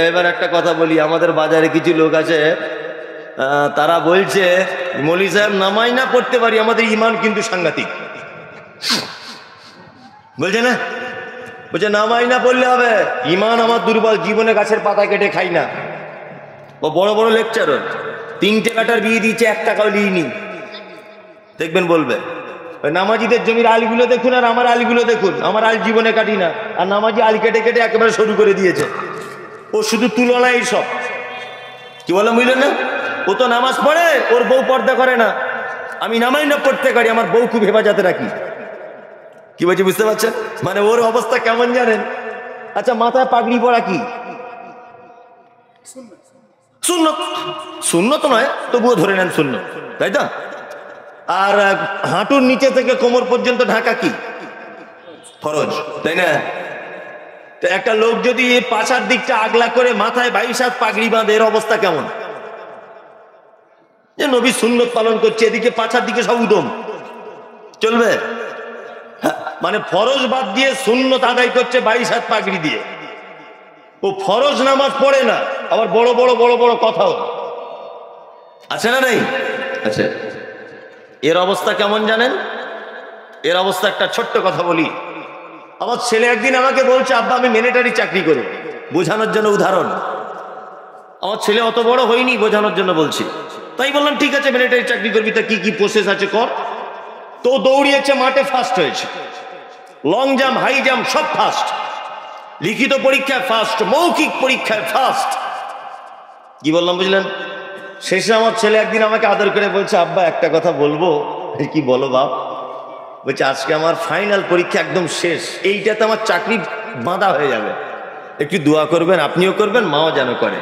এবার একটা কথা বলি, আমাদের বাজারে কিছু লোক আছে, তারা বলছে মৌলী সাহেব নামাজ না পড়তে পারি, আমাদের ইমান কিন্তু সাংঘাতিক। বলছে না, বলছে নামাজ না পড়লে হবে, ইমান আমার দুর্বল, জীবনে গাছের পাতা কেটে খাই না। ও বড় বড় লেকচারর, 3 টাকাটার বিয়ে দিয়েছে, 1 টাকাও নিইনি। দেখবেন বলবে ওই নামাজিদের জমির আলগুলো দেখুন আর আমার আলগুলো দেখুন, আমার আল জীবনে কাটি না, আর নামাজি আল কেটে কেটে একেবারে শুরু করে দিয়েছে। ও শুধু তুলনা এইসব। কি বললাম বুঝলেন না? ও তো নামাজ পড়ে, ওর বউ পর্দা করে না। আমি নামাজ না পড়তে পারি, আমার বউ খুব হেফাজতে রাখি। কি বলছি বুঝতে পারছেন? মানে ওর অবস্থা কেমন জানেন? আচ্ছা, মাথায় পাগড়ি পরা কি সুন্নত? সুন্নত নয়, তবুও ধরে নেন সুন্নত, তাই তো? আর হাঁটুর নিচে থেকে কোমর পর্যন্ত ঢাকা কি ফরজ, তাই না? তো একটা লোক যদি পাছার দিকটা আগলা করে মাথায় 22 হাত পাগড়ি বাঁধে, এর অবস্থা কেমন? যে নবী সুন্নত পালন করছে, এদিকে পাছার দিকে সব উদম, চলবে? মানে ফরজ বাদ দিয়ে সুন্নত আদায় করছে 22 হাত পাগড়ি দিয়ে। ও ফরজ নামাজ পড়ে না, আবার বড় বড় বড় বড় কথাও আছে না নাই? আচ্ছা, এর অবস্থা কেমন জানেন? এর অবস্থা একটা ছোট্ট কথা বলি। আমার ছেলে একদিন আমাকে বলছে, আব্বা আমি মিলিটারি চাকরি করি। বোঝানোর জন্য উদাহরণ, আমার ছেলে অত বড় হয়নি, বোঝানোর জন্য বলছি। তাই বললাম ঠিক আছে মিলিটারি চাকরি করবি, তা কি কি প্রসেস আছে কর। তো দৌড়িয়েছে, মাঠে ফার্স্ট হয়েছে, লং জাম্প হাই জাম্প সব ফার্স্ট, লিখিত পরীক্ষায় ফার্স্ট, মৌখিক পরীক্ষায় ফার্স্ট। কি বললাম বুঝলেন? শেষে আমার ছেলে একদিন আমাকে আদর করে বলছে, আব্বা একটা কথা বলবো। কি বলো বাপ? বলছে আজকে আমার ফাইনাল পরীক্ষা একদম শেষ, এইটাতে আমার চাকরি বাঁধা হয়ে যাবে, একটু দোয়া করবেন, আপনিও করবেন, মাও যেন করে।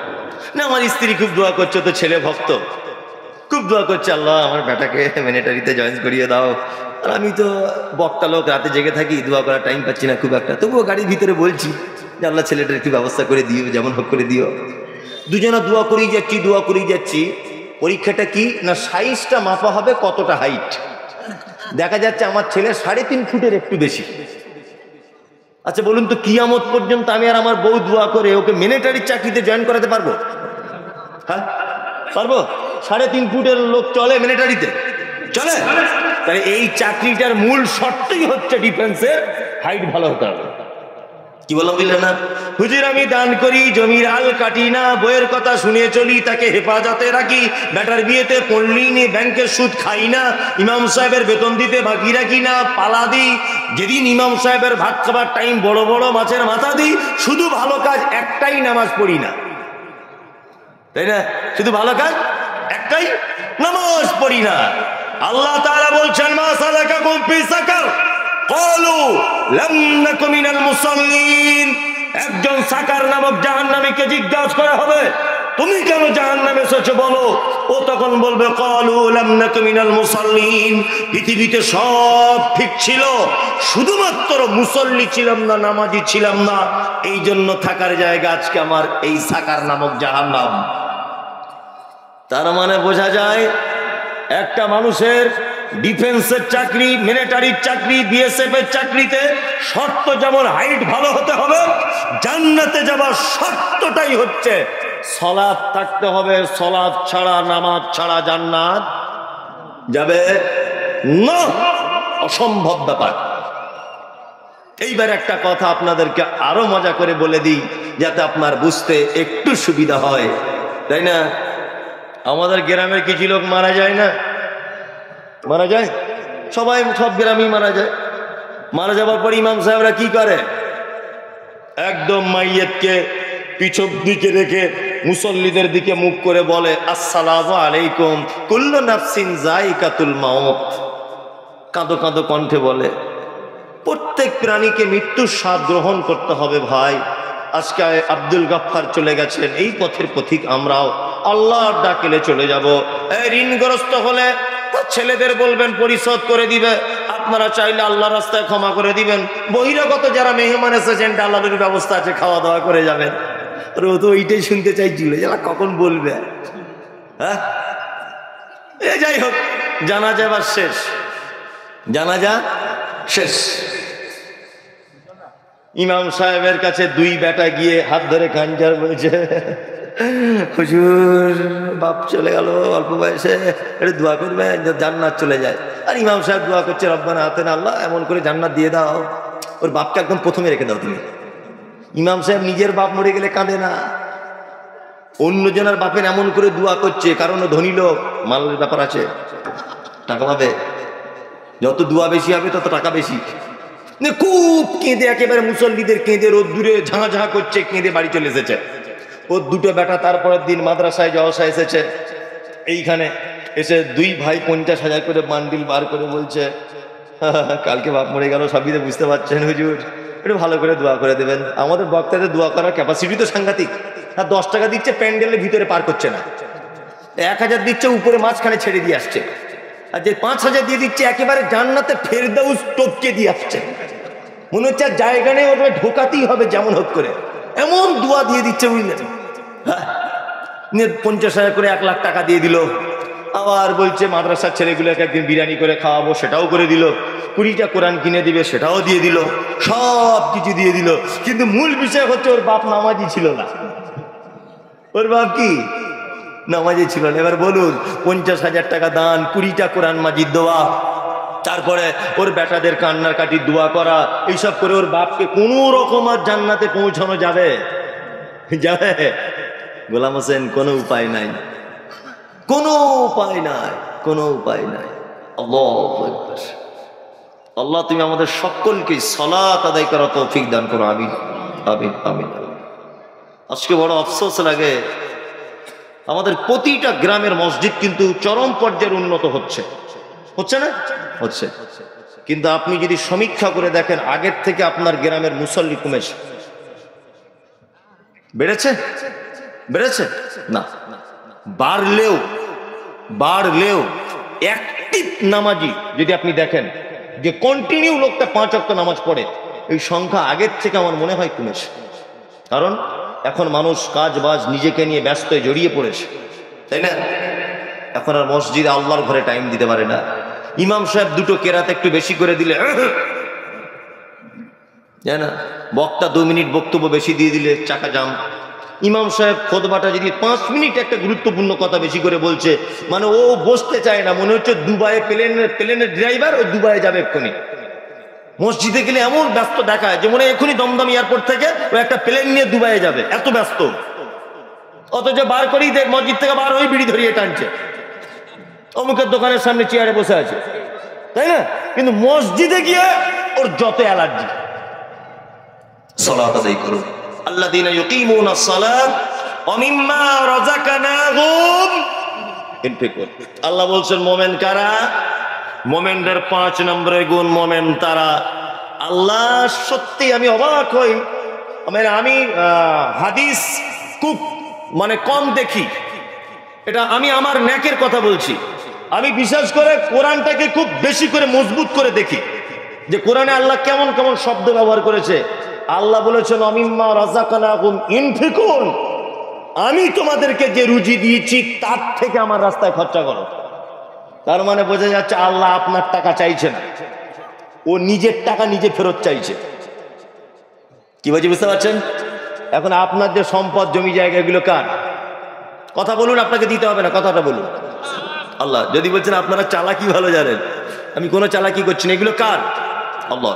না আমার স্ত্রী খুব দোয়া করছে, তো ছেলে ভক্ত, খুব দোয়া করছে, আল্লাহ আমার বেটাকে মিলিটারিতে জয়েন করিয়ে দাও। আর আমি তো বক্তা লোক, রাতে জেগে থাকি, দোয়া করার টাইম পাচ্ছি না খুব একটা। তবুও গাড়ির ভিতরে বলছি যে আল্লাহ ছেলেটার একটু ব্যবস্থা করে দিও, যেমন হোক করে দিও। দুজনা দোয়া করেই যাচ্ছি। পরীক্ষাটা কি না, সাইজটা মাপা হবে কতটা হাইট। দেখা যাচ্ছে আমার ছেলে 3.5 ফুটের একটু বেশি। আচ্ছা বলুন তো, কিয়ামত পর্যন্ত আমি আর আমার বউ দোয়া করে ওকে মিলিটারির চাকরিতে জয়েন করাতে পারবো? হ্যাঁ পারবো? 3.5 ফুটের লোক চলে মিলিটারিতে? চলে? তাহলে এই চাকরিটার মূল শর্তই হচ্ছে ডিফেন্সের হাইট ভালো হতে হবে। কি বললাম বুঝলে না? হুজুর আমি দান করি, জমির আল কাটি না, বইয়ের কথা শুনে চলি, তাকে হেফাজতে রাখি, বেটার বিয়েতে পড়লি নি, ব্যাংকের সুদ খাই না, ইমাম সাহেবের বেতন দিতে বাকি রাখি না, পালা দিই, যেদিন ইমাম সাহেবের ভাত খাবার টাইম বড় বড় মাছের মাথা দিই, শুধু ভালো কাজ একটাই, নামাজ পড়ি না, তাই না? শুধু ভালো কাজ একটাই, নামাজ পড়ি না। আল্লাহ তাআলা বলছেন মা সালাকাকুম ফি সাকার ক্বালু লাম নাকু মিনাল মুসাল্লিন। একজন সাকার নামক জাহান্নামীকে জিজ্ঞাসা করা হবে তুমি কেন জাহান্নামে এসেছো বলো, ও তখন বলবে ক্বালু লাম নাকু মিনাল মুসাল্লিন, পৃথিবীতে সব ঠিক ছিল, শুধুমাত্র মুসল্লি ছিলাম না, নামাজি ছিলাম না, এই জন্য থাকার জায়গা আজকে আমার এই সাকার নামক জাহান্নাম। তার মানে বোঝা যায় একটা মানুষের ডিফেন্সের চাকরি, মিলিটারির চাকরি, বিএসএফ এর চাকরিতে শর্ত যেমন হাইট ভালো হতে হবে, জান্নাতে যাবার শর্তটাই হচ্ছে সালাত থাকতে হবে। সালাত ছাড়া, নামাজ ছাড়া জান্নাত যাবে না, অসম্ভব ব্যাপার। এইবার একটা কথা আপনাদেরকে আরো মজা করে বলে দিই যাতে আপনার বুঝতে একটু সুবিধা হয়, তাই না? আমাদের গ্রামের কিছু লোক মারা যায় না, মারা যায়, সবাই সব গ্রামেই মারা যায়। মারা যাবার পর ইমাম সাহেবরা কি করে, একদম মাইয়তকে পিছন দিকে রেখে মুসল্লিদের দিকে মুখ করে বলে আসসালামু আলাইকুম কুল্লু নাফসিন যায়িকাতুল মাউত। কাঁদো কাঁদো কণ্ঠে বলে প্রত্যেক প্রাণীকে মৃত্যুর স্বাদ গ্রহণ করতে হবে ভাই। আজকে আব্দুল গাফফার চলে গেছেন, এই পথের পথিক আমরাও, আল্লাহর ডাকেলে চলে যাব। এই ঋণগ্রস্ত হলে ছেলেদের বলবেন পরিশোধ করে দিবে, আপনারা চাইলে আল্লাহর রাস্তায় ক্ষমা করে দিবেন। বহিরাগত যারা মেহমান এসেছেন ডালালুর ব্যবস্থা আছে, খাওয়া দাওয়া করে যাবেন। আর ও তো এইটাই শুনতে চাইছিল, যারা কখন বলবে। হ্যাঁ, যাই হোক, জানাজা এবার শেষ, জানাজা শেষ। ইমাম সাহেবের কাছে দুই বেটা গিয়ে হাত ধরে খানজার বলেছে হুজুর বাপ চলে গেল অল্প বয়সে, একটু দোয়া করবে জান্নাত চলে যায়। আর ইমাম সাহেব দোয়া করছে রব্বানা আতিনা আল্লাহ, এমন করে জান্নাত দিয়ে দাও। ওর বাপকে একদম প্রথমে রেখে দাও তুমি। ইমাম সাহেব নিজের বাপ মরে গেলে কাঁদে না, অন্যজনের বাপের এমন করে দোয়া করছে, কারণ ও ধনী লোক, মালের ব্যাপার আছে, টাকা পাবে, যত দোয়া বেশি হবে তত টাকা বেশি। খুব কেঁদে, একেবারে মুসল্লিদের কেঁদে রোদ্দুরে ঝাঁ ঝাঁ করছে, কেঁদে বাড়ি চলে এসেছে। ওর দুটো বেটা তারপরের দিন মাদ্রাসায় জলসা এসেছে, এইখানে এসে দুই ভাই 50,000 করে বান্ডিল বার করে বলছে কালকে বাপ মরে গেল, সবই তো বুঝতে পারছেন হুজুর, একটু ভালো করে দোয়া করে দেবেন। আমাদের বক্তাদের দোয়া করার ক্যাপাসিটি তো সাংঘাতিক। আর 10 টাকা দিচ্ছে, প্যান্ডেলের ভিতরে পার করছে না, 1000 দিচ্ছে, উপরে মাঝখানে ছেড়ে দিয়ে আসছে। আর যে 5000 দিয়ে দিচ্ছে একেবারে জান্নাতে ফেরদাউস টপকে দিয়ে আসছে, মনে হচ্ছে আর জায়গা নেই, ওটা ঢোকাতেই হবে যেমন হোক করে, এমন দোয়া দিয়ে দিচ্ছে বুঝলেন। হ্যাঁ, 50,000 করে 1 লাখ টাকা দিয়ে দিল। আবার বলছে মাদ্রাসার ছেলেগুলোকে একদিন বিরিয়ানি করে খাওয়াবো, সেটাও করে দিল। 20টা কোরআন কিনে দিবে, সেটাও দিয়ে দিল, সব কিছু দিয়ে দিল। কিন্তু মূল বিষয় হচ্ছে ওর বাপ নামাজি ছিল না। ওর বাপ কি নামাজি ছিল না। এবার বলুন, 50,000 টাকা দান, 20টা কোরআন মাজিদ দেওয়া, তারপরে ওর বেটাদের কান্নার কাটি দোয়া করা, এইসব করে ওর বাপকে কোনো রকম আর জান্নাতে পৌঁছানো যাবে? যাবে? গোলাম হোসেন কোনো উপায় নাই, কোনো উপায় নাই, কোনো উপায় নাই। আল্লাহু আকবার। আল্লাহ তুমি আমাদের সকলকে সালাত আদায় করার তৌফিক দান করো, আমিন আমিন আমিন। আজকে বড় আফসোস লাগে, আমাদের প্রতিটা গ্রামের মসজিদ কিন্তু চরম পর্যায়ে উন্নত হচ্ছে, হচ্ছে না? হচ্ছে। কিন্তু আপনি যদি সমীক্ষা করে দেখেন, আগের থেকে আপনার গ্রামের মুসল্লি কমেছে, বেড়েছে? বেড়েছে না। বাড়লেও অ্যাক্টিভ নামাজি যদি আপনি দেখেন, যে কন্টিনিউ লোকটা 5 ওয়াক্ত নামাজ পড়ে, এই সংখ্যা আগের থেকে আমার মনে হয় কমেছে। কারণ এখন মানুষ কাজ বাজ নিজেকে নিয়ে ব্যস্ত জড়িয়ে পড়েছে, তাই না? এখন আর মসজিদে আল্লাহর ঘরে টাইম দিতে পারে না। ইমাম সাহেব দুটো কেরাত একটু বেশি করে দিলে, জানে না, বক্তা 2 মিনিট বক্তব্য বেশি দিয়ে দিলে চাকা জাম। ইমাম সাহেব খুতবাটা যদি 5 মিনিট একটা গুরুত্বপূর্ণ কথা বেশি করে বলছে, মানে ও বসতে চায় না, মনে হচ্ছে দুবাইয়ে প্লেনের ড্রাইভার, ও দুবাইয়ে যাবে এক্ষুনি, মসজিদে গেলে এমন ব্যস্ত দেখায় যে মনে হয় এখনই দমদম এয়ারপোর্ট থেকে ও একটা প্লেন নিয়ে দুবাইয়ে যাবে, এত ব্যস্ত। অথচ বার করেই দেখ মসজিদ থেকে বার হয়ে বিড়ি ধরিয়ে টানছে, অমুকের দোকানের সামনে চেয়ারে বসে আছে, তাই না? কিন্তু মসজিদে গিয়ে ওর যত অ্যালার্জি। সালাত আদায় করুন। আল্লাযীনা ইউকিমুনাস সালাত ওয়া মিম্মা রাযাকনাহুম ইনফিকুন। আল্লাহ বলছেন মোমেন কারা? মোমেনদের 5 নম্বরের গুণ, মোমেন তারা। আল্লাহ সত্যি আমি অবাক হই, আমি হাদিস খুব কম দেখি, এটা আমি আমার ন্যাকের কথা বলছি। আমি বিশেষ করে কোরআনটাকে খুব বেশি করে মজবুত করে দেখি যে কোরআনে আল্লাহ কেমন কেমন শব্দ ব্যবহার করেছে। আল্লাহ বলেছেন অমিম্মা রাযাকনাহুম ইনফিকুন, আমি তোমাদেরকে যে রুজি দিয়েছি তার থেকে আমার রাস্তায় খরচা করো। তার মানে বোঝা যাচ্ছে আল্লাহ আপনার টাকা চাইছে না, ও নিজের টাকা নিজে ফেরত চাইছে। কি বলছি বুঝতে পারছেন? এখন আপনার যে সম্পদ জমি জায়গা এগুলো কার? কথা বলুন, আপনাকে দিতে হবে না, কথাটা বলুন। আল্লাহ। যদি বলছেন আপনারা চালাকি ভালো জানেন, আমি কোনো চালাকি করছি না, এগুলো কার? আল্লাহ।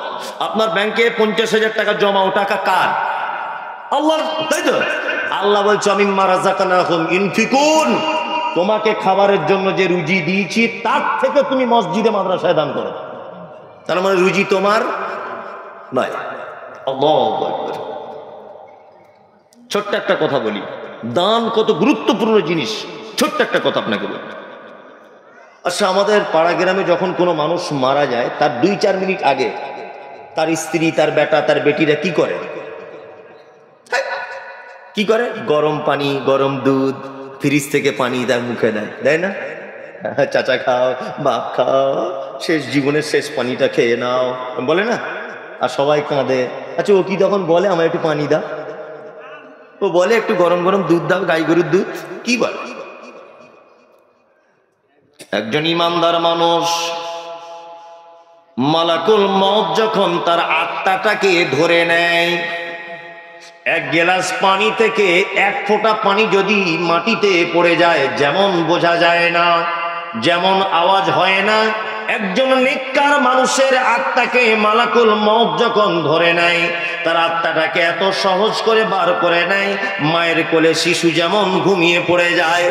আপনার ব্যাংকে 50,000 টাকা জমা, ও টাকা কার? আল্লাহ, তাই তো? আল্লাহ বলছে মিম্মা রাযাকনাহুম ইনফিকুন, তোমাকে খাবারের জন্য যে রুজি দিয়েছি তার থেকে তুমি মসজিদে মাদ্রাসায় দান করো। তার মানে রুজি তোমার নয়। আল্লাহু আকবার। ছোট্ট একটা কথা বলি, দান কত গুরুত্বপূর্ণ জিনিস। ছোট্ট একটা কথা আপনাকে বলি। আচ্ছা, আমাদের পাড়া গ্রামে যখন কোনো মানুষ মারা যায় তার 2-4 মিনিট আগে তার স্ত্রী, তার বেটা, তার বেটিরা কি করে? কি করে? গরম পানি, গরম দুধ, ফ্রিজ থেকে পানি তার মুখে দেয়, দেয় না? চাচা খাও, বাপ খাও, শেষ জীবনের শেষ পানিটা খেয়ে নাও, বলে না? আর সবাই কাঁদে। আচ্ছা, ও কি তখন বলে আমার একটু পানি দাও? ও বলে একটু গরম গরম দুধ দাও, গাই গরুর দুধ। কি বলে? একজন ইমানদার মানুষ মালাকুল মউত যখন তার আত্মাটাকে ধরে নেয়, 1 গ্লাস পানি থেকে 1 ফোঁটা পানি যদি মাটিতে পড়ে যায়, যেমন বোঝা যায় না, যেমন আওয়াজ হয় না, একজন নেককার মানুষের আত্মাকে মালাকুল মউত যখন ধরে নেয়, তার আত্মাটাকে এত সহজ করে বার করে নেয়, মায়ের কোলে শিশু যেমন ঘুমিয়ে পড়ে যায়,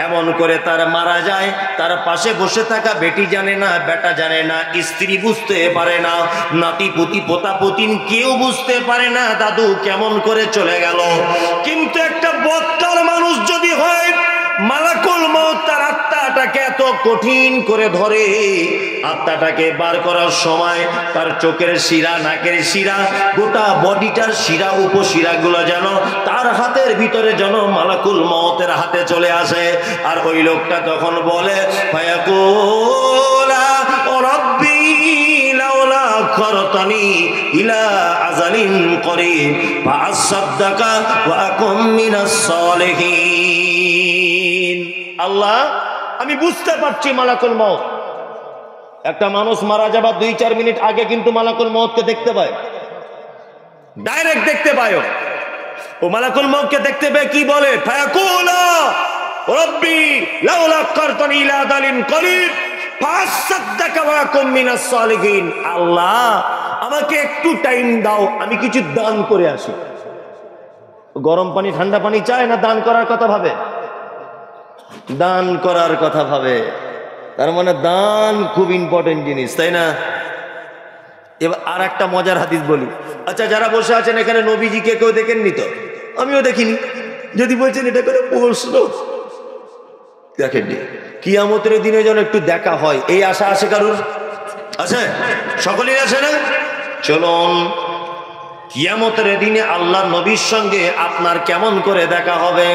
এমন করে তার মারা যায়। তার পাশে বসে থাকা বেটি জানে না, বেটা জানে না, স্ত্রী বুঝতে পারে না, নাতি পুতি পোতা পুতিন কেউ বুঝতে পারে না দাদু কেমন করে চলে গেল। কিন্তু একটা বক্তার মানুষ যদি হয়, মালাকুল মউত তার আত্মাটাকে এত কঠিন করে ধরে, আত্মাটাকে বার করার সময় তার চোখের শিরা, নাকের শিরা, গোটা বডিটার শিরা, উপশিরাগুলো যেন তার হাতের ভিতরে যেন মালাকুল মউতের হাতে চলে আসে। আর ওই লোকটা তখন বলে ফায়াকুলা রাব্বি লাউলা আখরতানি ইলা আজালিন করিব ফাআসাদদাকা ওয়া আকুম মিনাস সালিহিন। আল্লাহ, আমি বুঝতে পারছি মালাকুল মউত, একটা মানুষ মারা যাবার 2-4 মিনিট আগে কিন্তু মালাকুল মউতকে দেখতে পায়, ডাইরেক্ট দেখতে পায়। ও মালাকুল মউতকে দেখতে পেয়ে কি বলে? ফায়াকুলা রাব্বি লাউলা আখরতানি ইলা আজালিন করিব ফাআসাদদাকা ওয়া আকুম মিনাস সালিহিন। আল্লাহ, আমাকে একটু টাইম দাও, আমি কিছু দান করে আসি। গরম পানি ঠান্ডা পানি চায় না, দান করার কথা ভাবে, দান করার কথা ভাবে। তার মানে দান খুব ইম্পর্টেন্ট জিনিস, তাই না? এবার আর একটা মজার হাদিস বলি। আচ্ছা, যারা বসে আছেন এখানে নবীজিকে কেউ দেখেননি তো? আমিও দেখিনি। যদি বলছেন এটা করে প্রশ্ন, দেখেননি। কিয়ামতের দিনে যেন একটু দেখা হয়, এই আশা আছে কারুর? আছে? সকলেই আছে না? চলুন, কিয়ামতের দিনে আল্লাহ নবীর সঙ্গে আপনার কেমন করে দেখা হবে।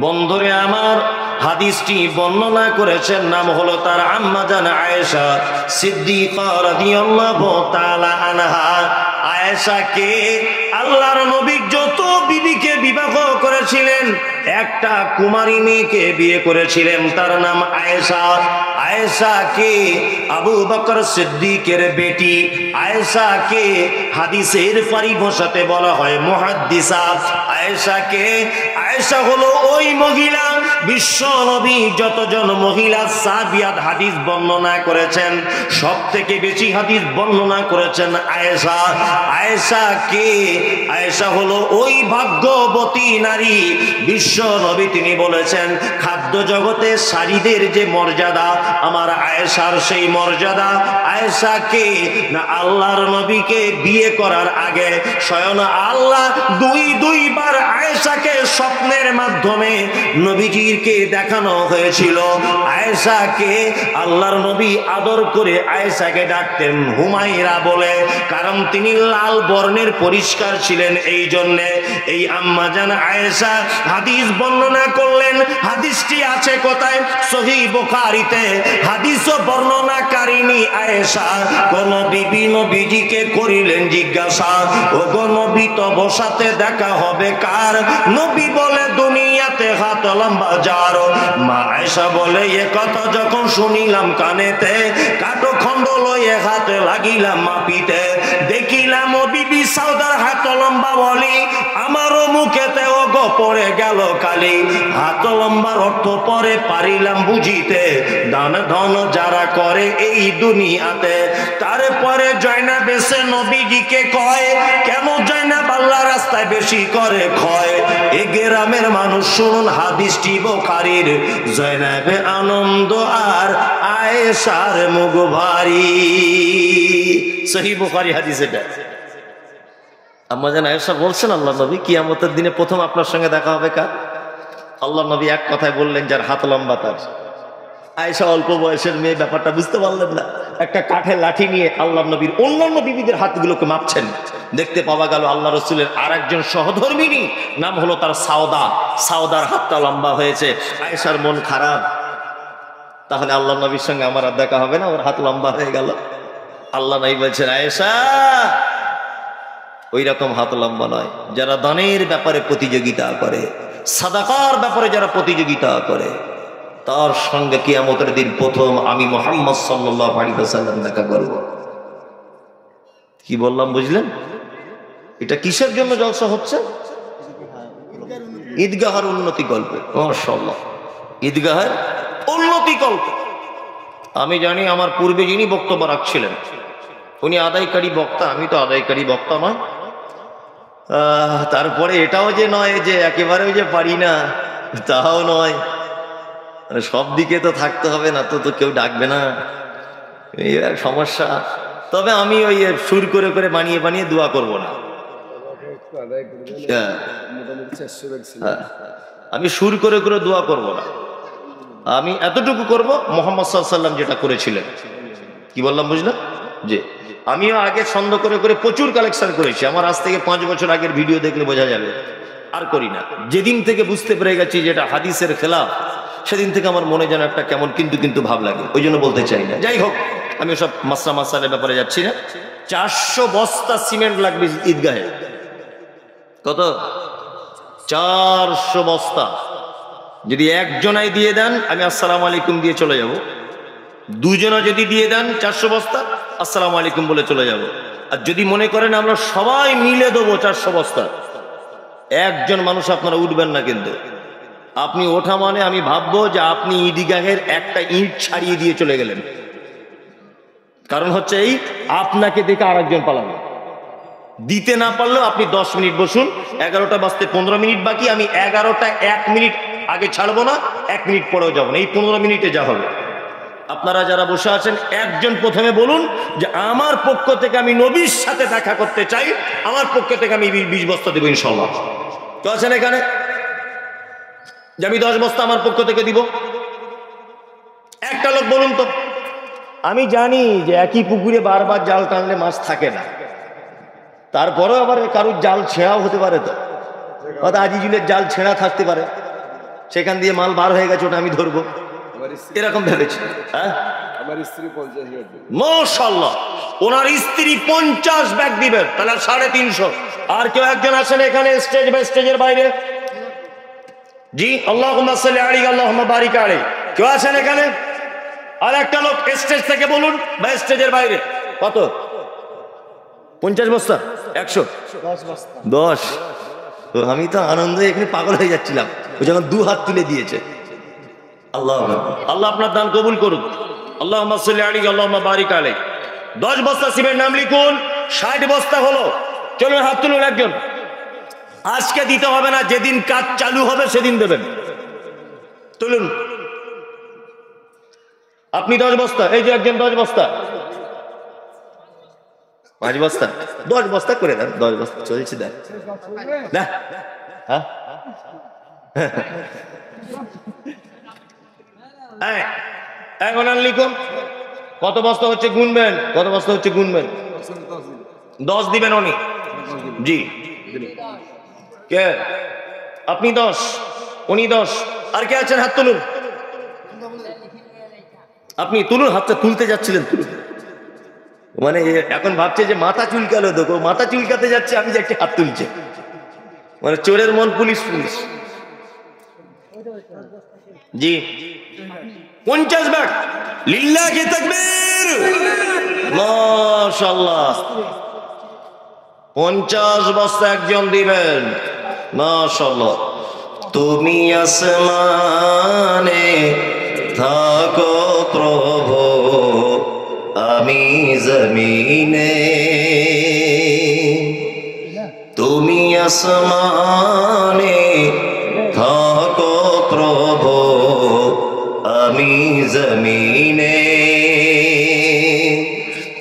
বন্ধুরে আমার, হাদিসটি বর্ণনা করেছেন, নাম হলো তার আম্মা জান আয়েশা সিদ্দিকা রাদিয়াল্লাহু তাআলা আনহা। আয়েশাকে আল্লাহর নবী যত বিবিকে বিবাহ করেছিলেন, একটা কুমারী মেয়েকে বিয়ে করেছিলেন, তার নাম আয়েশা। আয়েশা কে? আবু বকর সিদ্দিকের বেটি। আয়েশা কে? হাদিসের পরিভাষাতে বলা হয় মুহাদ্দিসা। আয়েশা কে? আয়েশা হলো ওই মহিলা, বিশ্ব নবী যতজন মহিলা সাহাবিয়াত হাদিস বর্ণনা করেছেন সব থেকে বেশি হাদিস বর্ণনা করেছেন আয়েশা। আয়েশা কে? আয়েশা হলো ওই ভাগ্যবতী নারী, বিশ্ব নবী তিনি বলেছেন খাদ্য জগতে শাড়িদের যে মর্যাদা আমার আয়েশার সেই মর্যাদা। আয়েশা কে? না আল্লাহর নবীকে বিয়ে করার আগে স্বয়ং আল্লাহ দুইবার আয়েশাকে স্বপ্নের মাধ্যমে নবীজিকে দেখানো হয়েছিল। আয়েশাকে আল্লাহর নবী আদর করে আয়েশাকে ডাকতেন হুমায়রা বলে, কারণ তিনি লাল বর্ণের পরিষ্কার ছিলেন। এই জন্যে এই আম্মাজান আয়েশা হাদিস বর্ণনা করলেন। হাদিসটি আছে কোথায়? সহিহ বুখারীতে। হাদিসও বর্ণনাকারিনী আয়েশা কোন বিবি নবীজিকে করিলেন জিজ্ঞাসা, ও গো নবী তব সাথে দেখা হবে কার? নবী বলে দুনিয়াতে হাত লম্বা যার। মা আয়েশা বলে এ কথা যখন শুনিলাম কানেতে, কাটো খন্ড লয়ে হাতে লাগিলাম মাপিতে, দেখিলাম ও বিবি সাউদার হাত লম্বা বলি, আমারও মুখেতে ও গো পড়ে গেল কালি। হাত লম্বার অর্থ পরে পারিলাম বুঝিতে, দান ধন যারা করে এই দুনিয়াতে। তারপরে জয়নাব এসে নবীজিকে কয়, কেন জয়নাব আল্লাহ রাস্তায় বেশি করে ক্ষয়? এ গ্রামের মানুষ শুনুন হাদিসটি বুখারীর। জয়নাবে আনন্দ আর আয়েশার মুখ ভারী। সহিহ বুখারী হাদিস এটা। আম্মাজান আয়েশা বলছেন আল্লাহ নবী কিয়ামতের দিনে প্রথম আপনার সঙ্গে দেখা হবে কার? আল্লাহ নবী এক কথায় বললেন যার হাত লম্বা তার। আয়েশা অল্প বয়সের মেয়ে, ব্যাপারটা বুঝতে পারলেন না। একটা কাঠের লাঠি নিয়ে আল্লাহ নবীর অন্যান্য বিবিদের হাতগুলোকে মাপছেন। দেখতে পাওয়া গেল আল্লাহ রসুলের আর একজন সহধর্মিনী, নাম হলো তার সাউদা। সাউদার হাতটা লম্বা হয়েছে। আয়েশার মন খারাপ, তাহলে আল্লাহ নবীর সঙ্গে আমার আর দেখা হবে না, ওর হাত লম্বা হয়ে গেল। আল্লাহ নবী বলছেন আয়েশা ওই রকম হাত লম্বা নয়, যারা দানের ব্যাপারে প্রতিযোগিতা করে, সাদাকার ব্যাপারে যারা প্রতিযোগিতা করে, তার সঙ্গে কিয়ামতের দিন প্রথম আমি মুহাম্মদ সাল্লাল্লাহু আলাইহি ওয়াসাল্লাম দেখা করব। কি বললাম বুঝলেন? এটা কিসের জন্য জলসা হচ্ছে? ঈদগাহের উন্নতি কল্পে। মাশাআল্লাহ, ঈদগাহের উন্নতি কল্পে। আমি জানি আমার পূর্বে যিনি বক্তব্য রাখছিলেন উনি আদায়কারী বক্তা, আমি তো আদায়কারী বক্তা নয়। তারপরে এটাও যে নয় যে একেবারেও যে পারি না, তাও নয়। সব দিকে তো থাকতে হবে না, তো কেউ ডাকবে না, এই সমস্যা। তবে আমি ওই সুর করে করে বানিয়ে বানিয়ে দোয়া করব না। আমি সুর করে করে দোয়া করব না। আমি এতটুকু করব মুহাম্মদ সাল্লাল্লাহু আলাইহি ওয়াসাল্লাম যেটা করেছিলেন। কি বললাম বুঝলেন? যে আমিও আগে ছন্দ করে করে প্রচুর কালেকশন করেছি। আমার আজ থেকে 5 বছর আগের ভিডিও দেখলে বোঝা যাবে। আর করি না। যেদিন থেকে বুঝতে পেরে গেছি যেটা হাদিসের খেলাফ, সেদিন থেকে আমার মনে যেন একটা কেমন কিন্তু ভাব লাগে। ওই জন্য বলতে চাই না। যাই হোক, আমি ওসব মাসালের ব্যাপারে যাচ্ছি না। 400 বস্তা সিমেন্ট লাগবে ঈদগাহে। কত? 400 বস্তা। যদি একজনাই দিয়ে দেন আমি আসসালামু আলাইকুম দিয়ে চলে যাব। দুজনা যদি দিয়ে দেন 400 বস্তা, আসসালামু আলাইকুম বলে চলে যাব। আর যদি মনে করেন আমরা সবাই মিলে দেবো 400 বস্তা, একজন মানুষ আপনারা উঠবেন না। কিন্তু আপনি ওঠা মানে আমি ভাববো যে আপনি ঈদগাহের একটা ইট ছাড়িয়ে দিয়ে চলে গেলেন। কারণ হচ্ছে এই, আপনাকে দেখে আরেকজন পালাবে। দিতে না পারলেও আপনি 10 মিনিট বসুন। 11টা বাজতে 15 মিনিট বাকি। আমি 11টা 1 মিনিট আগে ছাড়বো না, 1 মিনিট পরেও যাবো না। এই 15 মিনিটে যা হবে। আপনারা যারা বসে আছেন একজন প্রথমে বলুন যে আমার পক্ষ থেকে আমি নবীর সাথে দেখা করতে চাই, আমার পক্ষ থেকে আমি 20 বস্তা দেবো ইনশাল্লাহ। তো আছেন এখানে যে আমি 10 বস্তা আমার পক্ষ থেকে দিব? একটা লোক বলুন তো। আমি জানি যে একই পুকুরে বারবার জাল টানলে মাছ থাকে না, তারপরেও আবার কারুর জাল ছেঁড়াও হতে পারে। তো হয়তো আজিজুলের জাল ছেঁড়া থাকতে পারে, সেখান দিয়ে মাল বার হয়ে গেছে, ওটা আমি ধরবো, এরকম ভেবেছি। হ্যাঁ, মাশাআল্লাহ, ওনার স্ত্রী 50 ব্যাগ দিবেন, তাহলে 350। আর কেউ একজন আছেন এখানে স্টেজ বা স্টেজের বাইরে? জি, আল্লাহুম্মা সাল্লি আলাইহি আল্লাহুম্মা বারিক আলাইহি। কেউ আছেন এখানে? আর একটা লোক স্টেজ থেকে বলুন বা স্টেজের বাইরে কত? 50 বস্তা 100 10। তো আমি তো আনন্দে এখানে পাগল হয়ে যাচ্ছিলাম ও যখন 2 হাত তুলে দিয়েছে। আল্লাহ আল্লাহ আপনার দান কবুল করুন। আল্লাহুম্মা সাল্লি আলাইহি আল্লাহুম্মা বারিক আলাইহি। 10 বস্তা সিমেন্ট নাম লিখুন। 60 বস্তা হলো। চলুন হাত তুলুন একজন। আজকে দিতে হবে না, যেদিন কাজ চালু হবে সেদিন দেবেন। তুলুন। আপনি 10 বস্তা, এই যে একজন 10 বস্তা, 5 বস্তা, 10 বস্তা করে দেন। 10 বস্তা চলছে দেন না? হ্যাঁ, এখন আর লিখুন কত বস্তা হচ্ছে গুনবেন, কত বস্তা হচ্ছে গুনবেন। 10 দিবেন উনি। জি কে? আপনি 10, উনি 10, আর কে আছেন হাত তুলুন। আপনি তুলুন, হাতটা তুলতে যাচ্ছিলেন তুলুন। মানে এখন ভাবছে যে মাথা চুলকালো, দেখো মাথা চুলকাতে যাচ্ছে, আমি যে একটা হাত তুলছে, মানে চোরের মন পুলিশ পুলিশ। জি 50 ব্যাগ। লিল্লাহি তাকবীর, মাশাআল্লাহ। 50 বস্তা একজন দিবেন, মাশাআল্লাহ। তুমি আসমানে থাকো প্রভু, আমি জমিনে। তুমি আসমানে থাকো প্রভু, আমি জমিনে।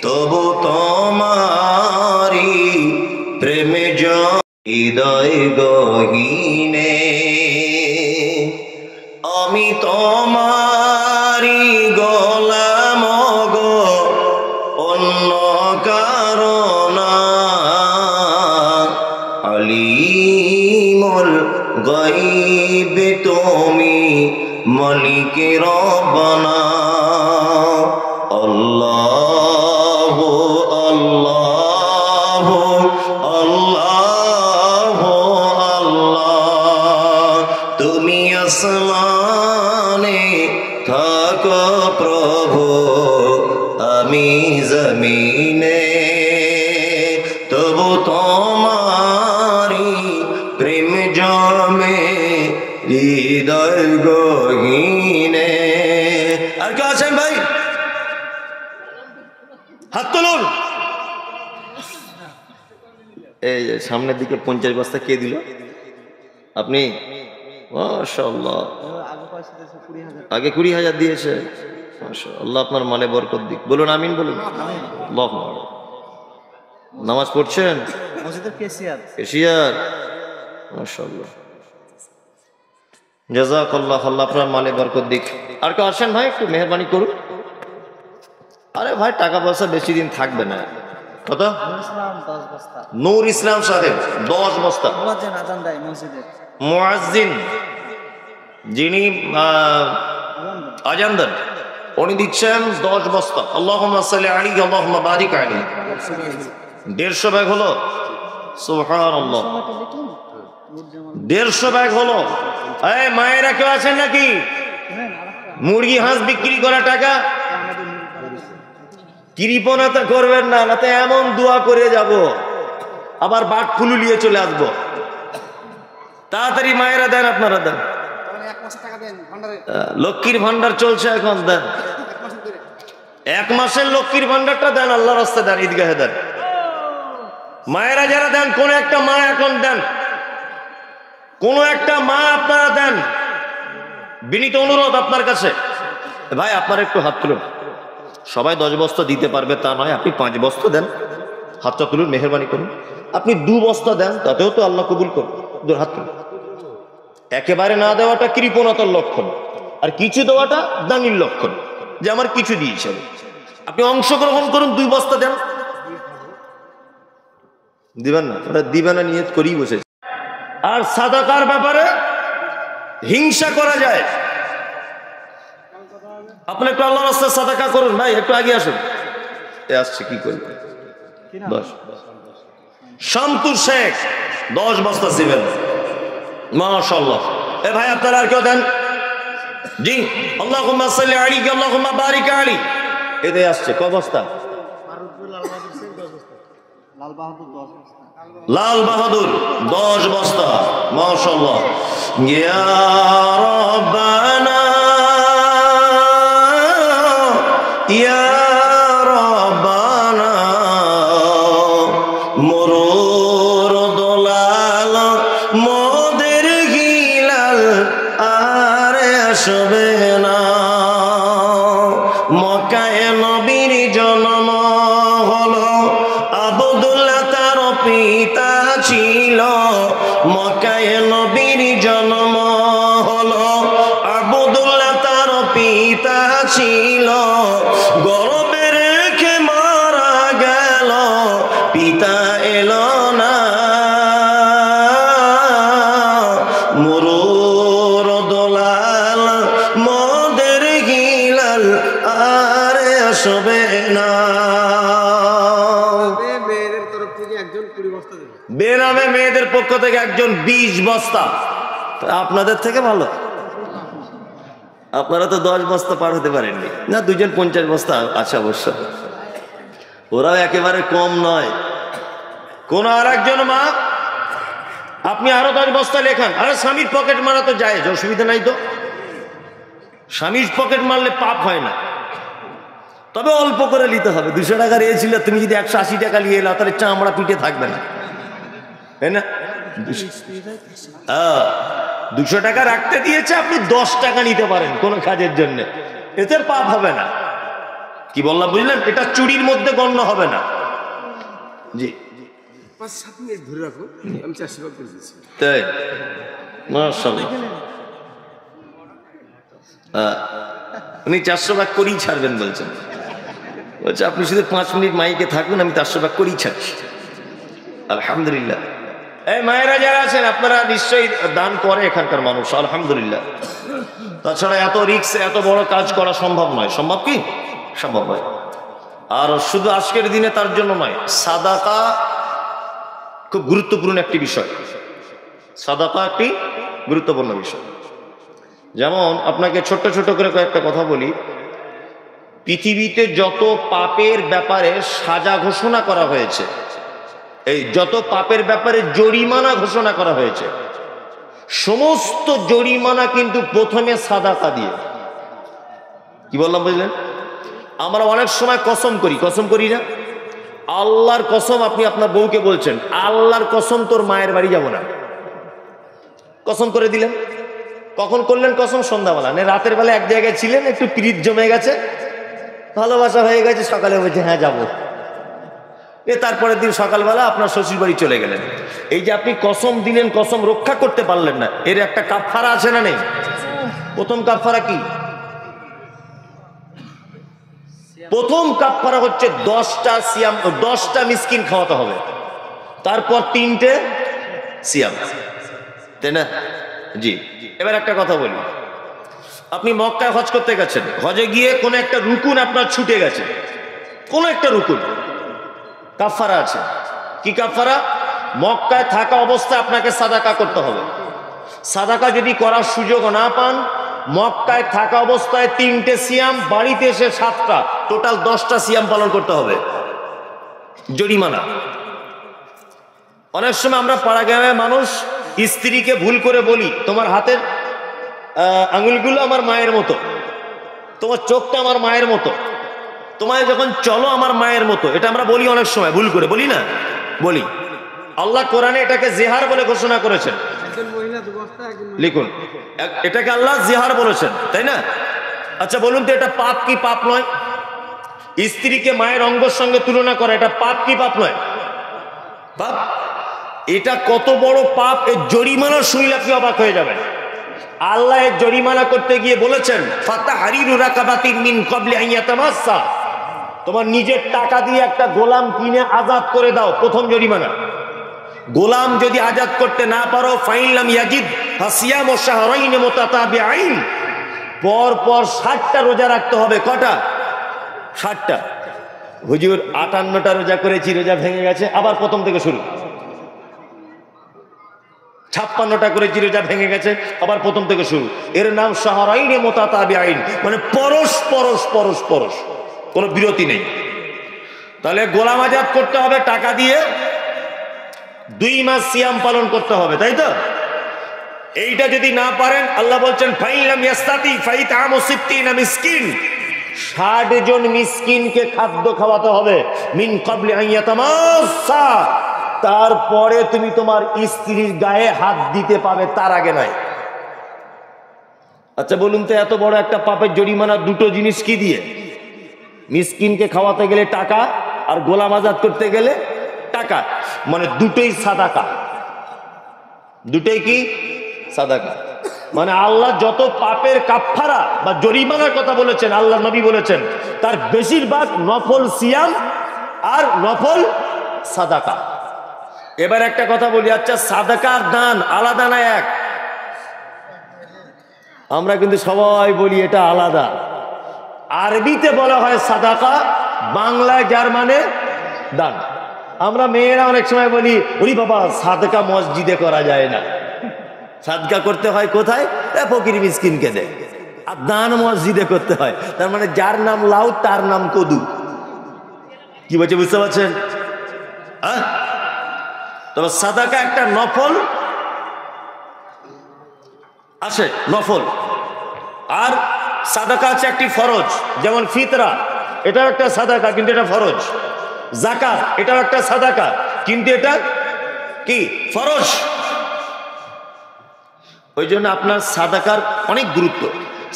তবু তোমারি প্রেমে হৃদয় গহীনে, আমি তোমারি গোলাম গো, অন্য কারণ। আলিমুল গায়ব তুমি, মালিক রব্বানা। আল্লাহ আল্লাহ আল্লাহ আল্লাহ। তুমি আসমানে থাকো প্রভু, আমি জমিনে। তবু তোমারি প্রেম জমে হৃদয় গহীনে। আর কে আছেন ভাই? হাত তুলুন। এই সামনের দিকে 50 বস্তা কে দিল? আপনি? মাশাআল্লাহ। আগে 20,000 দিয়েছে। মাশাআল্লাহ, আপনার মানে বরকত দিক। বলুন আমিন বলুন। আল্লাহুম্মা। নামাজ পড়ছেন? মসজিদের কেশিয়ার। মাশাআল্লাহ, জাযাকাল্লাহ। আল্লাহ আপনার মানে বরকত দিক। আর কেউ আসেন ভাই, একটু মেহেরবানি করুন। আরে ভাই টাকা পয়সা বেশি দিন থাকবে না। কত? নূর ইসলাম সাহেব 10 বস্তা। মুয়াজ্জিন যিনি আজান দেন, উনি দিচ্ছেন 10 বস্তা। আল্লাহুম্মা সাল্লি আলাইহি আল্লাহুম্মা বারিক আলাইহি। 150 ব্যাগ হলো। সুবহানাল্লাহ, 150 ব্যাগ হলো। এই মায়েরা কেউ আছেন নাকি? মুরগি হাঁস বিক্রি করা টাকা কৃপণতা করবেন না, নাতে এমন দোয়া করে যাব আবার বাঘ ফুলু নিয়ে চলে আসবো। তাড়াতাড়ি মায়েরা দেন, আপনারা দেন। লক্ষ্মীর ভান্ডার চলছে এখন, দেন 1 মাসের লক্ষ্মীর ভান্ডারটা দেন, আল্লাহর রাস্তায় দেন, ঈদগাহে দেন। মায়েরা যারা দেন, কোন একটা মা এখন দেন, কোন একটা মা আপনারা দেন। বিনীত অনুরোধ আপনার কাছে, ভাই আপনারা একটু হাত তুলুন। সবাই 10 বস্তা দিতে পারবে তা নয়, আপনি 5 বস্তা দেন। হাতটা তুলুন, মেহেরবানি করুন। আপনি 2 বস্তা দেন, তাতেও তো আল্লাহ কবুল করুন। হাত তুলুন। একেবারে না দেওয়াটা কৃপণতার লক্ষণ, আর কিছু দেওয়াটা দানির লক্ষণ, যে আমার কিছু দিয়েছেন। আপনি অংশগ্রহণ করুন, 2 বস্তা দেন। দিবেন না? ওরা দিবে না, নিয়ত করেই বসেছে। আর সাদাকার ব্যাপারে হিংসা করা যায়। আপনি একটু আল্লাহর রাস্তায় সাদাকা করুন। ভাই একটু আগে আসুন। এ আসছে কি করবে? বস। শামতুর শেখ 10 বস্তা সিমেন্ট। মাশাআল্লাহ। এ ভাই আপনারা আর কেউ দেন? জি, আল্লাহুম্মা সাল্লি আলাইহি আল্লাহুম্মা বারিক আলাইহি, এতে আসছে ক বস্তা? লাল বাহাদুর 10 বস্তা। মাশাআল্লাহ। ইয়া রাব্বানা ইয়া রাব্বানা মরুর দোলাল মোদের গিলাল আর আসবে না। মক্কায় নবীর জন্ম হলো, আব্দুল্লাহ তার পিতা ছিল। মক্কায় নবীর জন্ম হলো, আব্দুল্লাহ তার পিতা ছিল। গর্ভে রেখে মারা গেল, পিতা এলো না। মরুর দোলাল মোদের গিলাল আর আসবে না। বেনামে মেয়েদের পক্ষ থেকে একজন 20 বস্তা। আপনাদের থেকে ভালো, আপনারা তো 10 বস্তা পার হতে পারেননি না, দুজন 50 বস্তা আছে অবশ্য। ওরাও একেবারে কম নয়। কোন আর একজন মা আপনি আরো 10 বস্তা লেখান। আরে স্বামীর পকেট মারা তো যায়, অসুবিধা নাই তো। স্বামীর পকেট মারলে পাপ হয় না, তবে অল্প করে নিতে হবে। 200 টাকা নিয়েছিল, তুমি যদি 180 টাকা নিয়ে এলো তাহলে চামড়া পিঠে থাকবে না, তাই না? 200 টাকা রাখতে দিয়েছে, আপনি 10 টাকা নিতে পারেন কোন কাজের জন্য, এতে পাপ হবে না। কি বললাম বুঝলেন? এটা চুরির মধ্যে গণ্য হবে না। জি 5-7 মিনিট ধরে রাখো, আমি 400 ভাগ করে দিচ্ছি। তাই মাশাআল্লাহ। উনি 400 ভাগ করেই ছাড়বেন বলছেন। বলছে আপনি শুধু 5 মিনিট মাইকে থাকুন, আমি 400 ভাগ করেই ছাড়ছি। আলহামদুলিল্লাহ। এই মায়েরা যারা আছেন আপনারা নিশ্চয়ই দান করে এখানকার মানুষ, আলহামদুলিল্লাহ। তাছাড়া এত রিস্ক, এত বড় কাজ করা সম্ভব নয়। সম্ভব কি? সম্ভব নয়। আর শুধু আজকের দিনে তার জন্য নয়, সাদাকা খুব গুরুত্বপূর্ণ একটি বিষয়। সাদাকা একটি গুরুত্বপূর্ণ বিষয়। যেমন আপনাকে ছোট্ট ছোট করে কয়েকটা কথা বলি। পৃথিবীতে যত পাপের ব্যাপারে সাজা ঘোষণা করা হয়েছে, এই যত পাপের ব্যাপারে জরিমানা ঘোষণা করা হয়েছে, সমস্ত জরিমানা কিন্তু প্রথমে সাদাকা দিয়ে। কি বললাম বুঝলেন? আমরা অনেক সময় কসম করি না? আল্লাহর কসম, আপনি আপনার বউকে বলছেন আল্লাহর কসম তোর মায়ের বাড়ি যাব না, কসম করে দিলেন। কখন করলেন কসম? সন্ধ্যাবেলা, না রাতের বেলা এক জায়গায় ছিলেন, একটু প্রীত জমে গেছে, ভালোবাসা হয়ে গেছে, সকালে বলছে হ্যাঁ যাবো। তারপরের দিন সকালবেলা আপনার শ্বশুর বাড়ি চলে গেলেন। এই যে আপনি কসম দিলেন, কসম রক্ষা করতে পারলেন না, এর একটা কাফারা আছে না নেই? প্রথম কাফারা কি? প্রথম কাফারা হচ্ছে 10টা সিয়াম, 10টা মিসকিন খাওয়াতে হবে, তারপর 3টে সিয়াম, তাই না? জি। এবার একটা কথা বলি, আপনি মক্কায় হজ করতে গেছেন, হজে গিয়ে কোনো একটা রুকুন আপনার ছুটে গেছে, কোনো একটা রুকুন, কাফারা আছে। কি কাফারা? মক্কায় থাকা অবস্থায় আপনাকে সাদাকা করতে হবে। সাদাকা যদি করার সুযোগ না পান, মক্কায় থাকা অবস্থায় 3টে সিয়াম, বাড়িতে এসে 7টা, টোটাল 10টা সিয়াম পালন করতে হবে, জরিমানা। অনেক সময় আমরা পাড়া গ্রামের মানুষ স্ত্রীকে ভুল করে বলি তোমার হাতের আঙুলগুলো আমার মায়ের মতো, তোমার চোখটা আমার মায়ের মতো, তোমায় যখন চলো আমার মায়ের মতো। এটা আমরা বলি অনেক সময়, ভুল করে বলি না? বলি। আল্লাহ কোরআনে এটাকে জিহার বলে ঘোষণা করেছেন। লিখুন, এটাকে আল্লাহ জিহার বলেছেন, তাই না? আচ্ছা বলুন তো, এটা পাপ কি পাপ নয়? স্ত্রীকে মায়ের অঙ্গের সঙ্গে তুলনা করা, এটা পাপ কি পাপ নয়? পাপ। এটা কত বড় পাপ, এর জরিমানা শুনলে আপনি অবাক হয়ে যাবেন। আল্লাহ এর জরিমানা করতে গিয়ে বলেছেন ফাতাহরিরু রাকাবাতিন মিন ক্বাবলি আন ইয়াতামাসসা, তোমার নিজের টাকা দিয়ে একটা গোলাম কিনে আজাদ করে দাও, প্রথম জরিমানা। গোলাম যদি আজাদ করতে না পারো, ফাইন লাম ইয়াজিদ ফাসিয়ামু শাহরাইন মুতাতাবিআইন, পর পর 60টা রোজা রাখতে হবে। কটা? 60টা। হুজুর 58টা রোজা করেছি, রোজা ভেঙে গেছে, আবার প্রথম থেকে শুরু। 56টা করে জিরোজা ভেঙে গেছে, আবার প্রথম থেকে শুরু। এর নাম শাহরাইনে মুতাতাবিআইন, মানে পরশ পরশ পরশ পরশ, কোনো বিরতি নেই। তাহলে গোলাম আজাদ করতে হবে টাকা দিয়ে, 2 মাস সিয়াম পালন করতে হবে, তাই তো? এইটা যদি না পারেন, আল্লাহ বলছেন ফাইলাম ইয়াস্তাতি ফাইতামু 60 মিসকিন, 60 জন মিসকিনকে খাদ্য খাওয়াতে হবে। মিন ক্বাবলি আন ইয়াতামাসসা, তারপরে তুমি তোমার স্ত্রীর গায়ে হাত দিতে পাবে, তার আগে নয়। আচ্ছা বলুন তো, এত বড় একটা পাপের জরিমানা দুটো জিনিস কি দিয়ে? মিসকিনকে খাওয়াতে গেলে টাকা, আর গোলাম আজাদ করতে গেলে টাকা, মানে দুটোই সাদাকা। দুটোই কি? সাদাকা। মানে আল্লাহ যত পাপের কাফফারা বা জরিমানার কথা বলেছেন, আল্লাহ নবী বলেছেন, তার বেশিরভাগ নফল সিয়াম আর নফল সাদাকা। এবার একটা কথা বলি, আচ্ছা সাদাকার দান আলাদা না এক? আমরা কিন্তু সবাই বলি এটা আলাদা। আরবিতে বলা হয় সাদাকা, বাংলায় যার মানে দান। আমরা মেয়েরা অনেক সময় বলি, ওরে বাবা সাদকা মসজিদে করা যায় না, সাদকা করতে হয় কোথায়? ফকির মিসকিনকে দেয়। আর দান মসজিদে করতে হয়, তার মানে যার নাম লাউ তার নাম কদু। কি বলছে বুঝতে পারছেন? হ্যাঁ, তবে সাদাকা একটা নফল আছে, নফল। আর সাদাকা আছে একটি ফরজ, যেমন ফিতরা, এটাও একটা সাদাকা কিন্তু এটা ফরজ। যাকাত এটাও একটা সাদাকা কিন্তু এটা কি? ফরজ। ওই জন্য আপনার সাদাকার অনেক গুরুত্ব।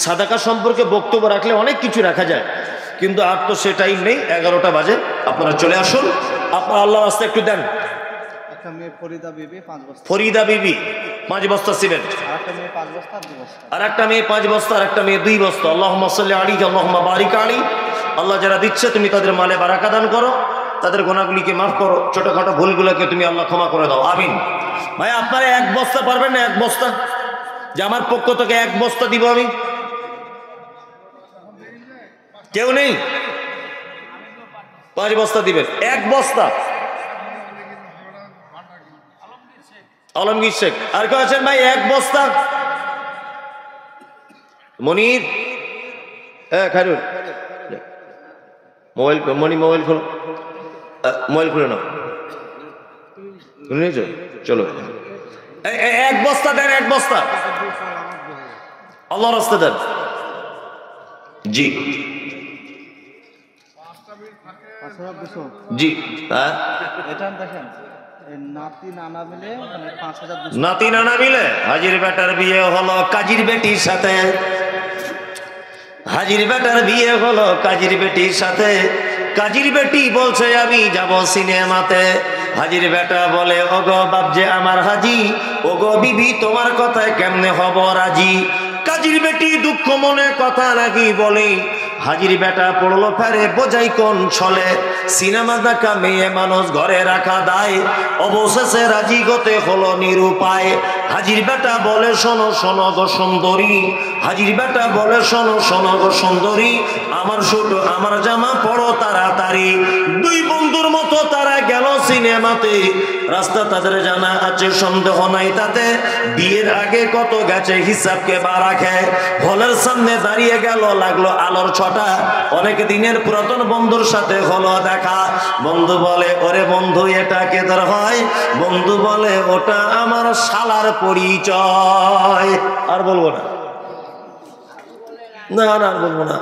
সাদাকা সম্পর্কে বক্তব্য রাখলে অনেক কিছু রাখা যায়, কিন্তু আর তো সেটাই নেই। 11টা বাজে, আপনারা চলে আসুন। আপনারা আল্লাহর রাস্তায় একটু দেন। ফরিদা বিবি 5 বস্তা সিমেন্ট, আর একটা মেয়ে 5 বস্তা, আর একটা মেয়ে 2 বস্তা। আল্লাহুম্মা সাল্লি আলাইহি আল্লাহুম্মা বারিক আলাইহি। আল্লাহ যারা দিচ্ছে তুমি তাদের মালে বারাকা দান করো, তাদের গুনাহগুলিকে মাফ করো, ছোটখাটো ভুলগুলোকে তুমি আল্লাহ ক্ষমা করে দাও, আমিন। ভাই আপনারা 1 বস্তা পারবেন না? 1 বস্তা, যে আমার পক্ষ থেকে 1 বস্তা দিব আমি? কেউ নেই? 5 বস্তা দিবেন। 1 বস্তা। আলমগীর শেখ। আর কেউ আছেন ভাই? 1 বস্তা। মনির, হ্যাঁ খায়রুল, মোবাইল মনি মোবাইল খোলো, মোবাইল খুলে নাও। নিয়েছো? চলো 1 বস্তা দেন, 1 বস্তা আল্লাহর রাস্তায় দেন। জি জি, হ্যাঁ নাতি নানা মিলে হাজির বেটার বিয়ে হলো কাজীর বেটির সাথে, হাজির বেটার বিয়ে হলো কাজীর বেটির সাথে। কাজীর বেটি বলছে আমি যাব সিনেমাতে। হাজির বেটা বলে ওগো বাপজে আমার হাজি, ওগো বিবি তোমার কথায় কেমনে হব রাজি। কাজীর বেটি দুঃখ মনে কথা নাকি বলে, হাজির বেটা পড়লো ফেরে বোঝাই কোন ছলে। সিনেমা দেখা মেয়ে মানুষ ঘরে রাখা দায়, অবশেষে রাজি হতে হলো নিরুপায়। হাজির বেটা বলে শোনো শোনো গো সুন্দরী, হাজির বেটা বলে শোনো শোনো গো সুন্দরী, আমার ছোট আমার জামা পড়ো তাড়াতাড়ি। 2 বন্ধুর মতো তারা গেল সিনেমাতে, রাস্তা তাদের জানা আছে সন্দেহ নাই তাতে। বিয়ের আগে কত গেছে হিসাবকে বা রাখে। হলের সামনে দাঁড়িয়ে গেল, লাগলো আলোর ছটা। অনেক দিনের পুরাতন বন্ধুর সাথে হলো দেখা। বন্ধু বলে ওরে বন্ধু এটা কেদার হয়? বন্ধু বলে ওটা আমার শালার পরিচয়। আর বলবো না, না আর বলবো না।